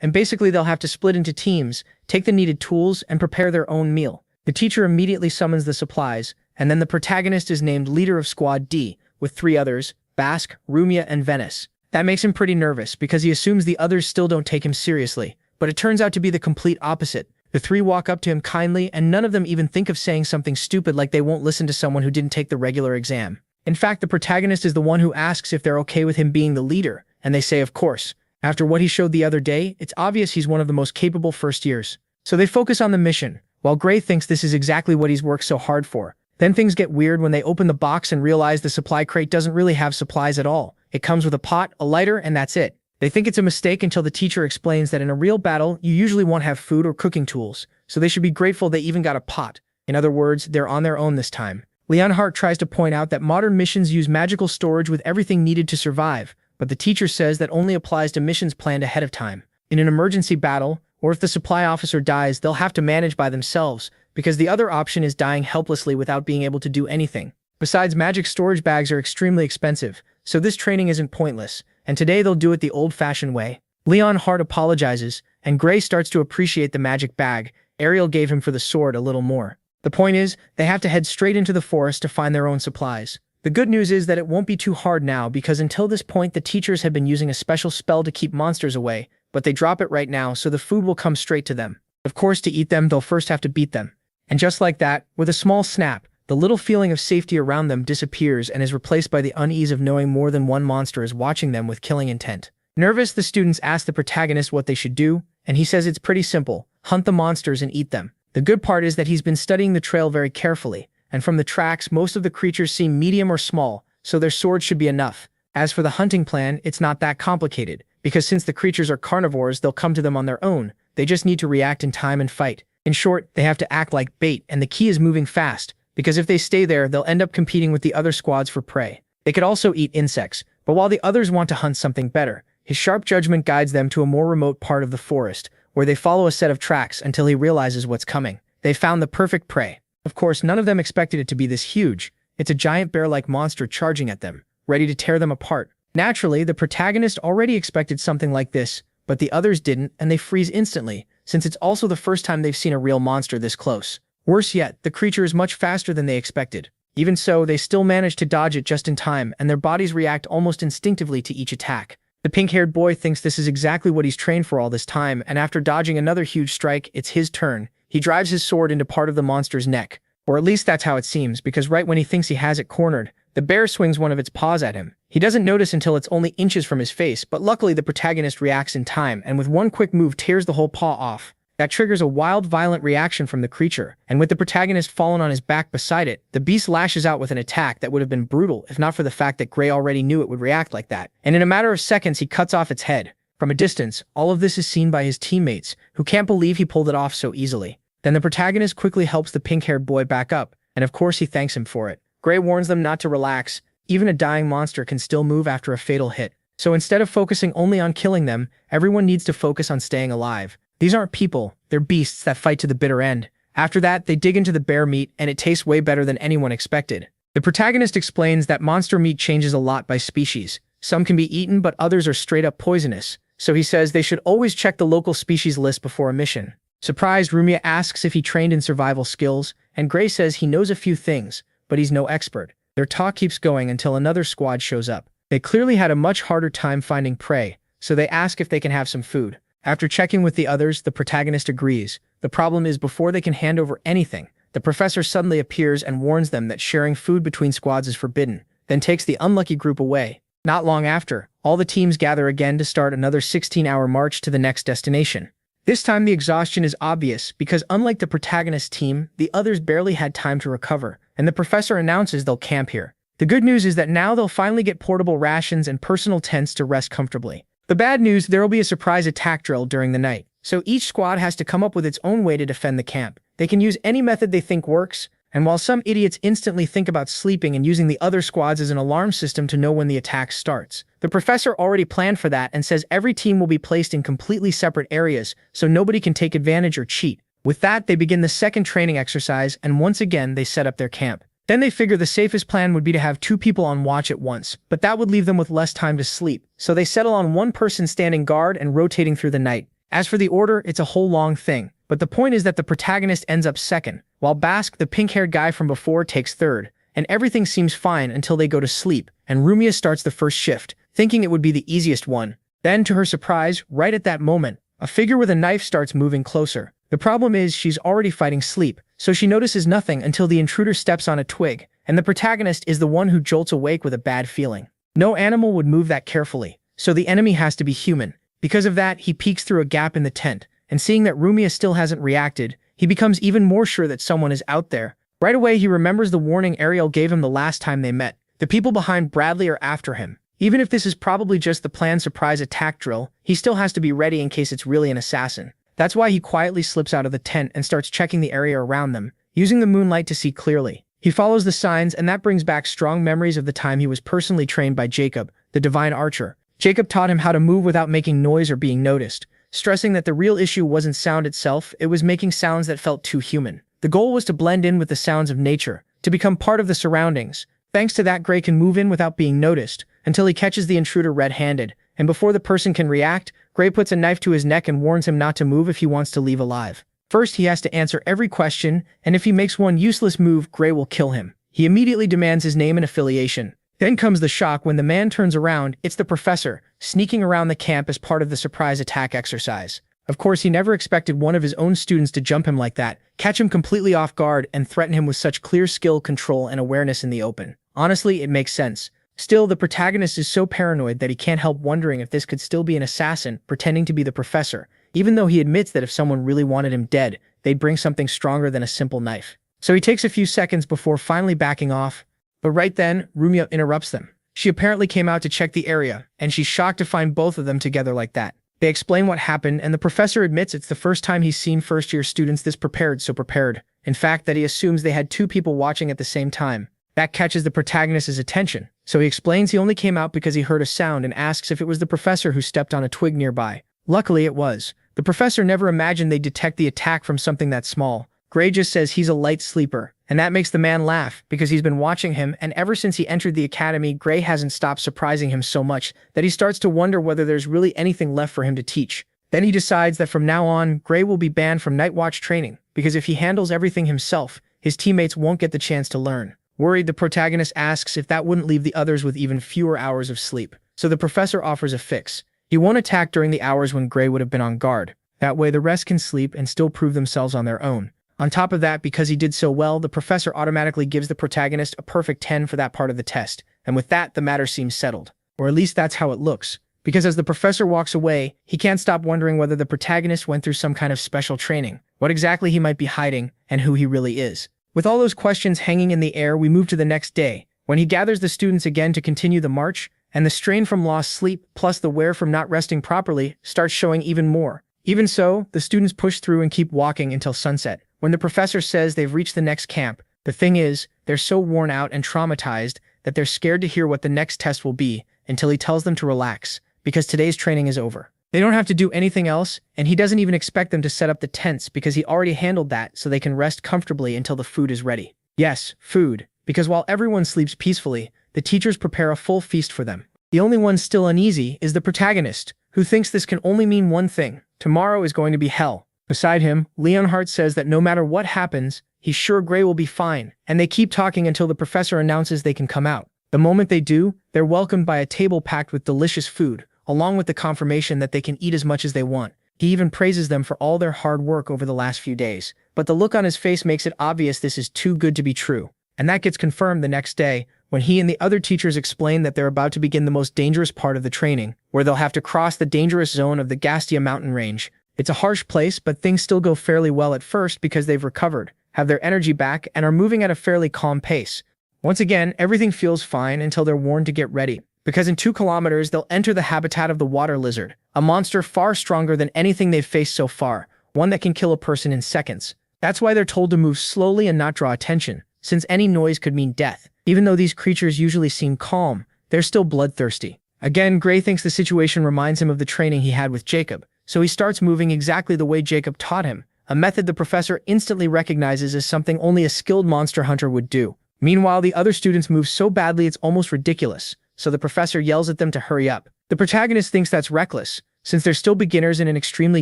and basically they'll have to split into teams, take the needed tools, and prepare their own meal. The teacher immediately summons the supplies, and then the protagonist is named leader of Squad D, with 3 others, Basque, Rumia, and Venice. That makes him pretty nervous because he assumes the others still don't take him seriously, but it turns out to be the complete opposite. The 3 walk up to him kindly, and none of them even think of saying something stupid like they won't listen to someone who didn't take the regular exam. In fact, the protagonist is the one who asks if they're okay with him being the leader, and they say of course. After what he showed the other day, it's obvious he's one of the most capable first years. So they focus on the mission, while Gray thinks this is exactly what he's worked so hard for. Then things get weird when they open the box and realize the supply crate doesn't really have supplies at all. It comes with a pot, a lighter, and that's it. They think it's a mistake until the teacher explains that in a real battle, you usually won't have food or cooking tools, so they should be grateful they even got a pot. In other words, they're on their own this time. Leonhardt tries to point out that modern missions use magical storage with everything needed to survive, but the teacher says that only applies to missions planned ahead of time. In an emergency battle, or if the supply officer dies, they'll have to manage by themselves, because the other option is dying helplessly without being able to do anything. Besides, magic storage bags are extremely expensive, so this training isn't pointless, and today they'll do it the old-fashioned way. Leonhardt apologizes, and Gray starts to appreciate the magic bag Ariel gave him for the sword a little more. The point is, they have to head straight into the forest to find their own supplies. The good news is that it won't be too hard now because until this point the teachers have been using a special spell to keep monsters away, but they drop it right now so the food will come straight to them. Of course, to eat them, they'll first have to beat them. And just like that, with a small snap, the little feeling of safety around them disappears and is replaced by the unease of knowing more than one monster is watching them with killing intent. Nervous, the students ask the protagonist what they should do, and he says it's pretty simple: hunt the monsters and eat them. The good part is that he's been studying the trail very carefully, and from the tracks most of the creatures seem medium or small, so their swords should be enough. As for the hunting plan, it's not that complicated, because since the creatures are carnivores, they'll come to them on their own. They just need to react in time and fight. In short, they have to act like bait, and the key is moving fast, because if they stay there, they'll end up competing with the other squads for prey. They could also eat insects, but while the others want to hunt something better, his sharp judgment guides them to a more remote part of the forest, where they follow a set of tracks until he realizes what's coming. They found the perfect prey. Of course, none of them expected it to be this huge. It's a giant bear-like monster charging at them, ready to tear them apart. Naturally, the protagonist already expected something like this, but the others didn't, and they freeze instantly, since it's also the first time they've seen a real monster this close. Worse yet, the creature is much faster than they expected. Even so, they still manage to dodge it just in time, and their bodies react almost instinctively to each attack. The pink-haired boy thinks this is exactly what he's trained for all this time, and after dodging another huge strike, it's his turn. He drives his sword into part of the monster's neck. Or at least that's how it seems, because right when he thinks he has it cornered, the bear swings one of its paws at him. He doesn't notice until it's only inches from his face, but luckily the protagonist reacts in time, and with one quick move tears the whole paw off. That triggers a wild, violent reaction from the creature, and with the protagonist fallen on his back beside it, the beast lashes out with an attack that would have been brutal if not for the fact that Gray already knew it would react like that, and in a matter of seconds he cuts off its head. From a distance, all of this is seen by his teammates, who can't believe he pulled it off so easily. Then the protagonist quickly helps the pink-haired boy back up, and of course he thanks him for it. Gray warns them not to relax. Even a dying monster can still move after a fatal hit. So instead of focusing only on killing them, everyone needs to focus on staying alive. These aren't people, they're beasts that fight to the bitter end. After that, they dig into the bear meat, and it tastes way better than anyone expected. The protagonist explains that monster meat changes a lot by species. Some can be eaten, but others are straight up poisonous. So he says they should always check the local species list before a mission. Surprised, Rumia asks if he trained in survival skills, and Gray says he knows a few things, but he's no expert. Their talk keeps going until another squad shows up. They clearly had a much harder time finding prey, so they ask if they can have some food. After checking with the others, the protagonist agrees. The problem is, before they can hand over anything, the professor suddenly appears and warns them that sharing food between squads is forbidden, then takes the unlucky group away. Not long after, all the teams gather again to start another 16-hour march to the next destination. This time the exhaustion is obvious because unlike the protagonist team, the others barely had time to recover, and the professor announces they'll camp here. The good news is that now they'll finally get portable rations and personal tents to rest comfortably. The bad news, there'll be a surprise attack drill during the night, so each squad has to come up with its own way to defend the camp. They can use any method they think works, and while some idiots instantly think about sleeping and using the other squads as an alarm system to know when the attack starts, the professor already planned for that and says every team will be placed in completely separate areas so nobody can take advantage or cheat. With that, they begin the second training exercise, and once again they set up their camp. Then they figure the safest plan would be to have 2 people on watch at once, but that would leave them with less time to sleep, so they settle on 1 person standing guard and rotating through the night. As for the order, it's a whole long thing, but the point is that the protagonist ends up second, while Bask, the pink-haired guy from before, takes third, and everything seems fine until they go to sleep, and Rumia starts the first shift, thinking it would be the easiest one. Then, to her surprise, right at that moment, a figure with a knife starts moving closer. The problem is she's already fighting sleep, so she notices nothing until the intruder steps on a twig, and the protagonist is the one who jolts awake with a bad feeling. No animal would move that carefully, so the enemy has to be human. Because of that, he peeks through a gap in the tent, and seeing that Rumia still hasn't reacted, he becomes even more sure that someone is out there. Right away, he remembers the warning Ariel gave him the last time they met. The people behind Bradley are after him. Even if this is probably just the planned surprise attack drill, he still has to be ready in case it's really an assassin. That's why he quietly slips out of the tent and starts checking the area around them, using the moonlight to see clearly. He follows the signs, and that brings back strong memories of the time he was personally trained by Jacob, the divine archer. Jacob taught him how to move without making noise or being noticed, stressing that the real issue wasn't sound itself, it was making sounds that felt too human. The goal was to blend in with the sounds of nature, to become part of the surroundings. Thanks to that, Gray can move in without being noticed, until he catches the intruder red-handed, and before the person can react, Gray puts a knife to his neck and warns him not to move if he wants to leave alive. First, he has to answer every question, and if he makes one useless move, Gray will kill him. He immediately demands his name and affiliation. Then comes the shock when the man turns around. It's the professor, sneaking around the camp as part of the surprise attack exercise. Of course, he never expected one of his own students to jump him like that, catch him completely off guard, and threaten him with such clear skill, control, and awareness in the open. Honestly, it makes sense. Still, the protagonist is so paranoid that he can't help wondering if this could still be an assassin pretending to be the professor, even though he admits that if someone really wanted him dead, they'd bring something stronger than a simple knife. So he takes a few seconds before finally backing off, but right then, Rumia interrupts them. She apparently came out to check the area, and she's shocked to find both of them together like that. They explain what happened, and the professor admits it's the first time he's seen first-year students this prepared, so prepared. In fact, that he assumes they had 2 people watching at the same time. That catches the protagonist's attention, so he explains he only came out because he heard a sound and asks if it was the professor who stepped on a twig nearby. Luckily, it was. The professor never imagined they'd detect the attack from something that small. Gray just says he's a light sleeper, and that makes the man laugh because he's been watching him, and ever since he entered the academy, Gray hasn't stopped surprising him so much that he starts to wonder whether there's really anything left for him to teach. Then he decides that from now on, Gray will be banned from night watch training because if he handles everything himself, his teammates won't get the chance to learn. Worried, the protagonist asks if that wouldn't leave the others with even fewer hours of sleep. So the professor offers a fix. He won't attack during the hours when Gray would have been on guard. That way the rest can sleep and still prove themselves on their own. On top of that, because he did so well, the professor automatically gives the protagonist a perfect 10 for that part of the test. And with that, the matter seems settled. Or at least that's how it looks. Because as the professor walks away, he can't stop wondering whether the protagonist went through some kind of special training, what exactly he might be hiding, and who he really is. With all those questions hanging in the air, we move to the next day, when he gathers the students again to continue the march, and the strain from lost sleep, plus the wear from not resting properly, starts showing even more. Even so, the students push through and keep walking until sunset. When the professor says they've reached the next camp, the thing is, they're so worn out and traumatized that they're scared to hear what the next test will be until he tells them to relax, because today's training is over. They don't have to do anything else, and he doesn't even expect them to set up the tents because he already handled that so they can rest comfortably until the food is ready. Yes, food, because while everyone sleeps peacefully, the teachers prepare a full feast for them. The only one still uneasy is the protagonist, who thinks this can only mean one thing: tomorrow is going to be hell. Beside him, Leonhardt says that no matter what happens, he's sure Gray will be fine, and they keep talking until the professor announces they can come out. The moment they do, they're welcomed by a table packed with delicious food, along with the confirmation that they can eat as much as they want. He even praises them for all their hard work over the last few days. But the look on his face makes it obvious this is too good to be true. And that gets confirmed the next day, when he and the other teachers explain that they're about to begin the most dangerous part of the training, where they'll have to cross the dangerous zone of the Gastia mountain range. It's a harsh place, but things still go fairly well at first because they've recovered, have their energy back, and are moving at a fairly calm pace. Once again, everything feels fine until they're warned to get ready, because in 2 kilometers they'll enter the habitat of the water lizard, a monster far stronger than anything they've faced so far, one that can kill a person in seconds. That's why they're told to move slowly and not draw attention, since any noise could mean death. Even though these creatures usually seem calm, they're still bloodthirsty. Again, Gray thinks the situation reminds him of the training he had with Jacob, so he starts moving exactly the way Jacob taught him, a method the professor instantly recognizes as something only a skilled monster hunter would do. Meanwhile, the other students move so badly it's almost ridiculous, so the professor yells at them to hurry up. The protagonist thinks that's reckless, since they're still beginners in an extremely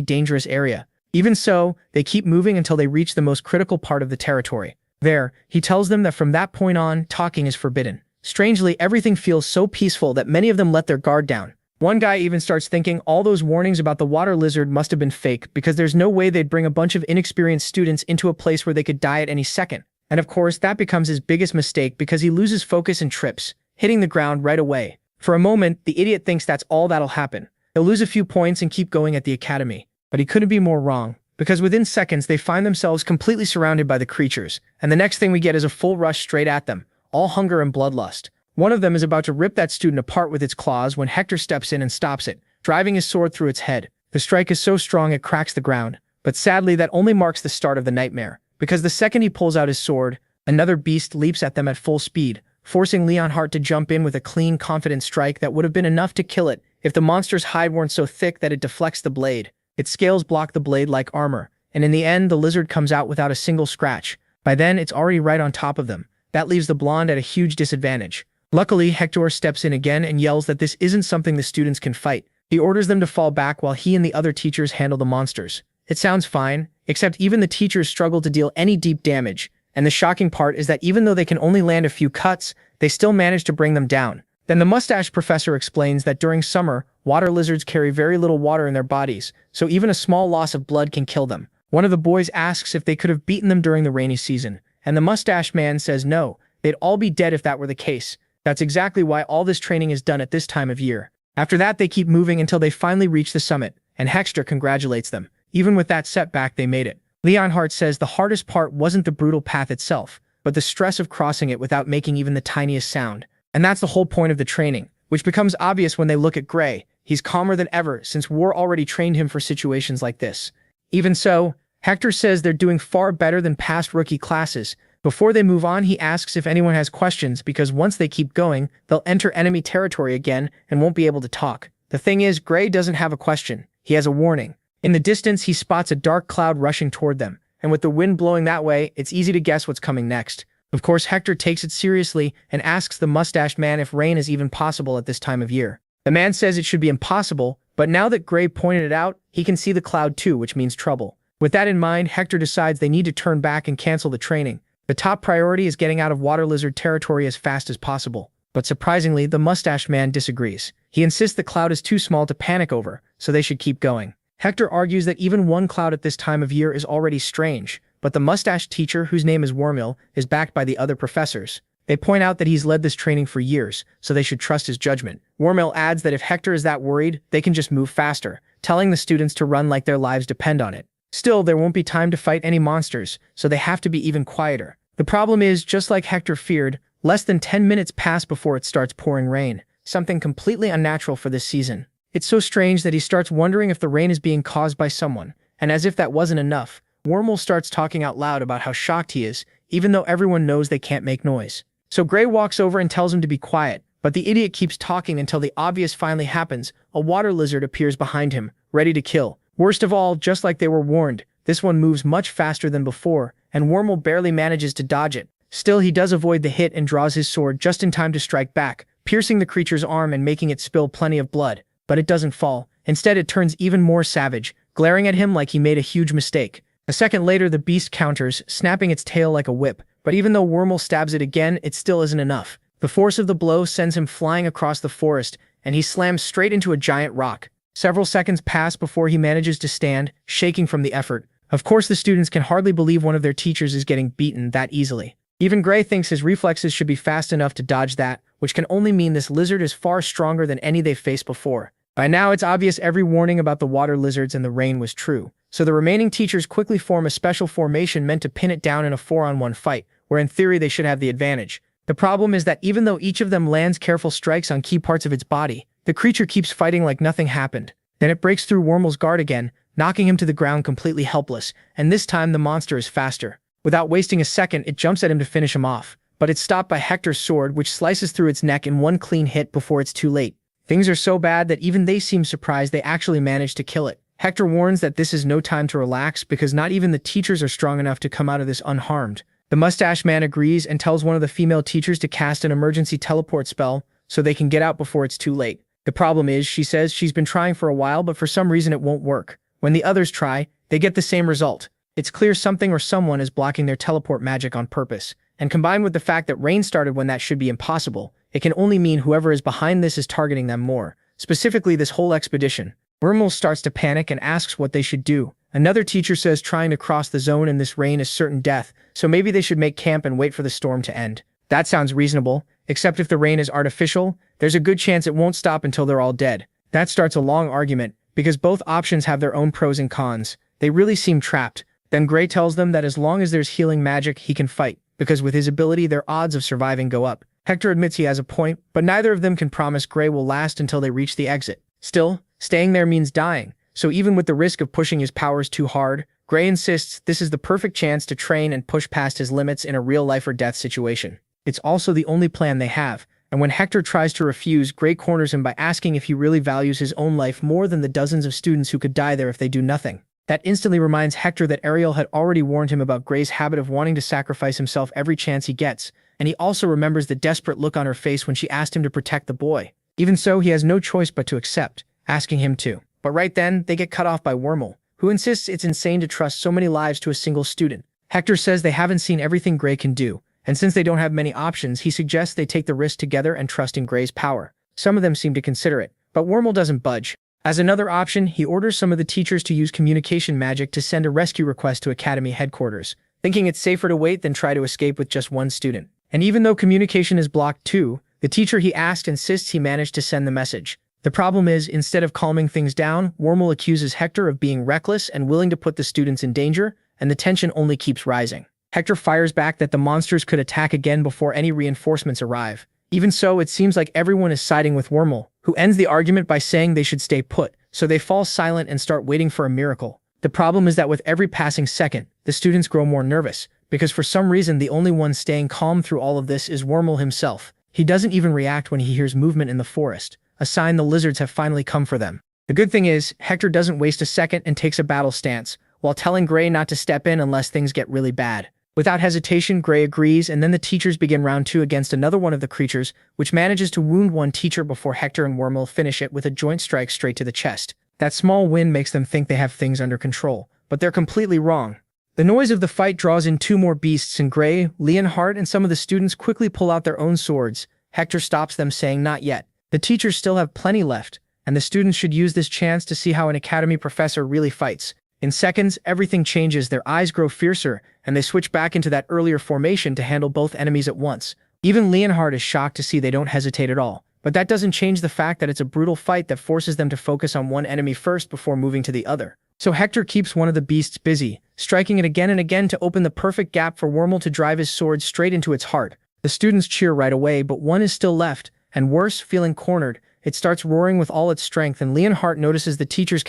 dangerous area. Even so, they keep moving until they reach the most critical part of the territory. There, he tells them that from that point on, talking is forbidden. Strangely, everything feels so peaceful that many of them let their guard down. One guy even starts thinking all those warnings about the water lizard must have been fake because there's no way they'd bring a bunch of inexperienced students into a place where they could die at any second. And of course, that becomes his biggest mistake because he loses focus and trips, hitting the ground right away. For a moment, the idiot thinks that's all that'll happen. He'll lose a few points and keep going at the academy. But he couldn't be more wrong, because within seconds they find themselves completely surrounded by the creatures, and the next thing we get is a full rush straight at them, all hunger and bloodlust. One of them is about to rip that student apart with its claws when Hector steps in and stops it, driving his sword through its head. The strike is so strong it cracks the ground, but sadly that only marks the start of the nightmare, because the second he pulls out his sword, another beast leaps at them at full speed, forcing Leonhardt to jump in with a clean, confident strike that would have been enough to kill it if the monster's hide weren't so thick that it deflects the blade. Its scales block the blade like armor, and in the end, the lizard comes out without a single scratch. By then, it's already right on top of them. That leaves the blonde at a huge disadvantage. Luckily, Hector steps in again and yells that this isn't something the students can fight. He orders them to fall back while he and the other teachers handle the monsters. It sounds fine, except even the teachers struggle to deal any deep damage, and the shocking part is that even though they can only land a few cuts, they still manage to bring them down. Then the mustache professor explains that during summer, water lizards carry very little water in their bodies, so even a small loss of blood can kill them. One of the boys asks if they could have beaten them during the rainy season, and the mustache man says no, they'd all be dead if that were the case. That's exactly why all this training is done at this time of year. After that, they keep moving until they finally reach the summit, and Hector congratulates them. Even with that setback, they made it. Leonhardt says the hardest part wasn't the brutal path itself, but the stress of crossing it without making even the tiniest sound. And that's the whole point of the training, which becomes obvious when they look at Gray. He's calmer than ever since war already trained him for situations like this. Even so, Hector says they're doing far better than past rookie classes. Before they move on, he asks if anyone has questions because once they keep going, they'll enter enemy territory again and won't be able to talk. The thing is, Gray doesn't have a question. He has a warning. In the distance, he spots a dark cloud rushing toward them, and with the wind blowing that way, it's easy to guess what's coming next. Of course, Hector takes it seriously and asks the mustached man if rain is even possible at this time of year. The man says it should be impossible, but now that Gray pointed it out, he can see the cloud too, which means trouble. With that in mind, Hector decides they need to turn back and cancel the training. The top priority is getting out of water lizard territory as fast as possible. But surprisingly, the mustached man disagrees. He insists the cloud is too small to panic over, so they should keep going. Hector argues that even one cloud at this time of year is already strange, but the mustached teacher, whose name is Wormill, is backed by the other professors. They point out that he's led this training for years, so they should trust his judgment. Wormill adds that if Hector is that worried, they can just move faster, telling the students to run like their lives depend on it. Still, there won't be time to fight any monsters, so they have to be even quieter. The problem is, just like Hector feared, less than 10 minutes pass before it starts pouring rain, something completely unnatural for this season. It's so strange that he starts wondering if the rain is being caused by someone, and as if that wasn't enough, Wormill starts talking out loud about how shocked he is, even though everyone knows they can't make noise. So Gray walks over and tells him to be quiet, but the idiot keeps talking until the obvious finally happens. A water lizard appears behind him, ready to kill. Worst of all, just like they were warned, this one moves much faster than before, and Wormill barely manages to dodge it. Still, he does avoid the hit and draws his sword just in time to strike back, piercing the creature's arm and making it spill plenty of blood. But it doesn't fall. Instead, it turns even more savage, glaring at him like he made a huge mistake. A second later, the beast counters, snapping its tail like a whip, but even though Wormill stabs it again, it still isn't enough. The force of the blow sends him flying across the forest, and he slams straight into a giant rock. Several seconds pass before he manages to stand, shaking from the effort. Of course, the students can hardly believe one of their teachers is getting beaten that easily. Even Gray thinks his reflexes should be fast enough to dodge that, which can only mean this lizard is far stronger than any they've faced before. By now, it's obvious every warning about the water lizards and the rain was true, so the remaining teachers quickly form a special formation meant to pin it down in a 4-on-1 fight, where in theory they should have the advantage. The problem is that even though each of them lands careful strikes on key parts of its body, the creature keeps fighting like nothing happened. Then it breaks through Wormill's guard again, knocking him to the ground completely helpless, and this time the monster is faster. Without wasting a second, it jumps at him to finish him off, but it's stopped by Hector's sword, which slices through its neck in one clean hit before it's too late. Things are so bad that even they seem surprised they actually managed to kill it. Hector warns that this is no time to relax because not even the teachers are strong enough to come out of this unharmed. The mustache man agrees and tells one of the female teachers to cast an emergency teleport spell so they can get out before it's too late. The problem is, she says she's been trying for a while, but for some reason it won't work. When the others try, they get the same result. It's clear something or someone is blocking their teleport magic on purpose. And combined with the fact that rain started when that should be impossible, it can only mean whoever is behind this is targeting them more. Specifically this whole expedition. Wormhole starts to panic and asks what they should do. Another teacher says trying to cross the zone in this rain is certain death, so maybe they should make camp and wait for the storm to end. That sounds reasonable, except if the rain is artificial, there's a good chance it won't stop until they're all dead. That starts a long argument, because both options have their own pros and cons. They really seem trapped. Then Gray tells them that as long as there's healing magic, he can fight, because with his ability their odds of surviving go up. Hector admits he has a point, but neither of them can promise Gray will last until they reach the exit. Still, staying there means dying, so even with the risk of pushing his powers too hard, Gray insists this is the perfect chance to train and push past his limits in a real life or death situation. It's also the only plan they have, and when Hector tries to refuse, Gray corners him by asking if he really values his own life more than the dozens of students who could die there if they do nothing. That instantly reminds Hector that Ariel had already warned him about Gray's habit of wanting to sacrifice himself every chance he gets, and he also remembers the desperate look on her face when she asked him to protect the boy. Even so, he has no choice but to accept, asking him to. But right then, they get cut off by Wormhole, who insists it's insane to trust so many lives to a single student. Hector says they haven't seen everything Gray can do, and since they don't have many options, he suggests they take the risk together and trust in Gray's power. Some of them seem to consider it, but Wormhole doesn't budge. As another option, he orders some of the teachers to use communication magic to send a rescue request to Academy headquarters, thinking it's safer to wait than try to escape with just one student. And even though communication is blocked too, the teacher he asked insists he managed to send the message. The problem is, instead of calming things down, Wormhole accuses Hector of being reckless and willing to put the students in danger, and the tension only keeps rising. Hector fires back that the monsters could attack again before any reinforcements arrive. Even so, it seems like everyone is siding with Wormhole, who ends the argument by saying they should stay put, so they fall silent and start waiting for a miracle. The problem is that with every passing second, the students grow more nervous, because for some reason the only one staying calm through all of this is Wormhole himself. He doesn't even react when he hears movement in the forest, a sign the lizards have finally come for them. The good thing is, Hector doesn't waste a second and takes a battle stance, while telling Gray not to step in unless things get really bad. Without hesitation, Gray agrees, and then the teachers begin round 2 against another one of the creatures, which manages to wound one teacher before Hector and Wormhole finish it with a joint strike straight to the chest. That small win makes them think they have things under control, but they're completely wrong. The noise of the fight draws in 2 more beasts, and Gray, Leonhardt, and some of the students quickly pull out their own swords. Hector stops them, saying not yet. The teachers still have plenty left, and the students should use this chance to see how an academy professor really fights. In seconds, everything changes, their eyes grow fiercer, and they switch back into that earlier formation to handle both enemies at once. Even Leonhardt is shocked to see they don't hesitate at all, but that doesn't change the fact that it's a brutal fight that forces them to focus on one enemy first before moving to the other. So Hector keeps one of the beasts busy, striking it again and again to open the perfect gap for Wormhole to drive his sword straight into its heart. The students cheer right away, but one is still left, and worse, feeling cornered, it starts roaring with all its strength, and Leonhardt notices the teachers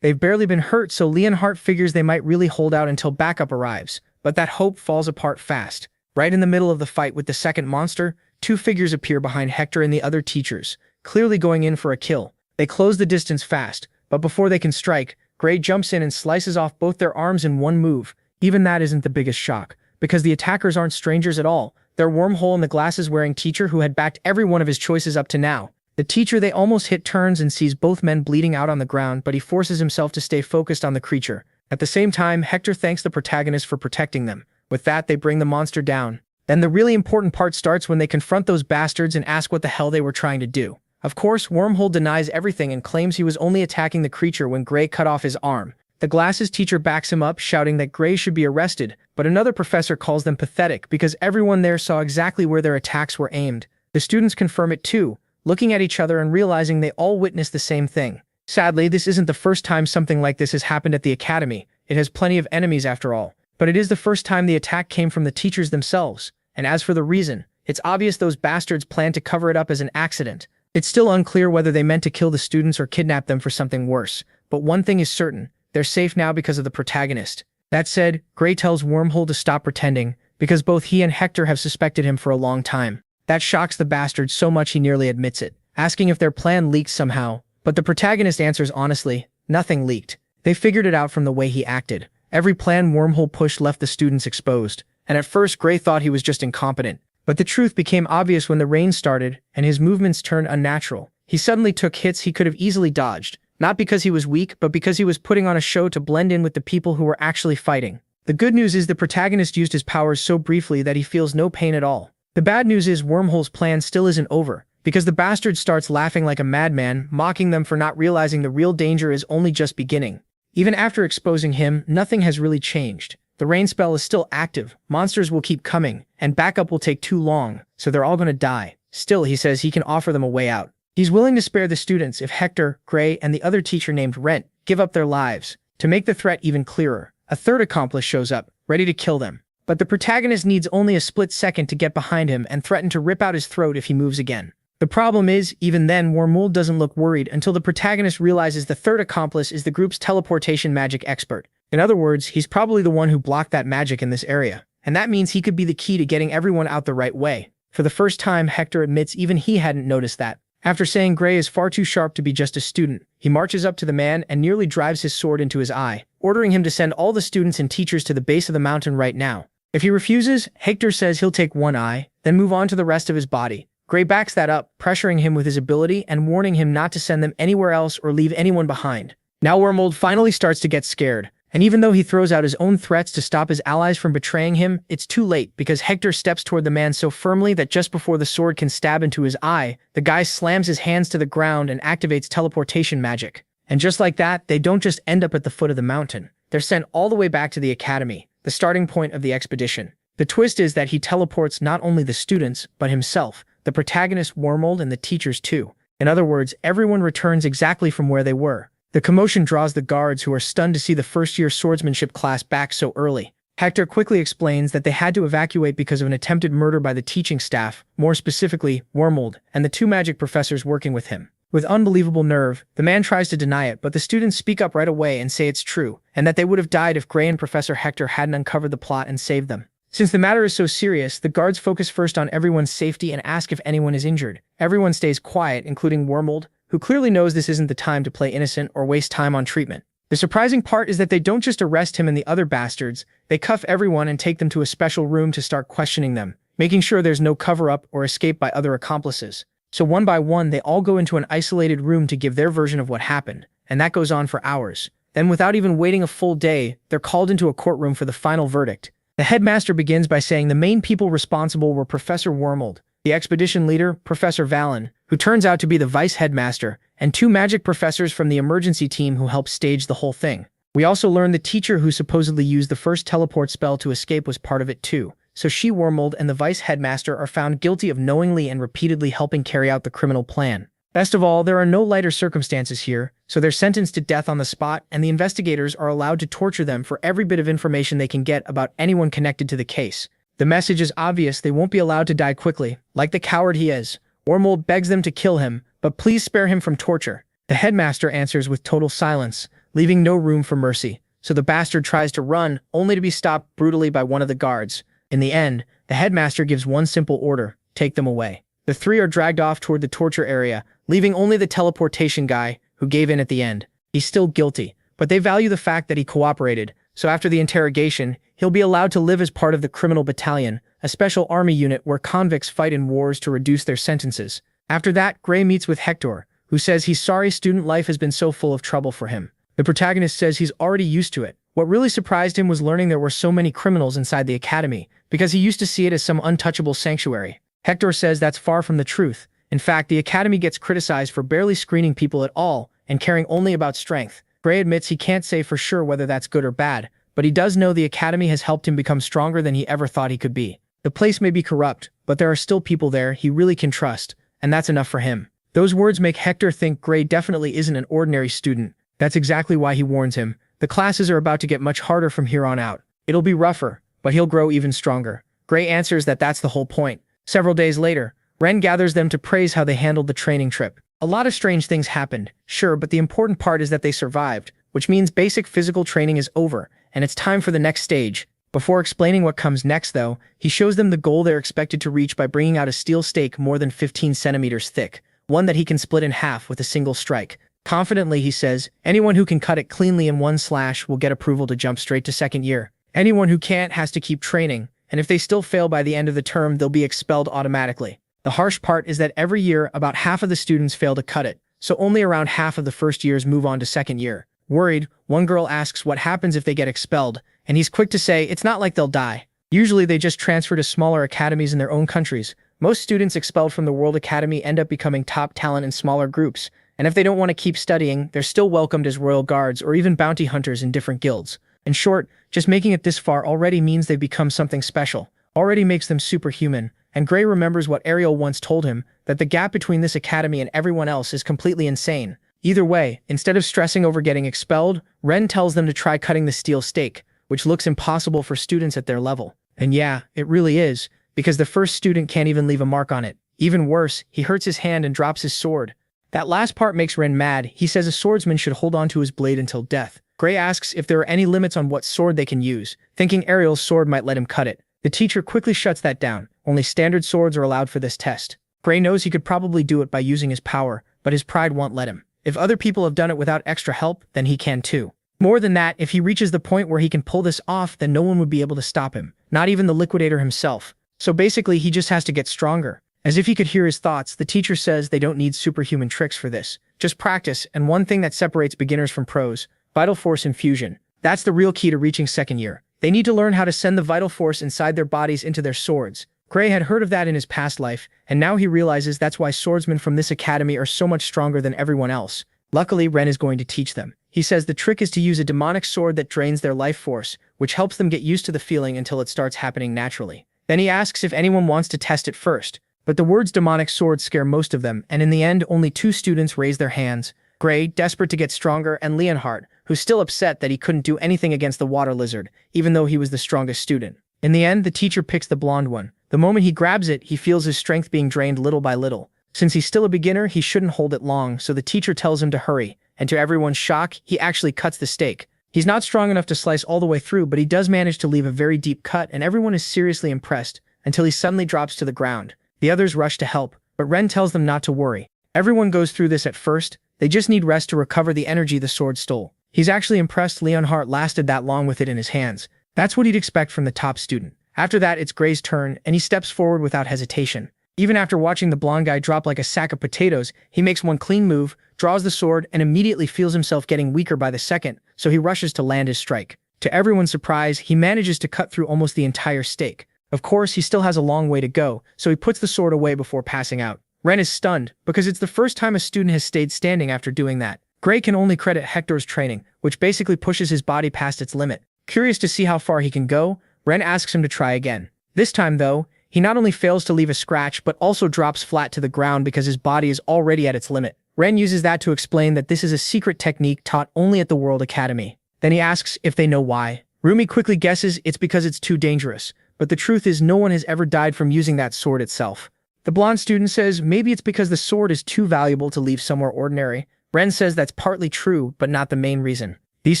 They've barely been hurt, so Leonhardt figures they might really hold out until backup arrives, but that hope falls apart fast. Right in the middle of the fight with the second monster, 2 figures appear behind Hector and the other teachers, clearly going in for a kill. They close the distance fast, but before they can strike, Gray jumps in and slices off both their arms in one move. Even that isn't the biggest shock, because the attackers aren't strangers at all. They're Wormhole and the glasses-wearing teacher who had backed every one of his choices up to now. The teacher they almost hit turns and sees both men bleeding out on the ground, but he forces himself to stay focused on the creature. At the same time, Hector thanks the protagonist for protecting them. With that, they bring the monster down. Then the really important part starts when they confront those bastards and ask what the hell they were trying to do. Of course, Wormhole denies everything and claims he was only attacking the creature when Gray cut off his arm. The glasses teacher backs him up, shouting that Gray should be arrested, but another professor calls them pathetic because everyone there saw exactly where their attacks were aimed. The students confirm it too, looking at each other and realizing they all witnessed the same thing. Sadly, this isn't the first time something like this has happened at the academy. It has plenty of enemies after all. But it is the first time the attack came from the teachers themselves. And as for the reason, it's obvious those bastards planned to cover it up as an accident. It's still unclear whether they meant to kill the students or kidnap them for something worse. But one thing is certain, they're safe now because of the protagonist. That said, Gray tells Wormhole to stop pretending, because both he and Hector have suspected him for a long time. That shocks the bastard so much he nearly admits it, asking if their plan leaked somehow. But the protagonist answers honestly, nothing leaked. They figured it out from the way he acted. Every plan Wormhole pushed left the students exposed, and at first Gray thought he was just incompetent. But the truth became obvious when the rain started, and his movements turned unnatural. He suddenly took hits he could have easily dodged, not because he was weak, but because he was putting on a show to blend in with the people who were actually fighting. The good news is the protagonist used his powers so briefly that he feels no pain at all. The bad news is Wormhole's plan still isn't over, because the bastard starts laughing like a madman, mocking them for not realizing the real danger is only just beginning. Even after exposing him, nothing has really changed. The rain spell is still active, monsters will keep coming, and backup will take too long, so they're all gonna die. Still, he says he can offer them a way out. He's willing to spare the students if Hector, Gray, and the other teacher named Rent give up their lives. To make the threat even clearer, a third accomplice shows up, ready to kill them. But the protagonist needs only a split second to get behind him and threaten to rip out his throat if he moves again. The problem is, even then, Wormhole doesn't look worried until the protagonist realizes the third accomplice is the group's teleportation magic expert. In other words, he's probably the one who blocked that magic in this area, and that means he could be the key to getting everyone out the right way. For the first time, Hector admits even he hadn't noticed that. After saying Gray is far too sharp to be just a student, he marches up to the man and nearly drives his sword into his eye, ordering him to send all the students and teachers to the base of the mountain right now. If he refuses, Hector says he'll take one eye, then move on to the rest of his body. Gray backs that up, pressuring him with his ability and warning him not to send them anywhere else or leave anyone behind. Now Wormhole finally starts to get scared, and even though he throws out his own threats to stop his allies from betraying him, it's too late because Hector steps toward the man so firmly that just before the sword can stab into his eye, the guy slams his hands to the ground and activates teleportation magic. And just like that, they don't just end up at the foot of the mountain. They're sent all the way back to the academy, the starting point of the expedition. The twist is that he teleports not only the students, but himself, the protagonist Wormhole, and the teachers too. In other words, everyone returns exactly from where they were. The commotion draws the guards, who are stunned to see the first-year swordsmanship class back so early. Hector quickly explains that they had to evacuate because of an attempted murder by the teaching staff, more specifically, Wormhole, and the two magic professors working with him. With unbelievable nerve, the man tries to deny it, but the students speak up right away and say it's true, and that they would have died if Gray and Professor Hector hadn't uncovered the plot and saved them. Since the matter is so serious, the guards focus first on everyone's safety and ask if anyone is injured. Everyone stays quiet, including Wormhole, who clearly knows this isn't the time to play innocent or waste time on treatment. The surprising part is that they don't just arrest him and the other bastards, they cuff everyone and take them to a special room to start questioning them, making sure there's no cover-up or escape by other accomplices. So one by one, they all go into an isolated room to give their version of what happened, and that goes on for hours. Then, without even waiting a full day, they're called into a courtroom for the final verdict. The headmaster begins by saying the main people responsible were Professor Wormhole, the expedition leader, Professor Valen, who turns out to be the vice headmaster, and two magic professors from the emergency team who helped stage the whole thing. We also learn the teacher who supposedly used the first teleport spell to escape was part of it too. So she, Wormhole, and the vice headmaster are found guilty of knowingly and repeatedly helping carry out the criminal plan. Best of all, there are no lighter circumstances here, so they're sentenced to death on the spot, and the investigators are allowed to torture them for every bit of information they can get about anyone connected to the case. The message is obvious: they won't be allowed to die quickly, like the coward he is. Wormhole begs them to kill him, but please spare him from torture. The headmaster answers with total silence, leaving no room for mercy, so the bastard tries to run, only to be stopped brutally by one of the guards. In the end, the headmaster gives one simple order: take them away. The three are dragged off toward the torture area, leaving only the teleportation guy, who gave in at the end. He's still guilty, but they value the fact that he cooperated, so after the interrogation, he'll be allowed to live as part of the criminal battalion, a special army unit where convicts fight in wars to reduce their sentences. After that, Gray meets with Hector, who says he's sorry student life has been so full of trouble for him. The protagonist says he's already used to it. What really surprised him was learning there were so many criminals inside the academy, because he used to see it as some untouchable sanctuary. Hector says that's far from the truth. In fact, the academy gets criticized for barely screening people at all and caring only about strength. Gray admits he can't say for sure whether that's good or bad, but he does know the academy has helped him become stronger than he ever thought he could be. The place may be corrupt, but there are still people there he really can trust, and that's enough for him. Those words make Hector think Gray definitely isn't an ordinary student. That's exactly why he warns him. The classes are about to get much harder from here on out. It'll be rougher, but he'll grow even stronger. Gray answers that that's the whole point. Several days later, Ren gathers them to praise how they handled the training trip. A lot of strange things happened, sure, but the important part is that they survived. which means basic physical training is over, and it's time for the next stage. Before explaining what comes next, though, he shows them the goal they're expected to reach by bringing out a steel stake more than 15 centimeters thick, one that he can split in half with a single strike. Confidently, he says, anyone who can cut it cleanly in one slash will get approval to jump straight to second year. Anyone who can't has to keep training, and if they still fail by the end of the term, they'll be expelled automatically. The harsh part is that every year, about half of the students fail to cut it, so only around half of the first years move on to second year. Worried, one girl asks what happens if they get expelled, and he's quick to say it's not like they'll die. Usually they just transfer to smaller academies in their own countries. Most students expelled from the World Academy end up becoming top talent in smaller groups, and if they don't want to keep studying, they're still welcomed as royal guards or even bounty hunters in different guilds. In short, just making it this far already means they've become something special, already makes them superhuman, and Gray remembers what Ariel once told him, that the gap between this academy and everyone else is completely insane. Either way, instead of stressing over getting expelled, Ren tells them to try cutting the steel stake, which looks impossible for students at their level. And yeah, it really is, because the first student can't even leave a mark on it. Even worse, he hurts his hand and drops his sword. That last part makes Ren mad. He says a swordsman should hold on to his blade until death. Gray asks if there are any limits on what sword they can use, thinking Ariel's sword might let him cut it. The teacher quickly shuts that down. Only standard swords are allowed for this test. Gray knows he could probably do it by using his power, but his pride won't let him. If other people have done it without extra help, then he can too. More than that, if he reaches the point where he can pull this off, then no one would be able to stop him, not even the Liquidator himself. So basically, he just has to get stronger. As if he could hear his thoughts, the teacher says they don't need superhuman tricks for this. Just practice, and one thing that separates beginners from pros, vital force infusion. That's the real key to reaching second year. They need to learn how to send the vital force inside their bodies into their swords. Gray had heard of that in his past life, and now he realizes that's why swordsmen from this academy are so much stronger than everyone else. Luckily, Ren is going to teach them. He says the trick is to use a demonic sword that drains their life force, which helps them get used to the feeling until it starts happening naturally. Then he asks if anyone wants to test it first, but the words demonic sword scare most of them, and in the end, only 2 students raise their hands. Gray, desperate to get stronger, and Leonhardt, who's still upset that he couldn't do anything against the water lizard, even though he was the strongest student. In the end, the teacher picks the blonde one. The moment he grabs it, he feels his strength being drained little by little. Since he's still a beginner, he shouldn't hold it long, so the teacher tells him to hurry, and to everyone's shock, he actually cuts the stake. He's not strong enough to slice all the way through, but he does manage to leave a very deep cut, and everyone is seriously impressed, until he suddenly drops to the ground. The others rush to help, but Ren tells them not to worry. Everyone goes through this at first, they just need rest to recover the energy the sword stole. He's actually impressed Leonhardt lasted that long with it in his hands. That's what he'd expect from the top student. After that, it's Gray's turn, and he steps forward without hesitation. Even after watching the blonde guy drop like a sack of potatoes, he makes one clean move, draws the sword, and immediately feels himself getting weaker by the second, so he rushes to land his strike. To everyone's surprise, he manages to cut through almost the entire stake. Of course, he still has a long way to go, so he puts the sword away before passing out. Ren is stunned, because it's the first time a student has stayed standing after doing that. Gray can only credit Hector's training, which basically pushes his body past its limit. Curious to see how far he can go, Ren asks him to try again. This time, though, he not only fails to leave a scratch, but also drops flat to the ground because his body is already at its limit. Ren uses that to explain that this is a secret technique taught only at the World Academy. Then he asks if they know why. Rumi quickly guesses it's because it's too dangerous, but the truth is no one has ever died from using that sword itself. The blonde student says maybe it's because the sword is too valuable to leave somewhere ordinary. Ren says that's partly true, but not the main reason. These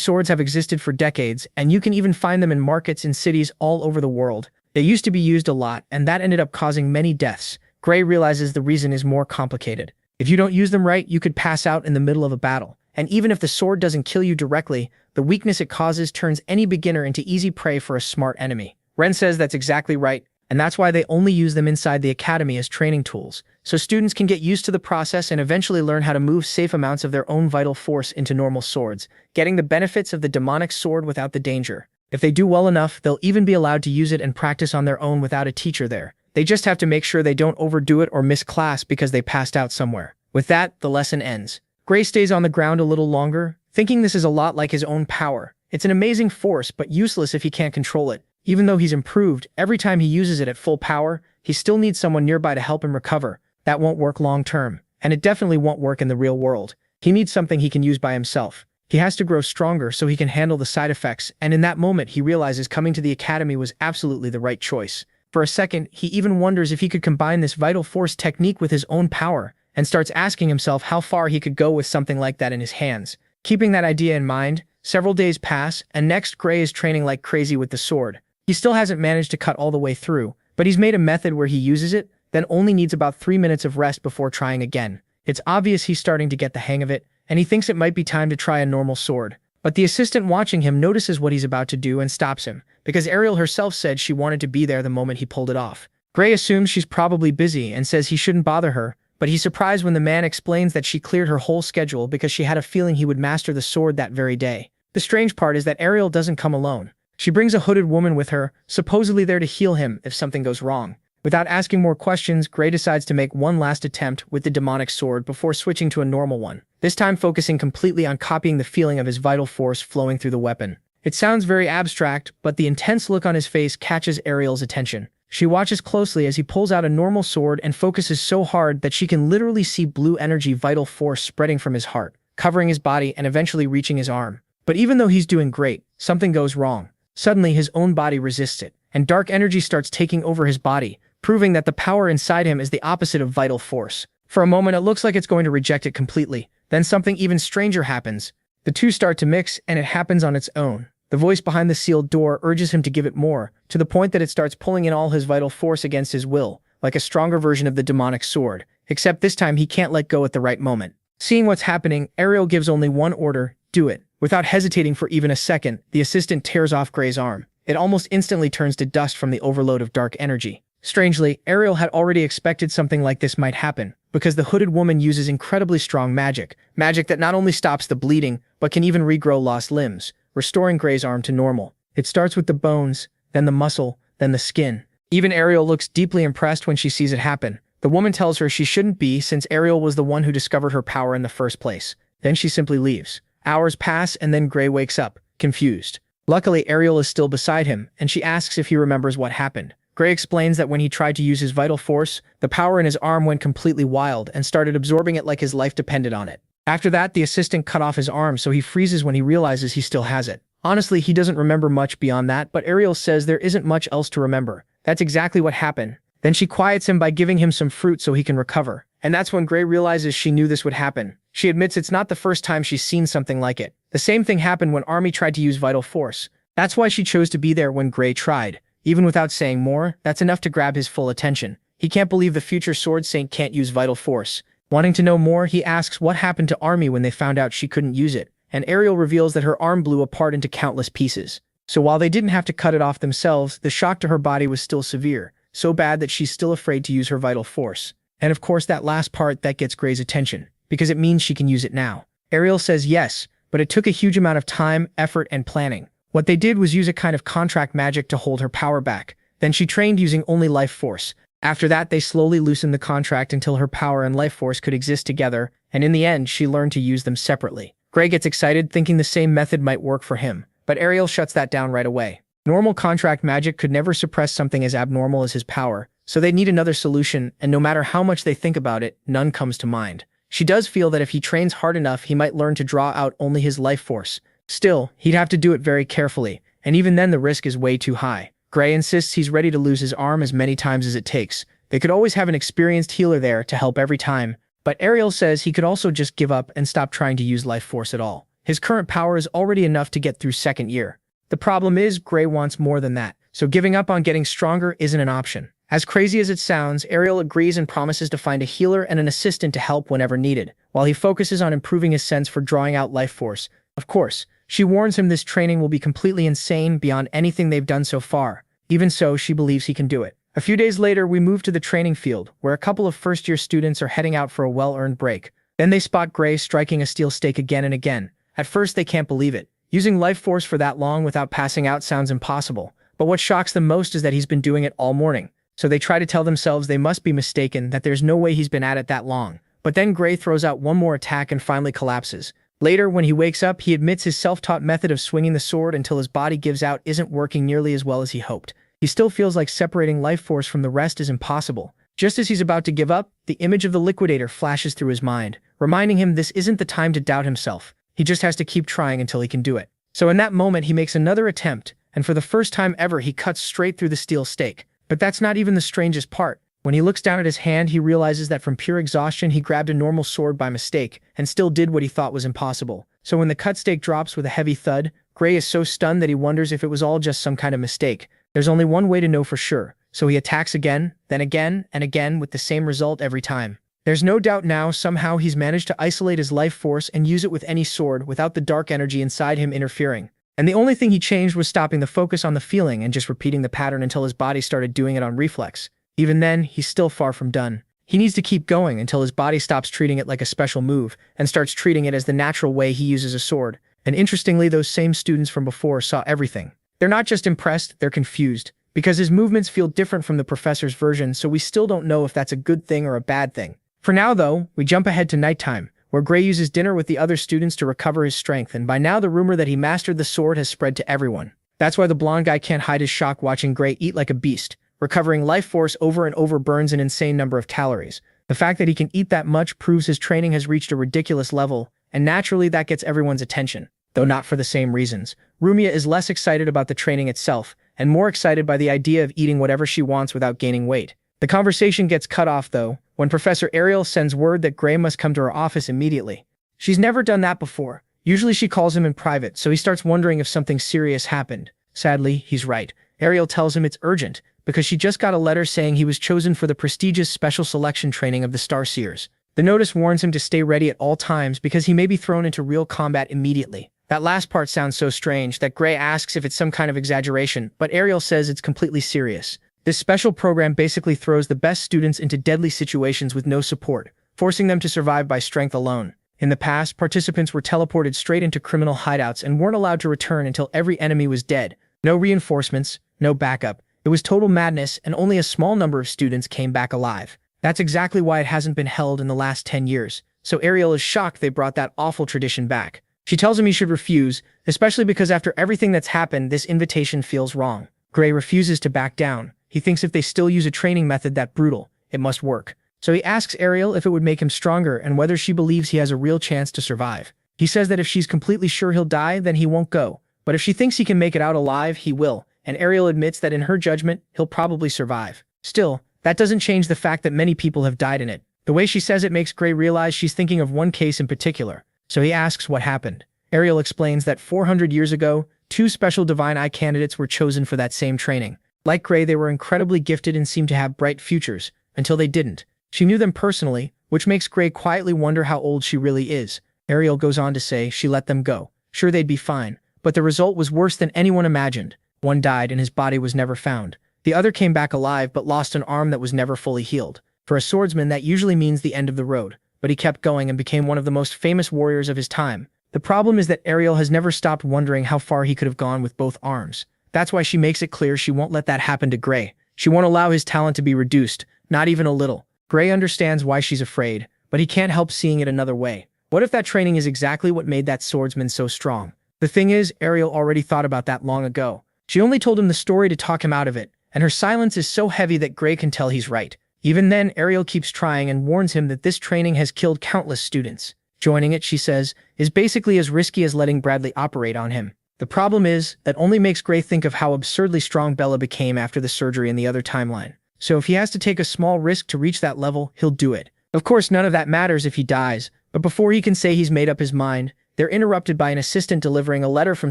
swords have existed for decades, and you can even find them in markets in cities all over the world. They used to be used a lot, and that ended up causing many deaths. Gray realizes the reason is more complicated. If you don't use them right, you could pass out in the middle of a battle. And even if the sword doesn't kill you directly, the weakness it causes turns any beginner into easy prey for a smart enemy. Ren says that's exactly right, and that's why they only use them inside the academy as training tools, so students can get used to the process and eventually learn how to move safe amounts of their own vital force into normal swords, getting the benefits of the demonic sword without the danger. If they do well enough, they'll even be allowed to use it and practice on their own without a teacher there. They just have to make sure they don't overdo it or miss class because they passed out somewhere. With that, the lesson ends. Gray stays on the ground a little longer, thinking this is a lot like his own power. It's an amazing force, but useless if he can't control it. Even though he's improved, every time he uses it at full power, he still needs someone nearby to help him recover. That won't work long term, and it definitely won't work in the real world. He needs something he can use by himself. He has to grow stronger so he can handle the side effects, and in that moment he realizes coming to the academy was absolutely the right choice. For a second, he even wonders if he could combine this vital force technique with his own power, and starts asking himself how far he could go with something like that in his hands. Keeping that idea in mind, several days pass, and next Gray is training like crazy with the sword. He still hasn't managed to cut all the way through, but he's made a method where he uses it, then only needs about 3 minutes of rest before trying again. It's obvious he's starting to get the hang of it, and he thinks it might be time to try a normal sword. But the assistant watching him notices what he's about to do and stops him, because Ariel herself said she wanted to be there the moment he pulled it off. Gray assumes she's probably busy and says he shouldn't bother her, but he's surprised when the man explains that she cleared her whole schedule because she had a feeling he would master the sword that very day. The strange part is that Ariel doesn't come alone. She brings a hooded woman with her, supposedly there to heal him if something goes wrong. Without asking more questions, Gray decides to make one last attempt with the demonic sword before switching to a normal one, this time focusing completely on copying the feeling of his vital force flowing through the weapon. It sounds very abstract, but the intense look on his face catches Ariel's attention. She watches closely as he pulls out a normal sword and focuses so hard that she can literally see blue energy vital force spreading from his heart, covering his body and eventually reaching his arm. But even though he's doing great, something goes wrong. Suddenly, his own body resists it, and dark energy starts taking over his body, proving that the power inside him is the opposite of vital force. For a moment, it looks like it's going to reject it completely. Then something even stranger happens. The two start to mix, and it happens on its own. The voice behind the sealed door urges him to give it more, to the point that it starts pulling in all his vital force against his will, like a stronger version of the demonic sword, except this time he can't let go at the right moment. Seeing what's happening, Ariel gives only one order: do it. Without hesitating for even a second, the assistant tears off Gray's arm. It almost instantly turns to dust from the overload of dark energy. Strangely, Ariel had already expected something like this might happen, because the hooded woman uses incredibly strong magic that not only stops the bleeding, but can even regrow lost limbs, restoring Gray's arm to normal. It starts with the bones, then the muscle, then the skin. Even Ariel looks deeply impressed when she sees it happen. The woman tells her she shouldn't be, since Ariel was the one who discovered her power in the first place. Then she simply leaves. Hours pass and then Gray wakes up, confused. Luckily, Ariel is still beside him, and she asks if he remembers what happened. Gray explains that when he tried to use his vital force, the power in his arm went completely wild and started absorbing it like his life depended on it. After that, the assistant cut off his arm, so he freezes when he realizes he still has it. Honestly, he doesn't remember much beyond that, but Ariel says there isn't much else to remember. That's exactly what happened. Then she quiets him by giving him some fruit so he can recover. And that's when Gray realizes she knew this would happen. She admits it's not the first time she's seen something like it. The same thing happened when Army tried to use vital force. That's why she chose to be there when Gray tried. Even without saying more, that's enough to grab his full attention. He can't believe the future Sword Saint can't use vital force. Wanting to know more, he asks what happened to Army when they found out she couldn't use it, and Ariel reveals that her arm blew apart into countless pieces. So while they didn't have to cut it off themselves, the shock to her body was still severe, so bad that she's still afraid to use her vital force. And of course that last part that gets Gray's attention, because it means she can use it now. Ariel says yes, but it took a huge amount of time, effort, and planning. What they did was use a kind of contract magic to hold her power back. Then she trained using only life force. After that, they slowly loosened the contract until her power and life force could exist together, and in the end, she learned to use them separately. Gray gets excited, thinking the same method might work for him, but Ariel shuts that down right away. Normal contract magic could never suppress something as abnormal as his power, so they need another solution, and no matter how much they think about it, none comes to mind. She does feel that if he trains hard enough, he might learn to draw out only his life force. Still, he'd have to do it very carefully, and even then the risk is way too high. Gray insists he's ready to lose his arm as many times as it takes. They could always have an experienced healer there to help every time, but Ariel says he could also just give up and stop trying to use life force at all. His current power is already enough to get through second year. The problem is, Gray wants more than that, so giving up on getting stronger isn't an option. As crazy as it sounds, Ariel agrees and promises to find a healer and an assistant to help whenever needed, while he focuses on improving his sense for drawing out life force. Of course, she warns him this training will be completely insane beyond anything they've done so far. Even so, she believes he can do it. A few days later, we move to the training field, where a couple of first-year students are heading out for a well-earned break. Then they spot Gray striking a steel stake again and again. At first, they can't believe it. Using life force for that long without passing out sounds impossible. But what shocks them most is that he's been doing it all morning. So they try to tell themselves they must be mistaken, that there's no way he's been at it that long. But then Gray throws out one more attack and finally collapses. Later, when he wakes up, he admits his self-taught method of swinging the sword until his body gives out isn't working nearly as well as he hoped. He still feels like separating life force from the rest is impossible. Just as he's about to give up, the image of the Liquidator flashes through his mind, reminding him this isn't the time to doubt himself. He just has to keep trying until he can do it. So in that moment, he makes another attempt, and for the first time ever, he cuts straight through the steel stake. But that's not even the strangest part. When he looks down at his hand, he realizes that from pure exhaustion, he grabbed a normal sword by mistake and still did what he thought was impossible. So when the cut stake drops with a heavy thud, Gray is so stunned that he wonders if it was all just some kind of mistake. There's only one way to know for sure, so he attacks again, then again, and again with the same result every time. There's no doubt now somehow he's managed to isolate his life force and use it with any sword without the dark energy inside him interfering. And the only thing he changed was stopping the focus on the feeling and just repeating the pattern until his body started doing it on reflex. Even then, he's still far from done. He needs to keep going until his body stops treating it like a special move and starts treating it as the natural way he uses a sword. And interestingly, those same students from before saw everything. They're not just impressed, they're confused, because his movements feel different from the professor's version, so we still don't know if that's a good thing or a bad thing. For now, though, we jump ahead to nighttime, where Gray uses dinner with the other students to recover his strength, and by now the rumor that he mastered the sword has spread to everyone. That's why the blonde guy can't hide his shock watching Gray eat like a beast. Recovering life force over and over burns an insane number of calories. The fact that he can eat that much proves his training has reached a ridiculous level, and naturally that gets everyone's attention. Though not for the same reasons. Rumia is less excited about the training itself, and more excited by the idea of eating whatever she wants without gaining weight. The conversation gets cut off, though, when Professor Ariel sends word that Gray must come to her office immediately. She's never done that before. Usually she calls him in private, so he starts wondering if something serious happened. Sadly, he's right. Ariel tells him it's urgent, because she just got a letter saying he was chosen for the prestigious special selection training of the Starseers. The notice warns him to stay ready at all times because he may be thrown into real combat immediately. That last part sounds so strange that Gray asks if it's some kind of exaggeration, but Ariel says it's completely serious. This special program basically throws the best students into deadly situations with no support, forcing them to survive by strength alone. In the past, participants were teleported straight into criminal hideouts and weren't allowed to return until every enemy was dead. No reinforcements, no backup. It was total madness, and only a small number of students came back alive. That's exactly why it hasn't been held in the last 10 years. So Ariel is shocked they brought that awful tradition back. She tells him he should refuse, especially because after everything that's happened, this invitation feels wrong. Gray refuses to back down. He thinks if they still use a training method that brutal, it must work. So he asks Ariel if it would make him stronger and whether she believes he has a real chance to survive. He says that if she's completely sure he'll die, then he won't go. But if she thinks he can make it out alive, he will. And Ariel admits that in her judgment, he'll probably survive. Still, that doesn't change the fact that many people have died in it. The way she says it makes Gray realize she's thinking of one case in particular. So he asks what happened. Ariel explains that 400 years ago, 2 special Divine Eye candidates were chosen for that same training. Like Gray, they were incredibly gifted and seemed to have bright futures, until they didn't. She knew them personally, which makes Gray quietly wonder how old she really is. Ariel goes on to say she let them go. Sure, they'd be fine, but the result was worse than anyone imagined. One died and his body was never found. The other came back alive but lost an arm that was never fully healed. For a swordsman, that usually means the end of the road, but he kept going and became one of the most famous warriors of his time. The problem is that Ariel has never stopped wondering how far he could have gone with both arms. That's why she makes it clear she won't let that happen to Gray. She won't allow his talent to be reduced, not even a little. Gray understands why she's afraid, but he can't help seeing it another way. What if that training is exactly what made that swordsman so strong? The thing is, Ariel already thought about that long ago. She only told him the story to talk him out of it, and her silence is so heavy that Gray can tell he's right. Even then, Ariel keeps trying and warns him that this training has killed countless students. Joining it, she says, is basically as risky as letting Bradley operate on him. The problem is, that only makes Gray think of how absurdly strong Bella became after the surgery in the other timeline. So if he has to take a small risk to reach that level, he'll do it. Of course, none of that matters if he dies, but before he can say he's made up his mind, they're interrupted by an assistant delivering a letter from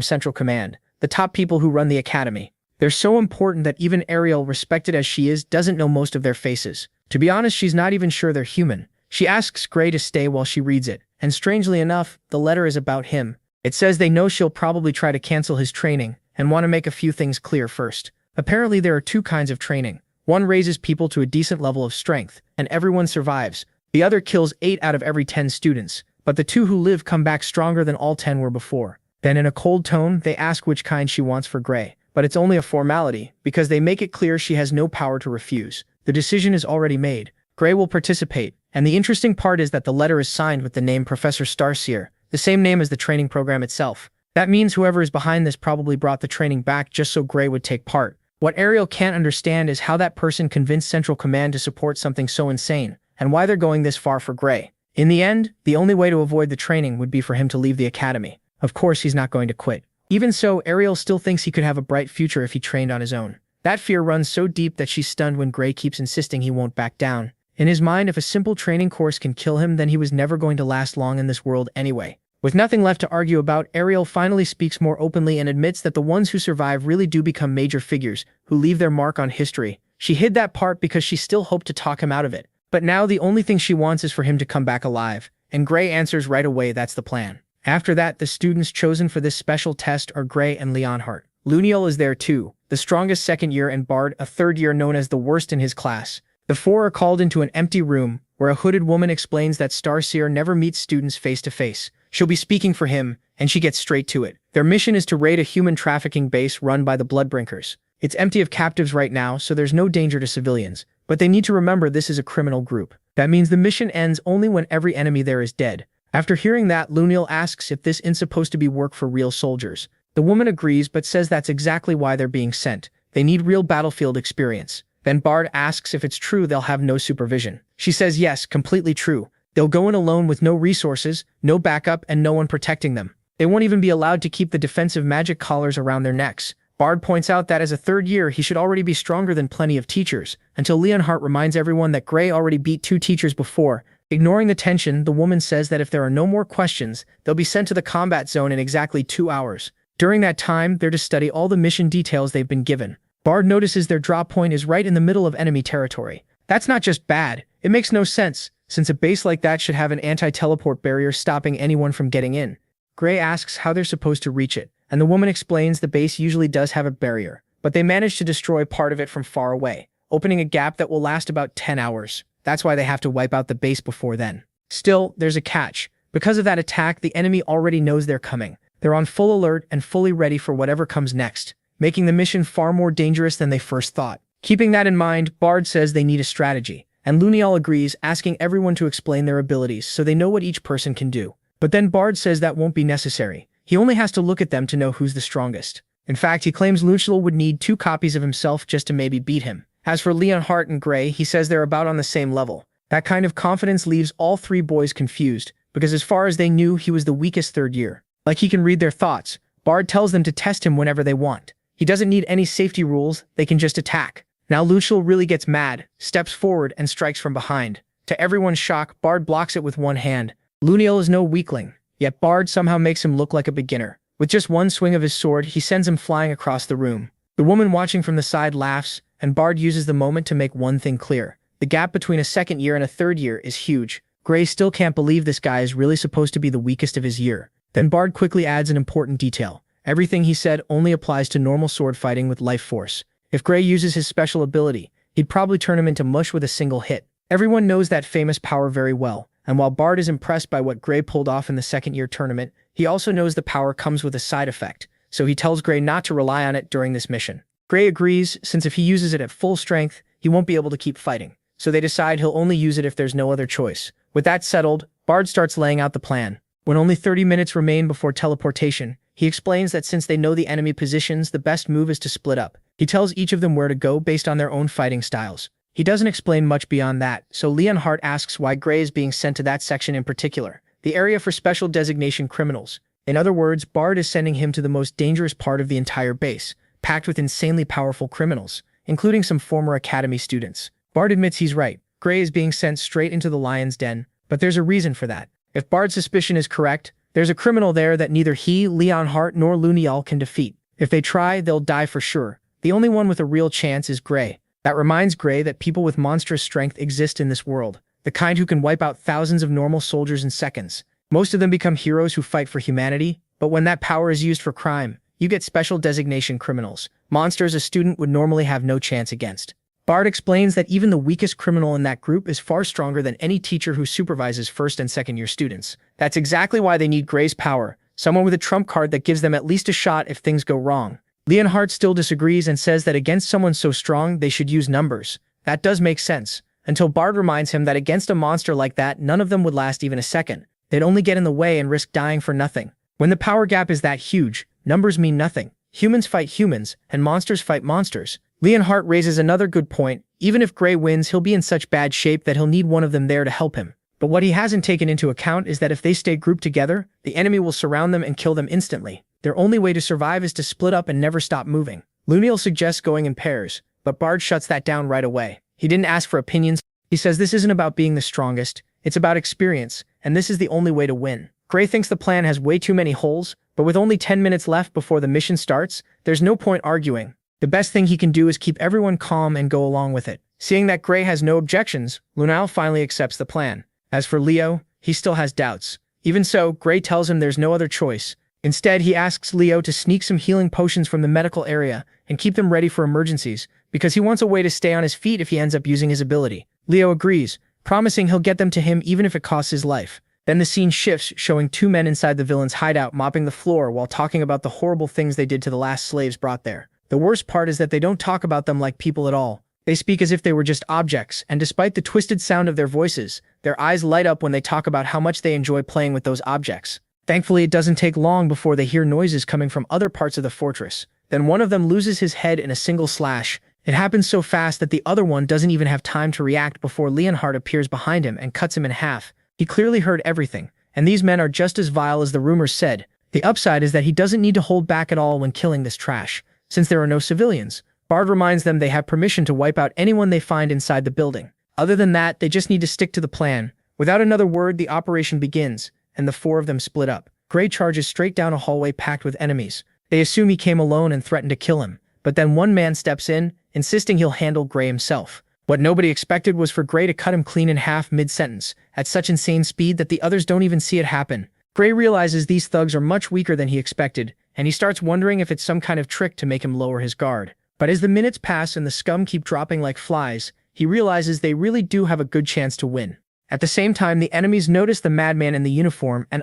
Central Command, the top people who run the academy. They're so important that even Ariel, respected as she is, doesn't know most of their faces. To be honest, she's not even sure they're human. She asks Gray to stay while she reads it, and strangely enough, the letter is about him. It says they know she'll probably try to cancel his training, and want to make a few things clear first. Apparently there are 2 kinds of training. One raises people to a decent level of strength, and everyone survives. The other kills 8 out of every 10 students, but the 2 who live come back stronger than all 10 were before. Then in a cold tone, they ask which kind she wants for Gray. But it's only a formality, because they make it clear she has no power to refuse. The decision is already made. Gray will participate, and the interesting part is that the letter is signed with the name Professor Starseer, the same name as the training program itself. That means whoever is behind this probably brought the training back just so Gray would take part. What Ariel can't understand is how that person convinced Central Command to support something so insane, and why they're going this far for Gray. In the end, the only way to avoid the training would be for him to leave the academy. Of course, he's not going to quit. Even so, Ariel still thinks he could have a bright future if he trained on his own. That fear runs so deep that she's stunned when Gray keeps insisting he won't back down. In his mind, if a simple training course can kill him, then he was never going to last long in this world anyway. With nothing left to argue about, Ariel finally speaks more openly and admits that the ones who survive really do become major figures, who leave their mark on history. She hid that part because she still hoped to talk him out of it. But now the only thing she wants is for him to come back alive, and Gray answers right away that's the plan. After that, the students chosen for this special test are Gray and Leonhardt. Luniel is there too, the strongest second year, and Bard, a third year known as the worst in his class. The four are called into an empty room, where a hooded woman explains that Starseer never meets students face to face. She'll be speaking for him, and she gets straight to it. Their mission is to raid a human trafficking base run by the Bloodbrinkers. It's empty of captives right now, so there's no danger to civilians. But they need to remember this is a criminal group. That means the mission ends only when every enemy there is dead. After hearing that, Luniel asks if this isn't supposed to be work for real soldiers. The woman agrees but says that's exactly why they're being sent. They need real battlefield experience. Then Bard asks if it's true they'll have no supervision. She says yes, completely true. They'll go in alone with no resources, no backup, and no one protecting them. They won't even be allowed to keep the defensive magic collars around their necks. Bard points out that as a third year, he should already be stronger than plenty of teachers, until Leonhardt reminds everyone that Gray already beat 2 teachers before. Ignoring the tension, the woman says that if there are no more questions, they'll be sent to the combat zone in exactly 2 hours. During that time, they're to study all the mission details they've been given. Bard notices their drop point is right in the middle of enemy territory. That's not just bad, it makes no sense, since a base like that should have an anti-teleport barrier stopping anyone from getting in. Gray asks how they're supposed to reach it, and the woman explains the base usually does have a barrier, but they manage to destroy part of it from far away, opening a gap that will last about 10 hours. That's why they have to wipe out the base before then. Still, there's a catch. Because of that attack, the enemy already knows they're coming. They're on full alert and fully ready for whatever comes next, making the mission far more dangerous than they first thought. Keeping that in mind, Bard says they need a strategy, and Luniel agrees, asking everyone to explain their abilities so they know what each person can do. But then Bard says that won't be necessary. He only has to look at them to know who's the strongest. In fact, he claims Luniel would need 2 copies of himself just to maybe beat him. As for Leonhardt and Gray, he says they're about on the same level. That kind of confidence leaves all 3 boys confused, because as far as they knew, he was the weakest third year. Like he can read their thoughts, Bard tells them to test him whenever they want. He doesn't need any safety rules, they can just attack. Now Luniel really gets mad, steps forward, and strikes from behind. To everyone's shock, Bard blocks it with one hand. Luniel is no weakling, yet Bard somehow makes him look like a beginner. With just one swing of his sword, he sends him flying across the room. The woman watching from the side laughs, and Bard uses the moment to make one thing clear. The gap between a second year and a third year is huge. Gray still can't believe this guy is really supposed to be the weakest of his year. Then Bard quickly adds an important detail. Everything he said only applies to normal sword fighting with life force. If Gray uses his special ability, he'd probably turn him into mush with a single hit. Everyone knows that famous power very well, and while Bard is impressed by what Gray pulled off in the second-year tournament, he also knows the power comes with a side effect, so he tells Gray not to rely on it during this mission. Gray agrees, since if he uses it at full strength, he won't be able to keep fighting, so they decide he'll only use it if there's no other choice. With that settled, Bard starts laying out the plan. When only 30 minutes remain before teleportation, he explains that since they know the enemy positions, the best move is to split up. He tells each of them where to go based on their own fighting styles. He doesn't explain much beyond that, so Leonhardt asks why Gray is being sent to that section in particular, the area for special designation criminals. In other words, Bard is sending him to the most dangerous part of the entire base, packed with insanely powerful criminals, including some former academy students. Bard admits he's right. Gray is being sent straight into the lion's den, but there's a reason for that. If Bard's suspicion is correct, there's a criminal there that neither he, Leonhardt, nor Luniel can defeat. If they try, they'll die for sure. The only one with a real chance is Gray. That reminds Gray that people with monstrous strength exist in this world, the kind who can wipe out thousands of normal soldiers in seconds. Most of them become heroes who fight for humanity, but when that power is used for crime, you get special designation criminals, monsters a student would normally have no chance against. Bard explains that even the weakest criminal in that group is far stronger than any teacher who supervises first and second year students. That's exactly why they need Gray's power, someone with a trump card that gives them at least a shot if things go wrong. Leonhardt still disagrees and says that against someone so strong, they should use numbers. That does make sense, until Bard reminds him that against a monster like that, none of them would last even a second. They'd only get in the way and risk dying for nothing. When the power gap is that huge, numbers mean nothing. Humans fight humans, and monsters fight monsters. Leonhardt raises another good point. Even if Gray wins, he'll be in such bad shape that he'll need one of them there to help him. But what he hasn't taken into account is that if they stay grouped together, the enemy will surround them and kill them instantly. Their only way to survive is to split up and never stop moving. Luniel suggests going in pairs, but Bard shuts that down right away. He didn't ask for opinions. He says this isn't about being the strongest, it's about experience, and this is the only way to win. Gray thinks the plan has way too many holes, but with only 10 minutes left before the mission starts, there's no point arguing. The best thing he can do is keep everyone calm and go along with it. Seeing that Gray has no objections, Lunal finally accepts the plan. As for Leo, he still has doubts. Even so, Gray tells him there's no other choice. Instead, he asks Leo to sneak some healing potions from the medical area and keep them ready for emergencies, because he wants a way to stay on his feet if he ends up using his ability. Leo agrees, promising he'll get them to him even if it costs his life. Then the scene shifts, showing two men inside the villain's hideout mopping the floor while talking about the horrible things they did to the last slaves brought there. The worst part is that they don't talk about them like people at all. They speak as if they were just objects, and despite the twisted sound of their voices, their eyes light up when they talk about how much they enjoy playing with those objects. Thankfully, it doesn't take long before they hear noises coming from other parts of the fortress. Then one of them loses his head in a single slash. It happens so fast that the other one doesn't even have time to react before Leonhard appears behind him and cuts him in half. He clearly heard everything, and these men are just as vile as the rumors said. The upside is that he doesn't need to hold back at all when killing this trash, since there are no civilians. Bard reminds them they have permission to wipe out anyone they find inside the building. Other than that, they just need to stick to the plan. Without another word, the operation begins, and the four of them split up. Gray charges straight down a hallway packed with enemies. They assume he came alone and threaten to kill him, but then one man steps in, insisting he'll handle Gray himself. What nobody expected was for Gray to cut him clean in half mid-sentence, at such insane speed that the others don't even see it happen. Gray realizes these thugs are much weaker than he expected, and he starts wondering if it's some kind of trick to make him lower his guard. But as the minutes pass and the scum keep dropping like flies, he realizes they really do have a good chance to win. At the same time, the enemies notice the madman in the uniform and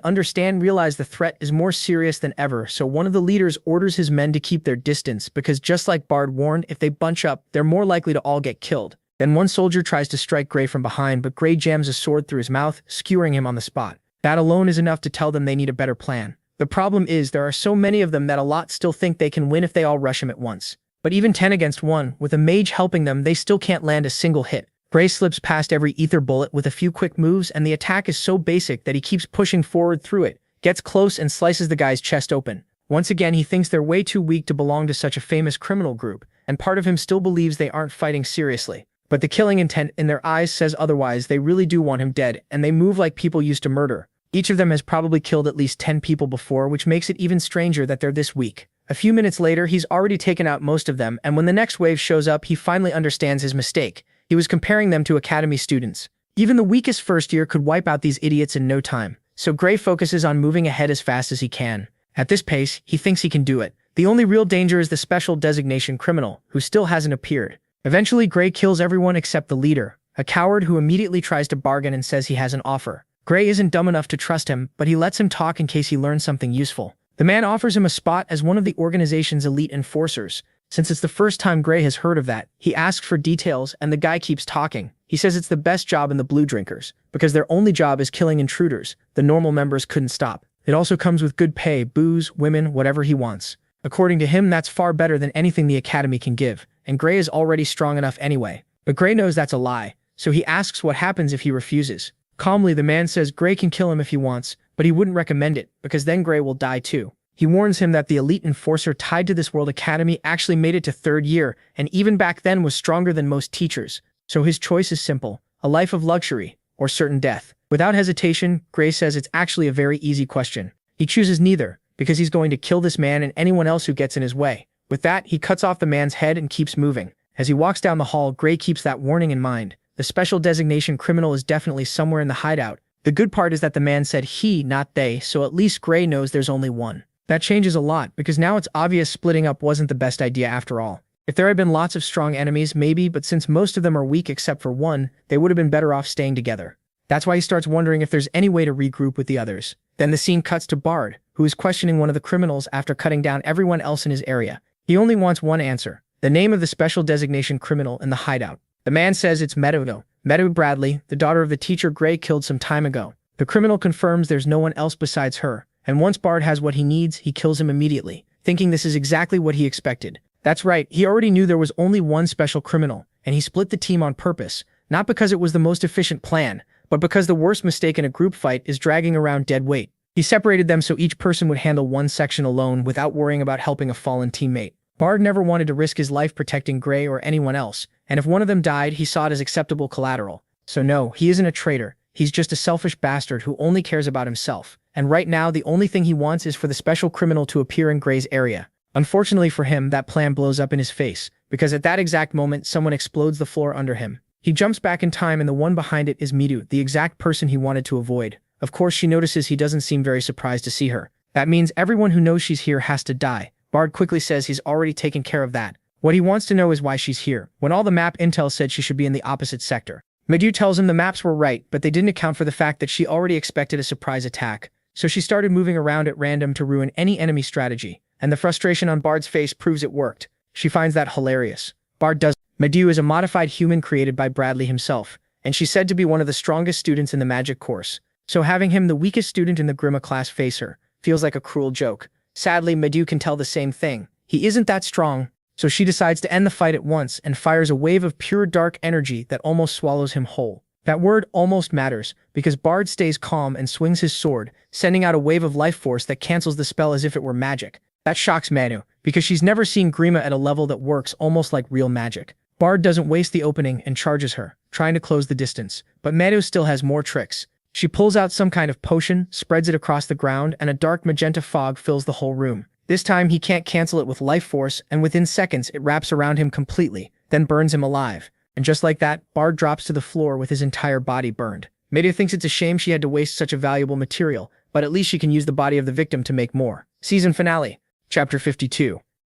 realize the threat is more serious than ever, so one of the leaders orders his men to keep their distance because just like Bard warned, if they bunch up, they're more likely to all get killed. Then one soldier tries to strike Gray from behind, but Gray jams a sword through his mouth, skewering him on the spot. That alone is enough to tell them they need a better plan. The problem is there are so many of them that a lot still think they can win if they all rush him at once. But even 10 against 1, with a mage helping them, they still can't land a single hit. Gray slips past every ether bullet with a few quick moves, and the attack is so basic that he keeps pushing forward through it, gets close and slices the guy's chest open. Once again, he thinks they're way too weak to belong to such a famous criminal group, and part of him still believes they aren't fighting seriously. But the killing intent in their eyes says otherwise. They really do want him dead, and they move like people used to murder. Each of them has probably killed at least 10 people before, which makes it even stranger that they're this weak. A few minutes later, he's already taken out most of them, and when the next wave shows up, he finally understands his mistake. He was comparing them to academy students. Even the weakest first year could wipe out these idiots in no time, so Gray focuses on moving ahead as fast as he can. At this pace, he thinks he can do it. The only real danger is the special designation criminal, who still hasn't appeared. Eventually, Gray kills everyone except the leader, a coward who immediately tries to bargain and says he has an offer. Gray isn't dumb enough to trust him, but he lets him talk in case he learns something useful. The man offers him a spot as one of the organization's elite enforcers. Since it's the first time Gray has heard of that, he asks for details and the guy keeps talking. He says it's the best job in the Blue Drinkers, because their only job is killing intruders. The normal members couldn't stop. It also comes with good pay, booze, women, whatever he wants. According to him, that's far better than anything the Academy can give, and Gray is already strong enough anyway. But Gray knows that's a lie, so he asks what happens if he refuses. Calmly, the man says Gray can kill him if he wants, but he wouldn't recommend it, because then Gray will die too. He warns him that the elite enforcer tied to this World Academy actually made it to 3rd year, and even back then was stronger than most teachers. So his choice is simple: a life of luxury, or certain death. Without hesitation, Gray says it's actually a very easy question. He chooses neither, because he's going to kill this man and anyone else who gets in his way. With that, he cuts off the man's head and keeps moving. As he walks down the hall, Gray keeps that warning in mind. The special designation criminal is definitely somewhere in the hideout. The good part is that the man said he, not they, so at least Gray knows there's only one. That changes a lot, because now it's obvious splitting up wasn't the best idea after all. If there had been lots of strong enemies, maybe, but since most of them are weak except for one, they would have been better off staying together. That's why he starts wondering if there's any way to regroup with the others. Then the scene cuts to Bard, who is questioning one of the criminals after cutting down everyone else in his area. He only wants one answer: the name of the special designation criminal in the hideout. The man says it's Meadow Bradley, the daughter of the teacher Gray killed some time ago. The criminal confirms there's no one else besides her, and once Bard has what he needs, he kills him immediately, thinking this is exactly what he expected. That's right, he already knew there was only one special criminal, and he split the team on purpose, not because it was the most efficient plan, but because the worst mistake in a group fight is dragging around dead weight. He separated them so each person would handle one section alone without worrying about helping a fallen teammate. Bard never wanted to risk his life protecting Gray or anyone else, and if one of them died, he saw it as acceptable collateral. So no, he isn't a traitor. He's just a selfish bastard who only cares about himself. and right now the only thing he wants is for the special criminal to appear in Gray's area. Unfortunately for him, that plan blows up in his face, because at that exact moment someone explodes the floor under him. He jumps back in time and the one behind it is Midu, the exact person he wanted to avoid. Of course she notices he doesn't seem very surprised to see her. That means everyone who knows she's here has to die. Bard quickly says he's already taken care of that. What he wants to know is why she's here, when all the map intel said she should be in the opposite sector. Midu tells him the maps were right, but they didn't account for the fact that she already expected a surprise attack, so she started moving around at random to ruin any enemy strategy. And the frustration on Bard's face proves it worked. She finds that hilarious. Bard does. Midu is a modified human created by Bradley himself, and she's said to be one of the strongest students in the magic course. So having him, the weakest student in the Grima class, face her feels like a cruel joke. Sadly, Midu can tell the same thing. He isn't that strong, so she decides to end the fight at once and fires a wave of pure dark energy that almost swallows him whole. That word almost matters, because Bard stays calm and swings his sword, sending out a wave of life force that cancels the spell as if it were magic. That shocks Manu, because she's never seen Grima at a level that works almost like real magic. Bard doesn't waste the opening and charges her, trying to close the distance. But Manu still has more tricks. She pulls out some kind of potion, spreads it across the ground, and a dark magenta fog fills the whole room. This time he can't cancel it with life force, and within seconds it wraps around him completely, then burns him alive. And just like that, Bard drops to the floor with his entire body burned. Manu thinks it's a shame she had to waste such a valuable material, but at least she can use the body of the victim to make more. Season finale. Chapter 52.